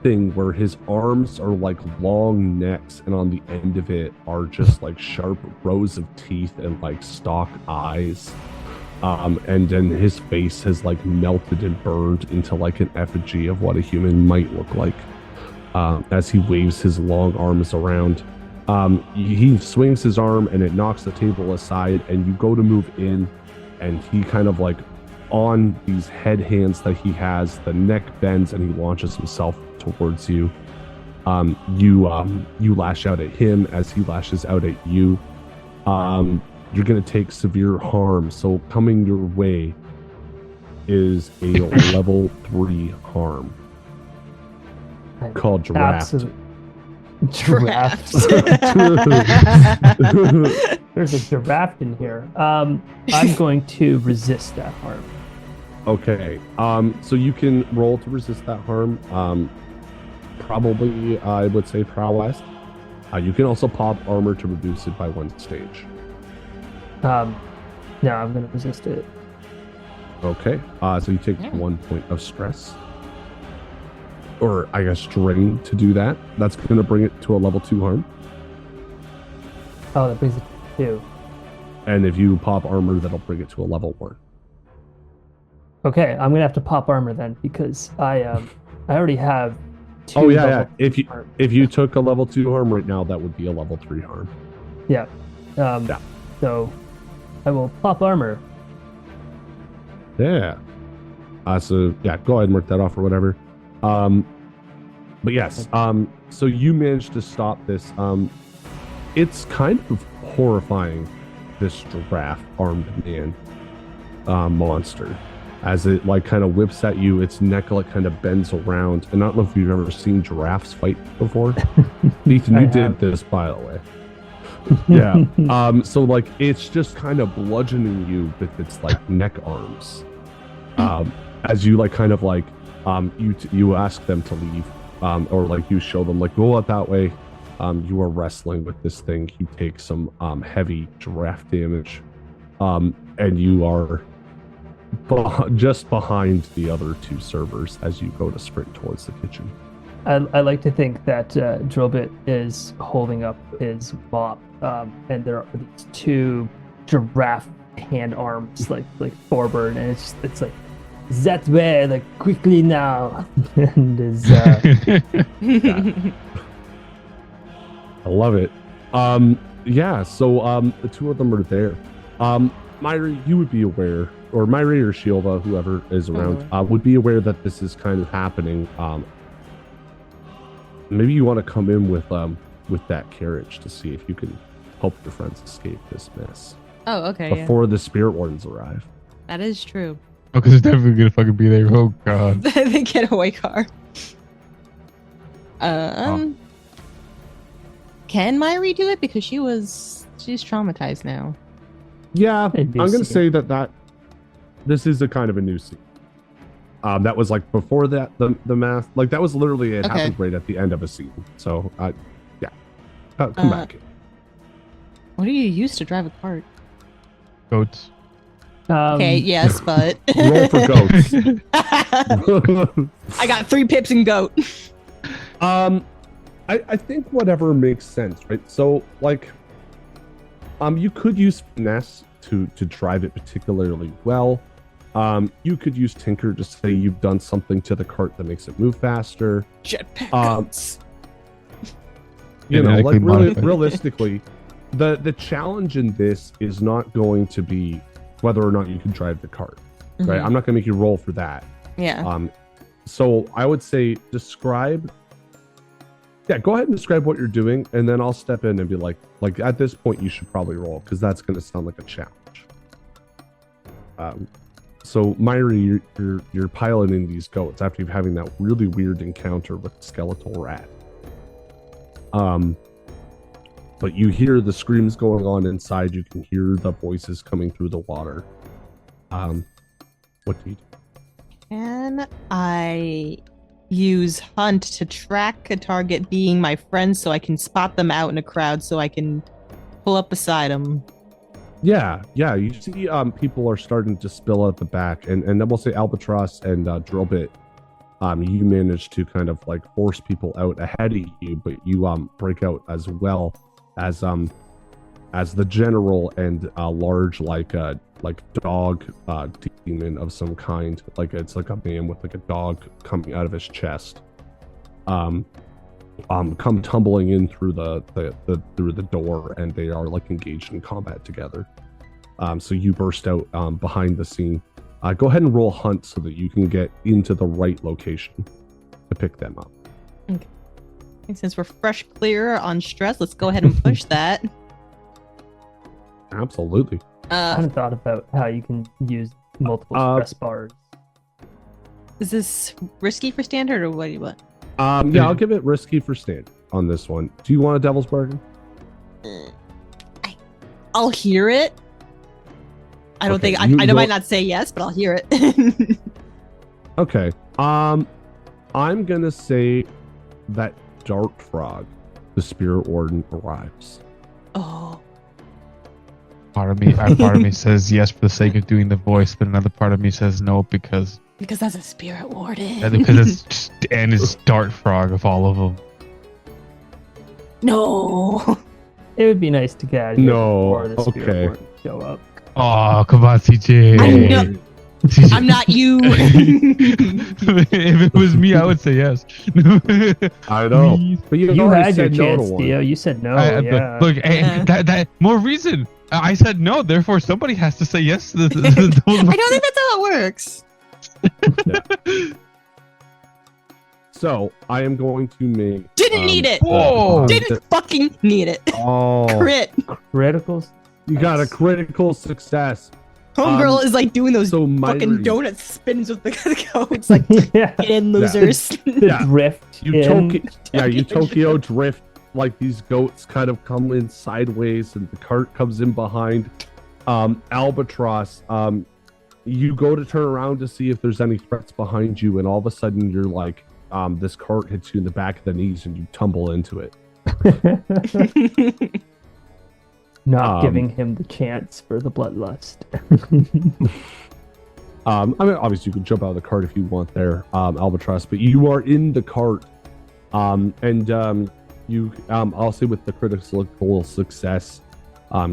thing where his arms are like long necks, and on the end of it are just like sharp rows of teeth and like stalk eyes. And then his face has like melted and burned into like an effigy of what a human might look like. As he waves his long arms around. He swings his arm and it knocks the table aside, and you go to move in, and he kind of like on these head hands that he has, the neck bends and he launches himself towards you. You lash out at him as he lashes out at you. You're going to take severe harm. So coming your way is a level 3 harm. Called giraffe. Giraffe. There's a giraffe in here. I'm going to resist that harm. Okay. So you can roll to resist that harm. Probably, I would say prowess. You can also pop armor to reduce it by 1 stage. No, I'm going to resist it. Okay. So you take 1 point of stress. Or, I guess, strain to do that. That's going to bring it to a level 2 harm. Oh, that brings it to 2. And if you pop armor, that'll bring it to a level 1. Okay, I'm going to have to pop armor then, because I already have 2. Oh, yeah. If you took a level 2 harm right now, that would be a level 3 harm. Yeah. So, I will pop armor. Yeah. So, yeah, go ahead and mark that off or whatever. But yes, so you managed to stop this. It's kind of horrifying, this giraffe armed man monster, as it like kind of whips at you. Its neck like kind of bends around, and I don't know if you've ever seen giraffes fight before. Ethan, you did this, by the way. Yeah. So like it's just kind of bludgeoning you with its like neck arms. As you like kind of like you ask them to leave, or like you show them like go out that way. You are wrestling with this thing. You take some heavy draft damage, and you are just behind the other two servers as you go to sprint towards the kitchen. I like to think that Drillbit is holding up his mop, and there are these two giraffe hand arms like forward, and it's like that way, like quickly now, and is I love it. Yeah. So the two of them are there. Myri, you would be aware, or Myri or Shielva, whoever is around, would be aware that this is kind of happening. Maybe you want to come in with that carriage to see if you can help your friends escape this mess. Oh, okay. Before the spirit wardens arrive. That is true. Oh, because it's definitely gonna fucking be there. Oh god. The getaway car. Can Myri do it? Because she's traumatized now. Yeah, I'm NBC. gonna say that this is a kind of a new scene. That was like before that the math, like that was literally it Okay. happened right at the end of a scene. So yeah, come back. What do you use to drive a cart? Goats. Okay, yes, but Roll for goats. I got 3 pips and goat. I think whatever makes sense, right? So like, you could use finesse to drive it particularly well. You could use Tinker to say you've done something to the cart that makes it move faster. Jetpack goats. Yeah, You know, I like could modify it. realistically, the challenge in this is not going to be whether or not you can drive the cart, right? Mhm. I'm not gonna make you roll for that. Yeah. So I would say describe. Yeah, go ahead and describe what you're doing, and then I'll step in and be like at this point you should probably roll because that's gonna sound like a challenge. So Myri, you're piloting these goats after you've having that really weird encounter with the skeletal rat. But you hear the screams going on inside. You can hear the voices coming through the water. What do you do? Can I use Hunt to track a target being my friend so I can spot them out in a crowd so I can pull up beside them? Yeah. You see, people are starting to spill out the back, and then we'll say Albatross and Drillbit. You manage to kind of like force people out ahead of you, but you break out as well as the general and large like dog demon of some kind. Like it's like a man with like a dog coming out of his chest. Come tumbling in through the door, and they are like engaged in combat together. So you burst out behind the scene. Go ahead and roll Hunt so that you can get into the right location to pick them up. Okay. And since we're fresh clear on stress, let's go ahead and push that. Absolutely. I haven't thought about how you can use multiple stress bars. Is this risky for standard or what do you want? Yeah, I'll give it risky for standard on this one. Do you want a devil's bargain? I'll hear it. I don't Okay, think I you- might not say yes, but I'll hear it. Okay. I'm gonna say that Dart Frog, the Spirit Warden, arrives. Oh. Part of me says yes for the sake of doing the voice, but another part of me says no because Because that's a spirit warden. it's Dart Frog of all of them. No. It would be nice to get out of here No, before the spirit okay. ward show up. Oh, come on, CJ. I know. CJ. I'm not you. If it was me, I would say yes. I know. Please. But you You already had your said no to chance, one. Theo. You said no. But look, Yeah. that more reason. I said no, therefore somebody has to say yes to the I don't think that's how it works. So I am going to make. Didn't need it. Whoa. Didn't fucking need it. Oh, Crit. Criticals. you got a critical success. Homegirl is like doing those So fucking Myri, donut spins with the goats. Like, Yeah. get in, losers. Yeah. Drift. You in. you Tokyo drift like these goats kind of come in sideways and the cart comes in behind. Albatross, you go to turn around to see if there's any threats behind you, and all of a sudden you're like, this cart hits you in the back of the knees and you tumble into it. Not giving him the chance for the bloodlust. I mean, obviously you can jump out of the cart if you want there, Albatross, but you are in the cart. You, I'll say with the critical success,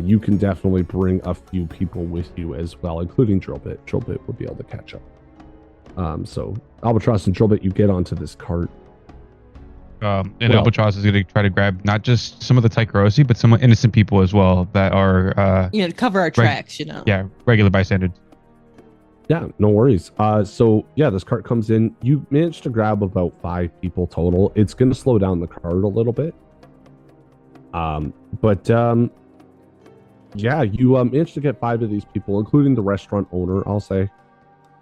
you can definitely bring a few people with you as well, including Drillbit. Drillbit would be able to catch up. So Albatross and Drillbit, you get onto this cart. Albatross is going to try to grab not just some of the Tycherosi, but some innocent people as well that are, cover our tracks, Yeah, regular bystanders. Yeah, no worries. So yeah, this cart comes in. You manage to grab about 5 people total. It's going to slow down the cart a little bit. Yeah, you managed to get 5 of these people, including the restaurant owner, I'll say.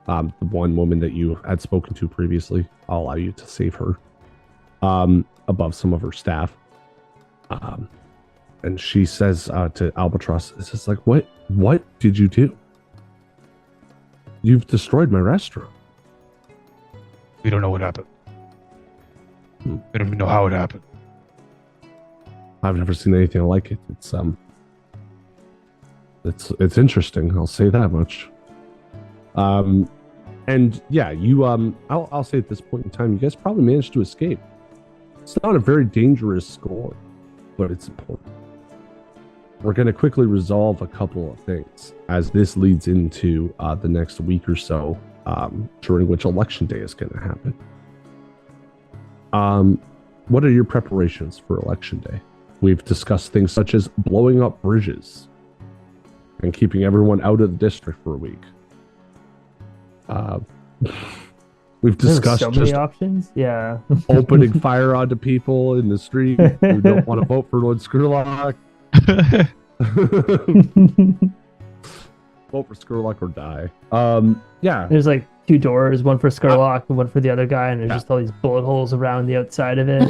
The one woman that you had spoken to previously. I'll allow you to save her. Above some of her staff. And she says to Albatross, it's just like, what did you do? You've destroyed my restaurant. We don't know what happened. We don't even know how it happened. I've never seen anything like it. It's interesting. I'll say that much. And yeah, you I'll say at this point in time, you guys probably managed to escape. It's not a very dangerous score, but it's important. We're going to quickly resolve a couple of things as this leads into the next week or so, during which election day is going to happen. What are your preparations for election day? We've discussed things such as blowing up bridges and keeping everyone out of the district for a week. We've discussed so many options. Yeah. Opening fire onto people in the street who don't want to vote for Lord Skurlock. Vote for Skurlock or die. Yeah. There's like 2 doors, one for Skurlock and one for the other guy, and there's just all these bullet holes around the outside of it.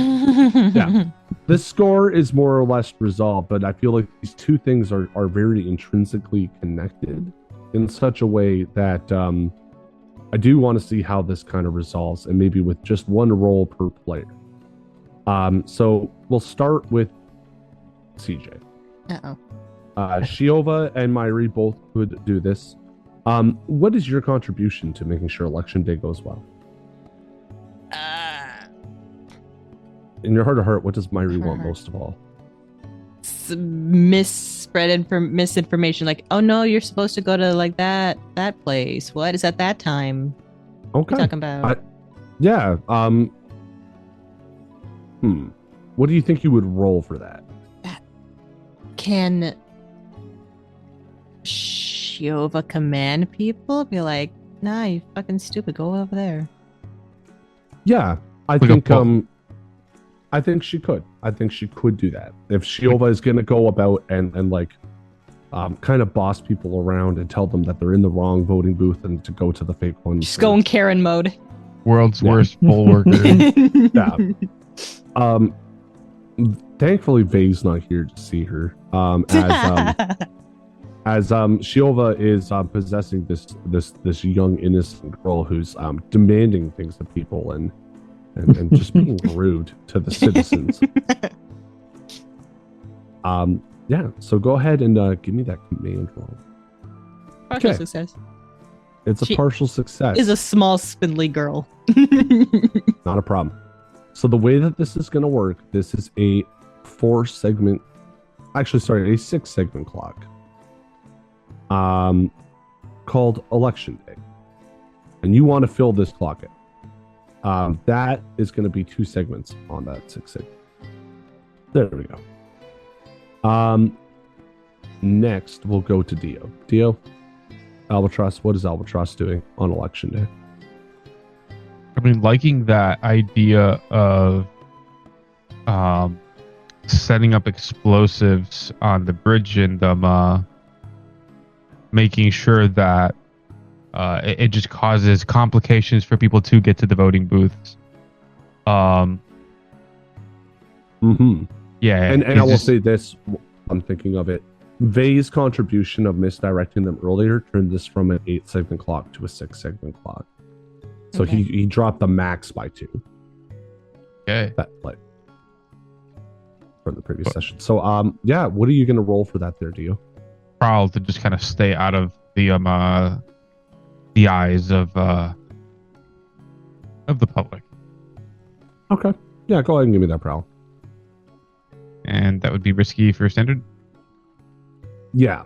Yeah. The score is more or less resolved, but I feel like these 2 things are very intrinsically connected in such a way that I do want to see how this kind of resolves, and maybe with just 1 roll per player. So we'll start with CJ. Uh-oh. Shiova and Myri both could do this. What is your contribution to making sure election day goes well? In your heart of heart, what does Myri want most of all? Misinformation, like, oh no, you're supposed to go to like that place. What is at that time? Okay. What are you talking about? Yeah. What do you think you would roll for that? Can Shiova command people? Be like, nah, you fucking stupid. Go over there. Yeah, I think she could. I think she could do that. If Shiova is going to go about and like kind of boss people around and tell them that they're in the wrong voting booth and to go to the fake one. Just go in Karen mode. World's worst poll worker. Yeah. Thankfully, Vay's not here to see her. As Shiova is possessing this young innocent girl who's demanding things of people and just being rude to the citizens. Yeah, so go ahead and give me that command roll. Partial success. It's a partial success. Is a small, spindly girl. Not a problem. So the way that this is going to work, this is a 6-segment clock. Called Election Day. And you want to fill this clock in. That is going to be 2 segments on that 6 segment. There we go. Next, we'll go to Dio. Dio, Albatross, what is Albatross doing on Election Day? I mean, liking that idea of setting up explosives on the bridge and making sure that it just causes complications for people to get to the voting booths. Yeah, And he's I will just- say this, I'm thinking of it. Vay's contribution of misdirecting them earlier turned this from an 8-segment clock to a 6-segment clock. So Okay. he dropped the max by 2. okay. That like from the previous session. So yeah, what are you gonna roll for that there, Dio? Prowl to just kind of stay out of the eyes of the public, Okay. Yeah, go ahead and give me that prowl. and that would be risky for standard. Yeah.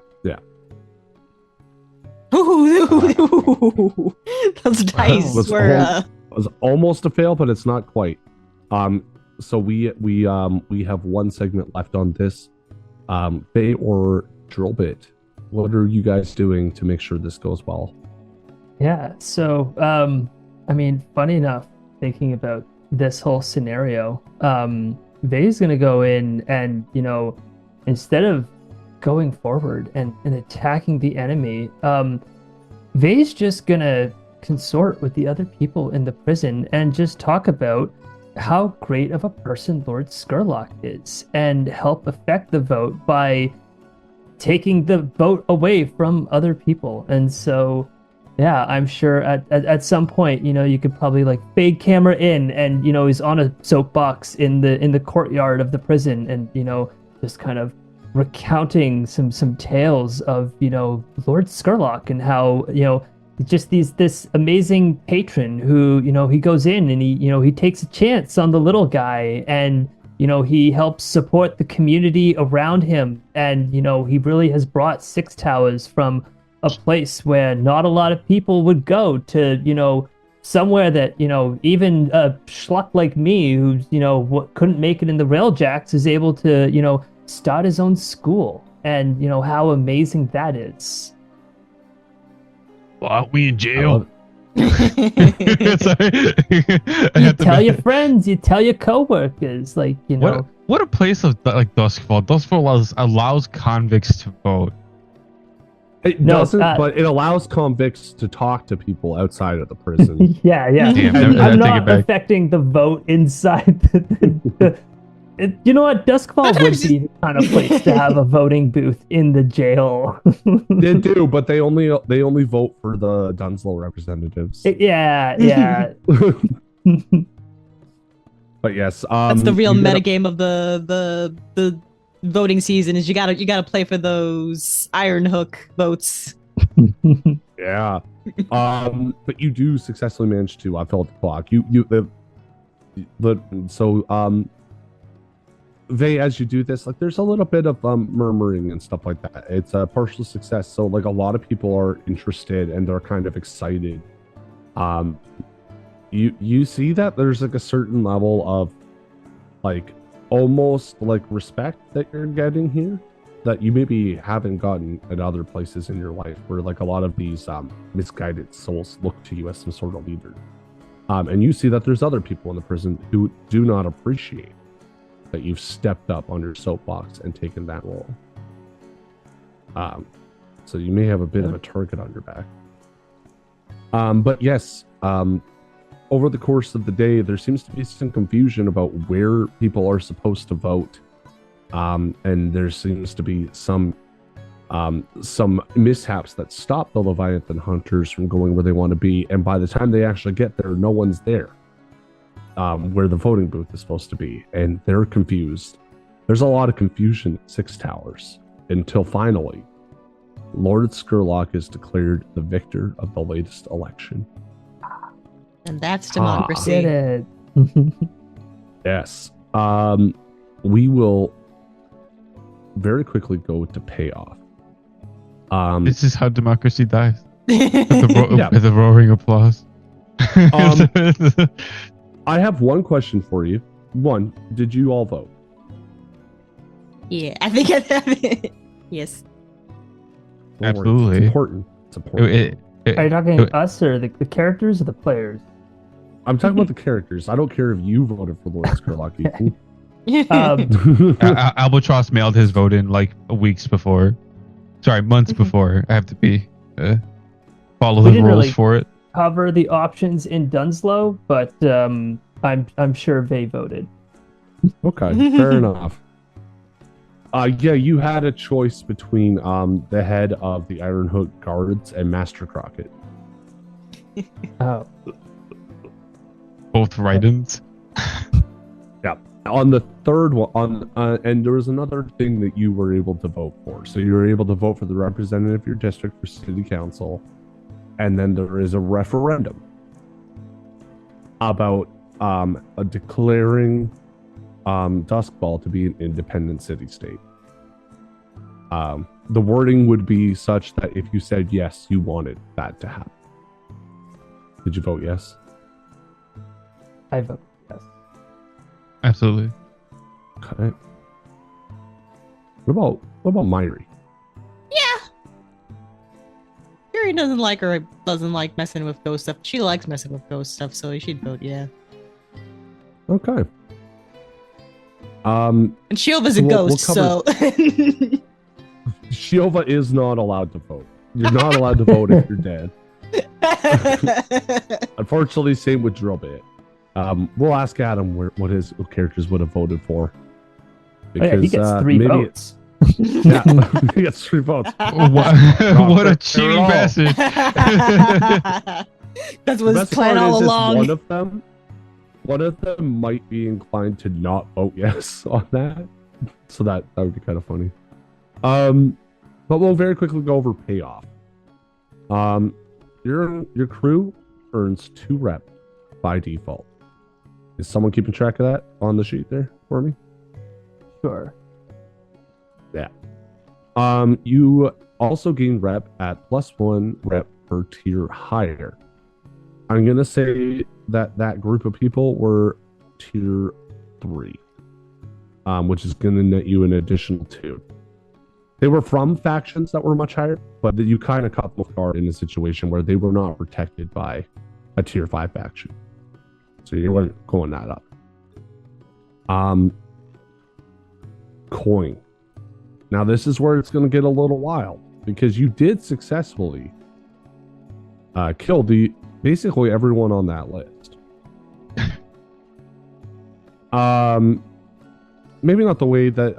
Ooh, those dice Was were. It was almost a fail, but it's not quite. So we have 1 segment left on this. Bay or Drillbit, what are you guys doing to make sure this goes well? Yeah. So, I mean, funny enough, thinking about this whole scenario, Vay's gonna go in and, instead of going forward and attacking the enemy, Vay's just gonna consort with the other people in the prison and just talk about how great of a person Lord Skurlock is and help affect the vote by taking the vote away from other people. And so, yeah, I'm sure at some point, you could probably like fade camera in and, he's on a soapbox in the courtyard of the prison and, just kind of recounting some tales of, Lord Skurlock and how, just this amazing patron who, he goes in and he takes a chance on the little guy and, he helps support the community around him. And, he really has brought Six Towers from a place where not a lot of people would go to, somewhere that, even a schluck like me who's, couldn't make it in the Railjacks is able to, start his own school. And, how amazing that is. Well, aren't we in I jail? love- Sorry. I You had to tell be- your friends, you tell your coworkers, like, What a place of like Duskvol. Duskvol allows convicts to vote. It No, doesn't, uh, but it allows convicts to talk to people outside of the prison. yeah. Damn, I I'm take it not back. affecting the vote inside you know what? Duskfall would Sometimes be the kind of place to have a voting booth in the jail. They do, but they only vote for the Dunslow representatives. yeah. But yes, That's the real you gotta- metagame of the voting season. Is you gotta play for those Iron Hook votes. Yeah. But you do successfully manage to fill up the clock. Vay, as you do this, like there's a little bit of murmuring and stuff like that. It's a partial success, so like a lot of people are interested and they're kind of excited. You see that there's like a certain level of like almost like respect that you're getting here that you maybe haven't gotten at other places in your life, where like a lot of these misguided souls look to you as some sort of leader. And you see that there's other people in the prison who do not appreciate that you've stepped up on your soapbox and taken that role. So you may have a bit of a target on your back. But yes, over the course of the day, there seems to be some confusion about where people are supposed to vote. And there seems to be some mishaps that stop the Leviathan hunters from going where they want to be. And by the time they actually get there, no one's there. Where the voting booth is supposed to be, and they're confused. There's a lot of confusion at Six Towers until finally, Lord Skurlock is declared the victor of the latest election. And that's Did democracy. it. Yes. We will very quickly go to payoff. This is how democracy dies. Yeah. With the roaring applause. I have one question for you. One, did you all vote? I think yes. Don't worry, Absolutely. It's important. It's important. Are you talking us or the characters or the players? I'm talking about the characters. I don't care if you voted for Lord Skurlock. Ethan. Albatross mailed his vote in like weeks before. Sorry, months before. I have to be follow We the didn't rules really- for it. Cover the options in Dunslow, but I'm sure Vay voted. Okay, fair enough. Yeah, you had a choice between the head of the Iron Hook Guards and Master Crockett. Oh, Both write-ins. Yeah. On the third one, and there was another thing that you were able to vote for. So you were able to vote for the representative of your district for city council, and then there is a referendum about declaring Duskvol to be an independent city-state. The wording would be such that if you said yes, you wanted that to happen. Did you vote yes? I vote yes. Absolutely. Okay. What about Myri? Yuri doesn't like messing with ghost stuff. She likes messing with ghost stuff, so she'd vote yeah. Okay. And Shiova's a we'll ghost, cover- so Shiova is not allowed to vote. You're not allowed to vote if you're dead. Unfortunately, same with Drillbit. We'll ask Adam what his characters would have voted for. Because he gets 3 maybe votes. Yeah, he gets 3 votes. What a cheating bastard. That was his plan all along. One of them might be inclined to not vote yes on that. So that would be kind of funny. But we'll very quickly go over payoff. Your crew earns 2 rep by default. Is someone keeping track of that on the sheet there for me? Sure. Yeah. You also gain rep at +1 rep per tier higher. I'm gonna say that group of people were tier 3, which is gonna net you an additional 2. They were from factions that were much higher, but you kind of caught them off guard in a situation where they were not protected by a tier 5 faction. So you weren't going that up. Coin. Now this is where it's going to get a little wild because you did successfully kill basically everyone on that list. Maybe not the way that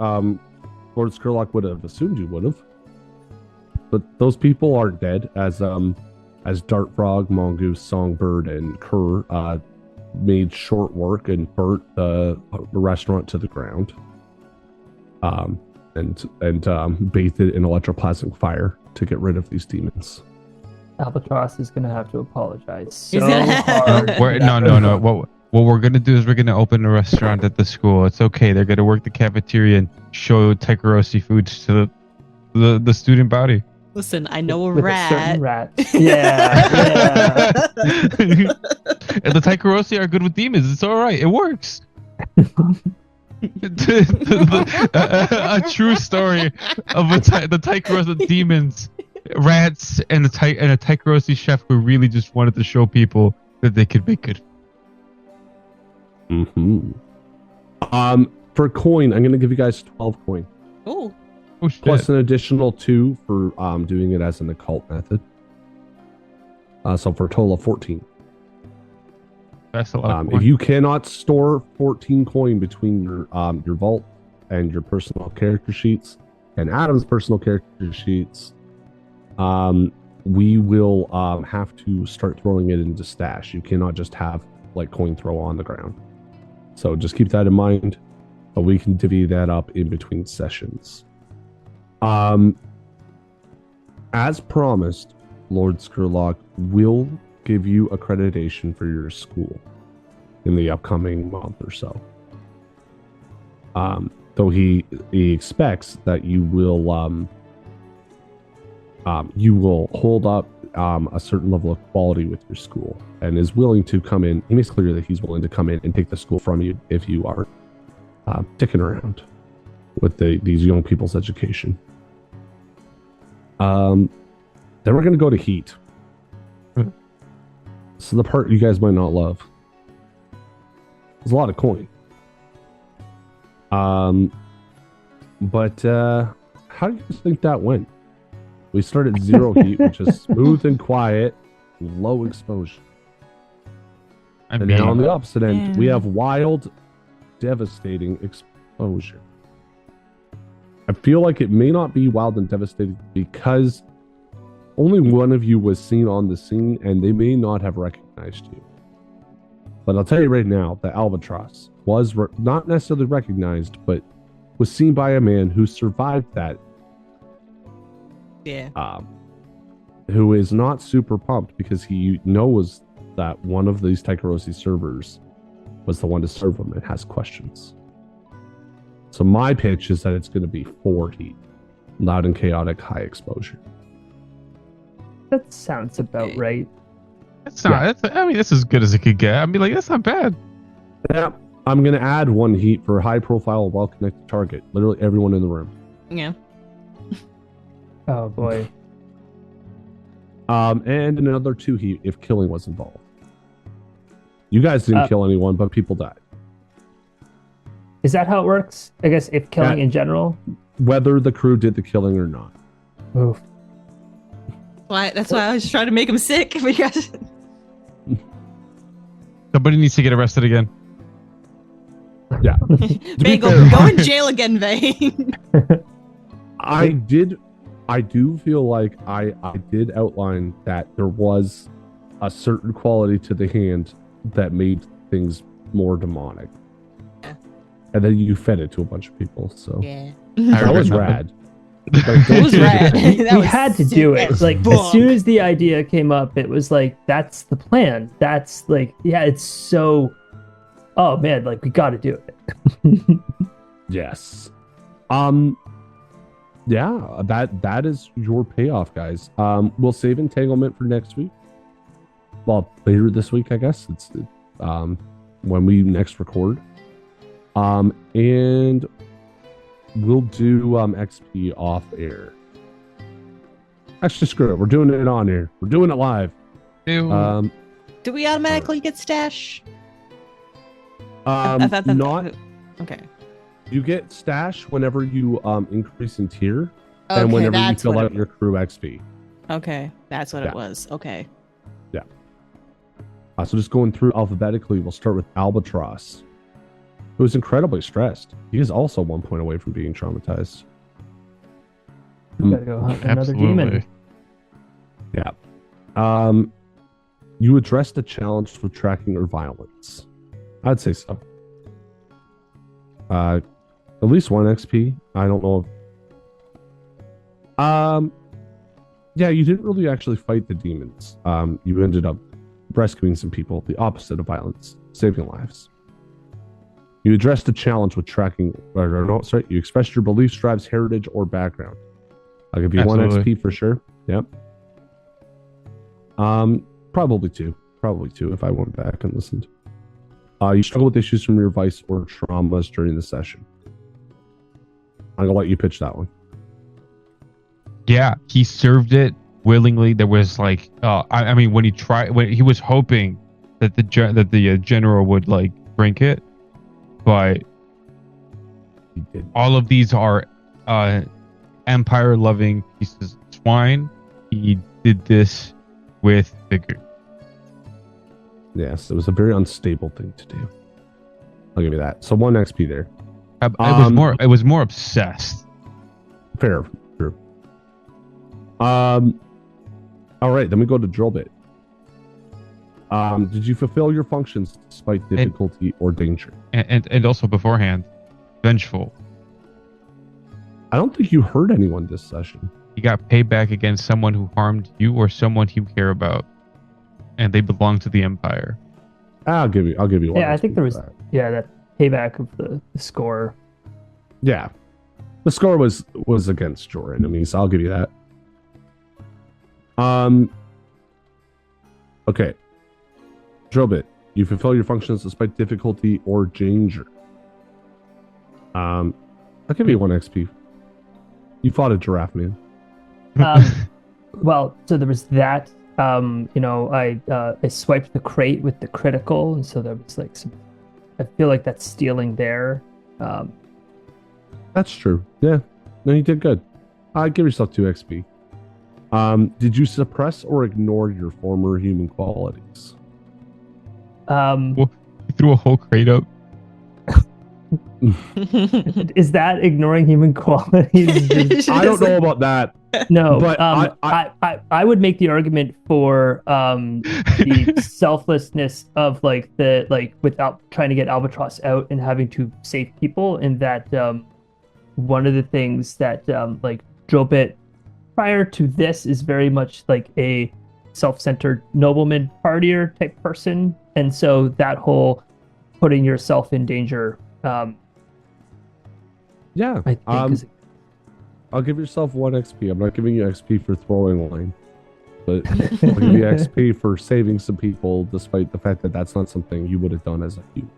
Lord Skurlock would have assumed you would have, but those people are dead as Dartfrog, Mongoose, Songbird, and Kerr made short work and burnt the restaurant to the ground. And bathed it in electroplasmic fire to get rid of these demons. Albatross is gonna have to apologize He's so gonna- hard. No. What we're gonna do is we're gonna open a restaurant at the school. It's okay. They're gonna work the cafeteria and show Taikarosi foods to the student body. Listen, I know a With rat. a certain rat. Yeah. And the Taikarosi are good with demons. It's all right. It works. A true story of the Taikarosi demons, rats, and a Taikarosi chef who really just wanted to show people that they could make good. Mm-hmm. For coin, I'm gonna give you guys 12 coin. Oh, shit. Plus an additional 2 for doing it as an occult method. So for a total of 14. That's a lot. Of If you cannot store 14 coin between your vault and your personal character sheets and Adam's personal character sheets, we will have to start throwing it into stash. You cannot just have like coin throw on the ground. So just keep that in mind. But we can divvy that up in between sessions. As promised, Lord Skurlock will give you accreditation for your school in the upcoming month or so. Though he expects that you will hold up a certain level of quality with your school and is willing to come in. He makes clear that he's willing to come in and take the school from you if you are sticking around with these young people's education. Then we're going to go to heat. So the part you guys might not love. There's a lot of coin. But how do you think that went? We started 0 heat, which is smooth and quiet, low exposure. And now on the opposite end, we have wild, devastating exposure. I feel like it may not be wild and devastating because only one of you was seen on the scene and they may not have recognized you. But I'll tell you right now that Albatross was not necessarily recognized, but was seen by a man who survived that. Yeah. Who is not super pumped because he knows that one of these Taikarosi servers was the one to serve him and has questions. So my pitch is that it's going to be 4 heat, loud and chaotic, high exposure. That sounds about right. That's not. I mean, that's as good as it could get. I mean, like that's not bad. Yeah, I'm going to add 1 heat for high profile, well connected target. Literally everyone in the room. Yeah. Oh boy. And another 2 heat if killing was involved. You guys didn't kill anyone, but people died. Is that how it works? I guess if killing in general? Whether the crew did the killing or not. Oof. That's why I was trying to make him sick. Because Somebody needs to get arrested again. Yeah. Vay, go in jail again, Vay. I do feel like I did outline that there was a certain quality to the hand that made things more demonic. Yeah. And then you fed it to a bunch of people, so Yeah. that was rad. It was rad. We had to do it. Like as soon as the idea came up, it was like, that's the plan. That's like, yeah, it's so, oh man, like we got to do it. Yes. Yeah, that is your payoff, guys. We'll save entanglement for next week. Well, later this week, I guess. It's when we next record. And we'll do XP off air. Actually, screw it. We're doing it on air. We're doing it live. Ew. Do we automatically get stash? Not. Okay. You get stash whenever you increase in tier, Okay, and whenever you that's fill what out your crew XP. Okay, that's what Yeah. it was. Okay. So just going through alphabetically, we'll start with Albatross, who is incredibly stressed. He is also 1 point away from being traumatized. We gotta go hunt another demon. Yeah. You addressed the challenge for tracking or violence. I'd say so. At least 1 XP. I don't know. Yeah, you didn't really actually fight the demons. You ended up rescuing some people, the opposite of violence, saving lives. You addressed the challenge with tracking, you expressed your beliefs, drives, heritage, or background. I'll give you Absolutely. 1 XP for sure. Yep. Probably two if I went back and listened. You struggle with issues from your vice or traumas during the session. I'm gonna let you pitch that one. Yeah, he served it willingly. There was like, I mean, when he was hoping that the general would like drink it, but He did. all of these are empire-loving pieces of swine. He did this with vigor. Yes, it was a very unstable thing to do. I'll give you that. So 1 XP there. It was more obsessed. Fair. True. All right, then we go to drill bit. Did you fulfill your functions despite difficulty or danger? And also beforehand, vengeful. I don't think you hurt anyone this session. You got payback against someone who harmed you or someone you care about, and they belong to the empire. I'll give you 1 Yeah, I XP think there for was that. that payback of the score. Yeah. The score was against your enemies. I'll give you that. Okay. Drill bit. You fulfill your functions despite difficulty or danger. I'll give you 1 XP. You fought a giraffe man. Well, so there was that. I swiped the crate with the critical, and so there was like some. I feel like that's stealing there. That's true. Yeah. No, you did good. Give yourself 2 XP. Did you suppress or ignore your former human qualities? You threw a whole crate up. Is that ignoring human qualities? I don't know about that. No, But I would make the argument for the selflessness of without trying to get Albatross out and having to save people, in that one of the things that Drobit prior to this is very much like a self-centered nobleman partier type person, and so that whole putting yourself in danger, yeah, I think is. I'll give yourself 1 XP. I'm not giving you XP for throwing line, but I'll give you XP for saving some people, despite the fact that that's not something you would have done as a human.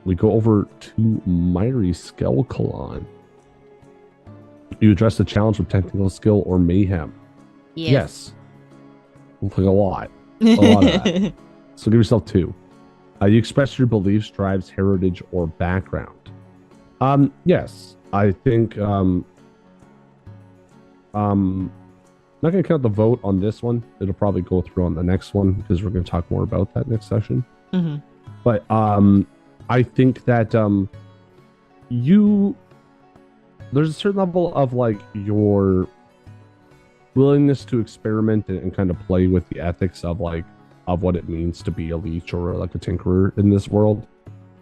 We go over to Myri Skelkalon. You address the challenge with technical skill or mayhem. Yes. Like a lot. A lot of that. So give yourself 2. You express your beliefs, drives, heritage, or background. Yes. I think not going to count the vote on this one. It'll probably go through on the next one because we're going to talk more about that next session. Mm-hmm. But I think that there's a certain level of like your willingness to experiment and kind of play with the ethics of what it means to be a leech or like a tinkerer in this world.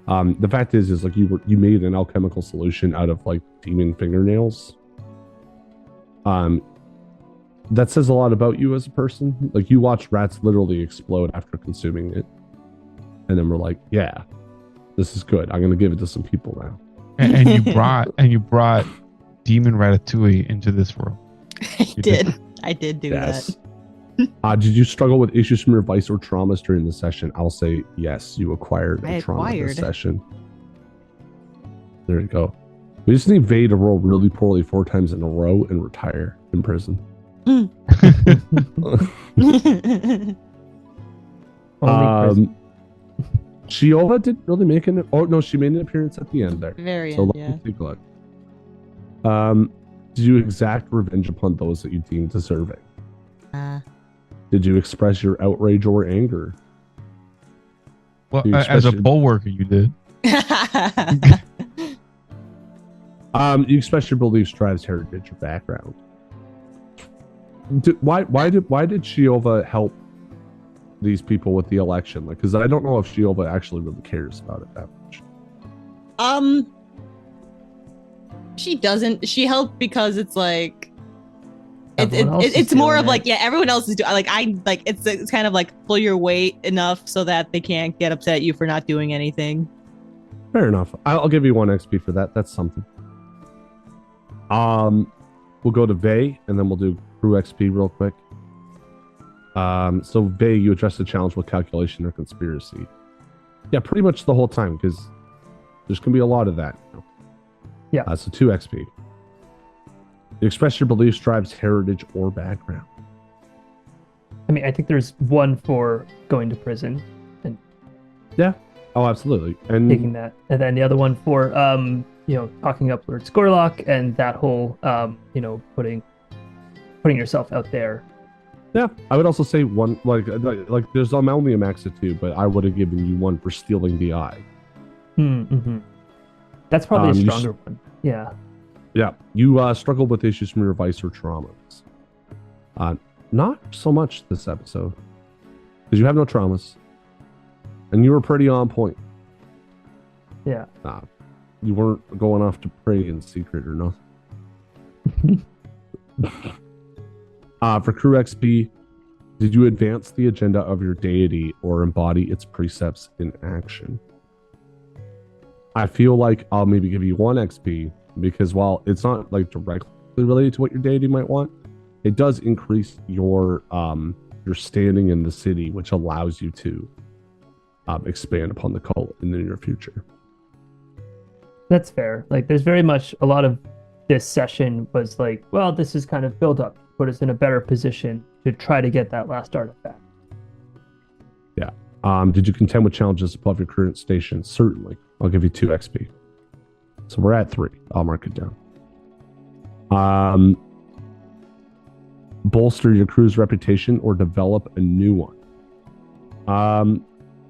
The fact is like you made an alchemical solution out of like demon fingernails. That says a lot about you as a person. Like, you watch rats literally explode after consuming it, and then we're like, yeah, this is good. I'm gonna give it to some people now. And you brought demon ratatouille into this world. I did do that. Did you struggle with issues from your vice or traumas during the session? I'll say yes, you acquired a trauma this session. There you go. We just need Vay to roll really poorly 4 times in a row and retire in prison. Shiova didn't really make an... Oh, no, she made an appearance at the end there. Very so end, let me take a look. Did you exact revenge upon those that you deemed deserving? Did you express your outrage or anger? Well, as a poll worker, you did. You express your beliefs, drives, heritage, or background. Why did Shiova help these people with the election? Like, because I don't know if Shiova actually really cares about it that much. She doesn't. She helped because it's like it's more of like, yeah, everyone else is doing, like, it's kind of like pull your weight enough so that they can't get upset at you for not doing anything. Fair enough. I'll give you 1 XP for that. That's something. We'll go to Vay, and then we'll do crew XP real quick. So Vay, you address the challenge with calculation or conspiracy. Yeah, pretty much the whole time, because there's gonna be a lot of that. Yeah. So 2 XP. You express your beliefs, drives, heritage, or background. I mean, I think there's 1 for going to prison and Oh, absolutely. And taking that, and then the other 1 for talking up Lord Scorlock and that whole putting yourself out there. Yeah, I would also say 1, like there's only a max of 2, but I would have given you 1 for stealing the eye. Mm-hmm. That's probably a stronger one. Yeah. Yeah, you struggled with issues from your vice or traumas. Not so much this episode, because you have no traumas, and you were pretty on point. Yeah. You weren't going off to pray in secret or nothing. For crew XP, did you advance the agenda of your deity or embody its precepts in action? I feel like I'll maybe give you 1 XP, because while it's not like directly related to what your deity might want, it does increase your standing in the city, which allows you to expand upon the cult in the near future. That's fair. Like, there's very much a lot of this session was like, well, this is kind of build up, put us in a better position to try to get that last artifact. Yeah. Did you contend with challenges above your current station? Certainly. I'll give you 2 XP. So we're at 3. I'll mark it down. Bolster your crew's reputation or develop a new one.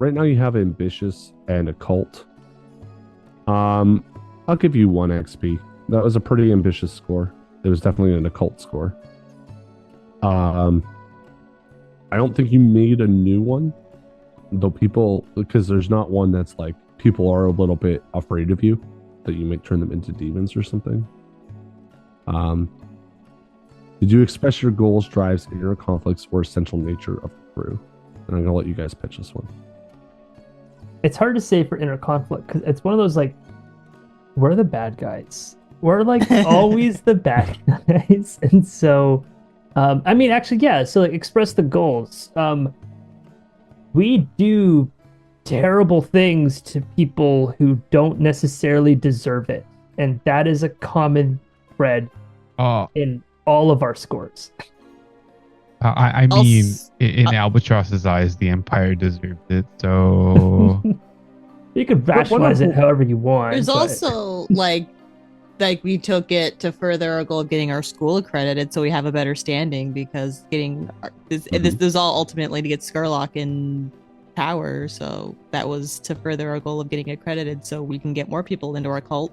right now you have ambitious and occult. I'll give you 1 XP. That was a pretty ambitious score. It was definitely an occult score. I don't think you made a new one, though because there's not one that's like people are a little bit afraid of you, that you might turn them into demons or something. Did you express your goals, drives, inner conflicts, or essential nature of the crew? And I'm gonna let you guys pitch this one. It's hard to say for inner conflict because it's one of those like, we're the bad guys. We're like always the bad guys, and so, I mean, actually, yeah. So like, express the goals. We do terrible things to people who don't necessarily deserve it, and that is a common thread in all of our scores. I mean, in Albatross's eyes, the Empire deserved it. So you could rationalize it however you want. There's but... also like we took it to further our goal of getting our school accredited, so we have a better standing because this is all ultimately to get Skurlock in power. So that was to further our goal of getting accredited, so we can get more people into our cult.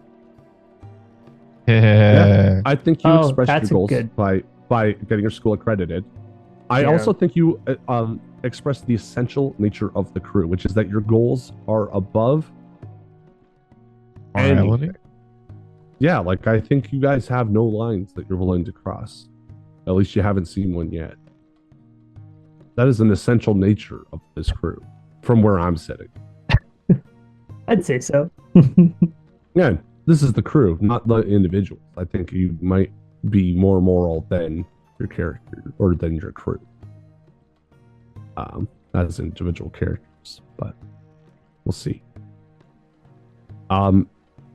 Yeah, I think you expressed your goals good... by getting your school accredited. I also think you expressed the essential nature of the crew, which is that your goals are above anything. Yeah, like I think you guys have no lines that you're willing to cross. At least you haven't seen one yet. That is an essential nature of this crew, from where I'm sitting. I'd say so. Yeah, this is the crew, not the individuals. I think you might be more moral than your character or than your crew as individual characters, but we'll see.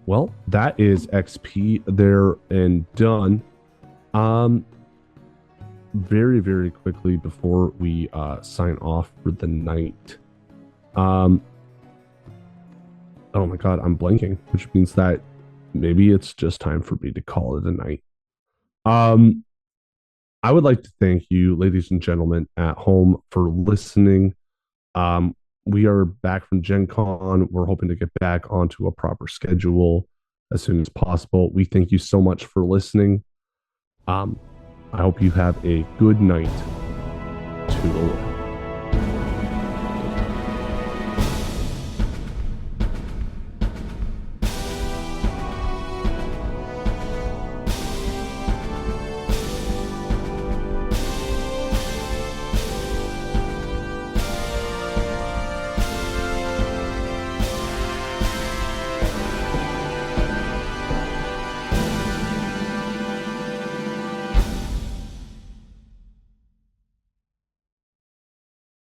Well, that is XP there and done. Very, very quickly before we sign off for the night. Oh my god, I'm blanking, which means that maybe it's just time for me to call it a night. I would like to thank you, ladies and gentlemen at home, for listening. We are back from Gen Con. We're hoping to get back onto a proper schedule as soon as possible. We thank you so much for listening. I hope you have a good night. Toodaloo.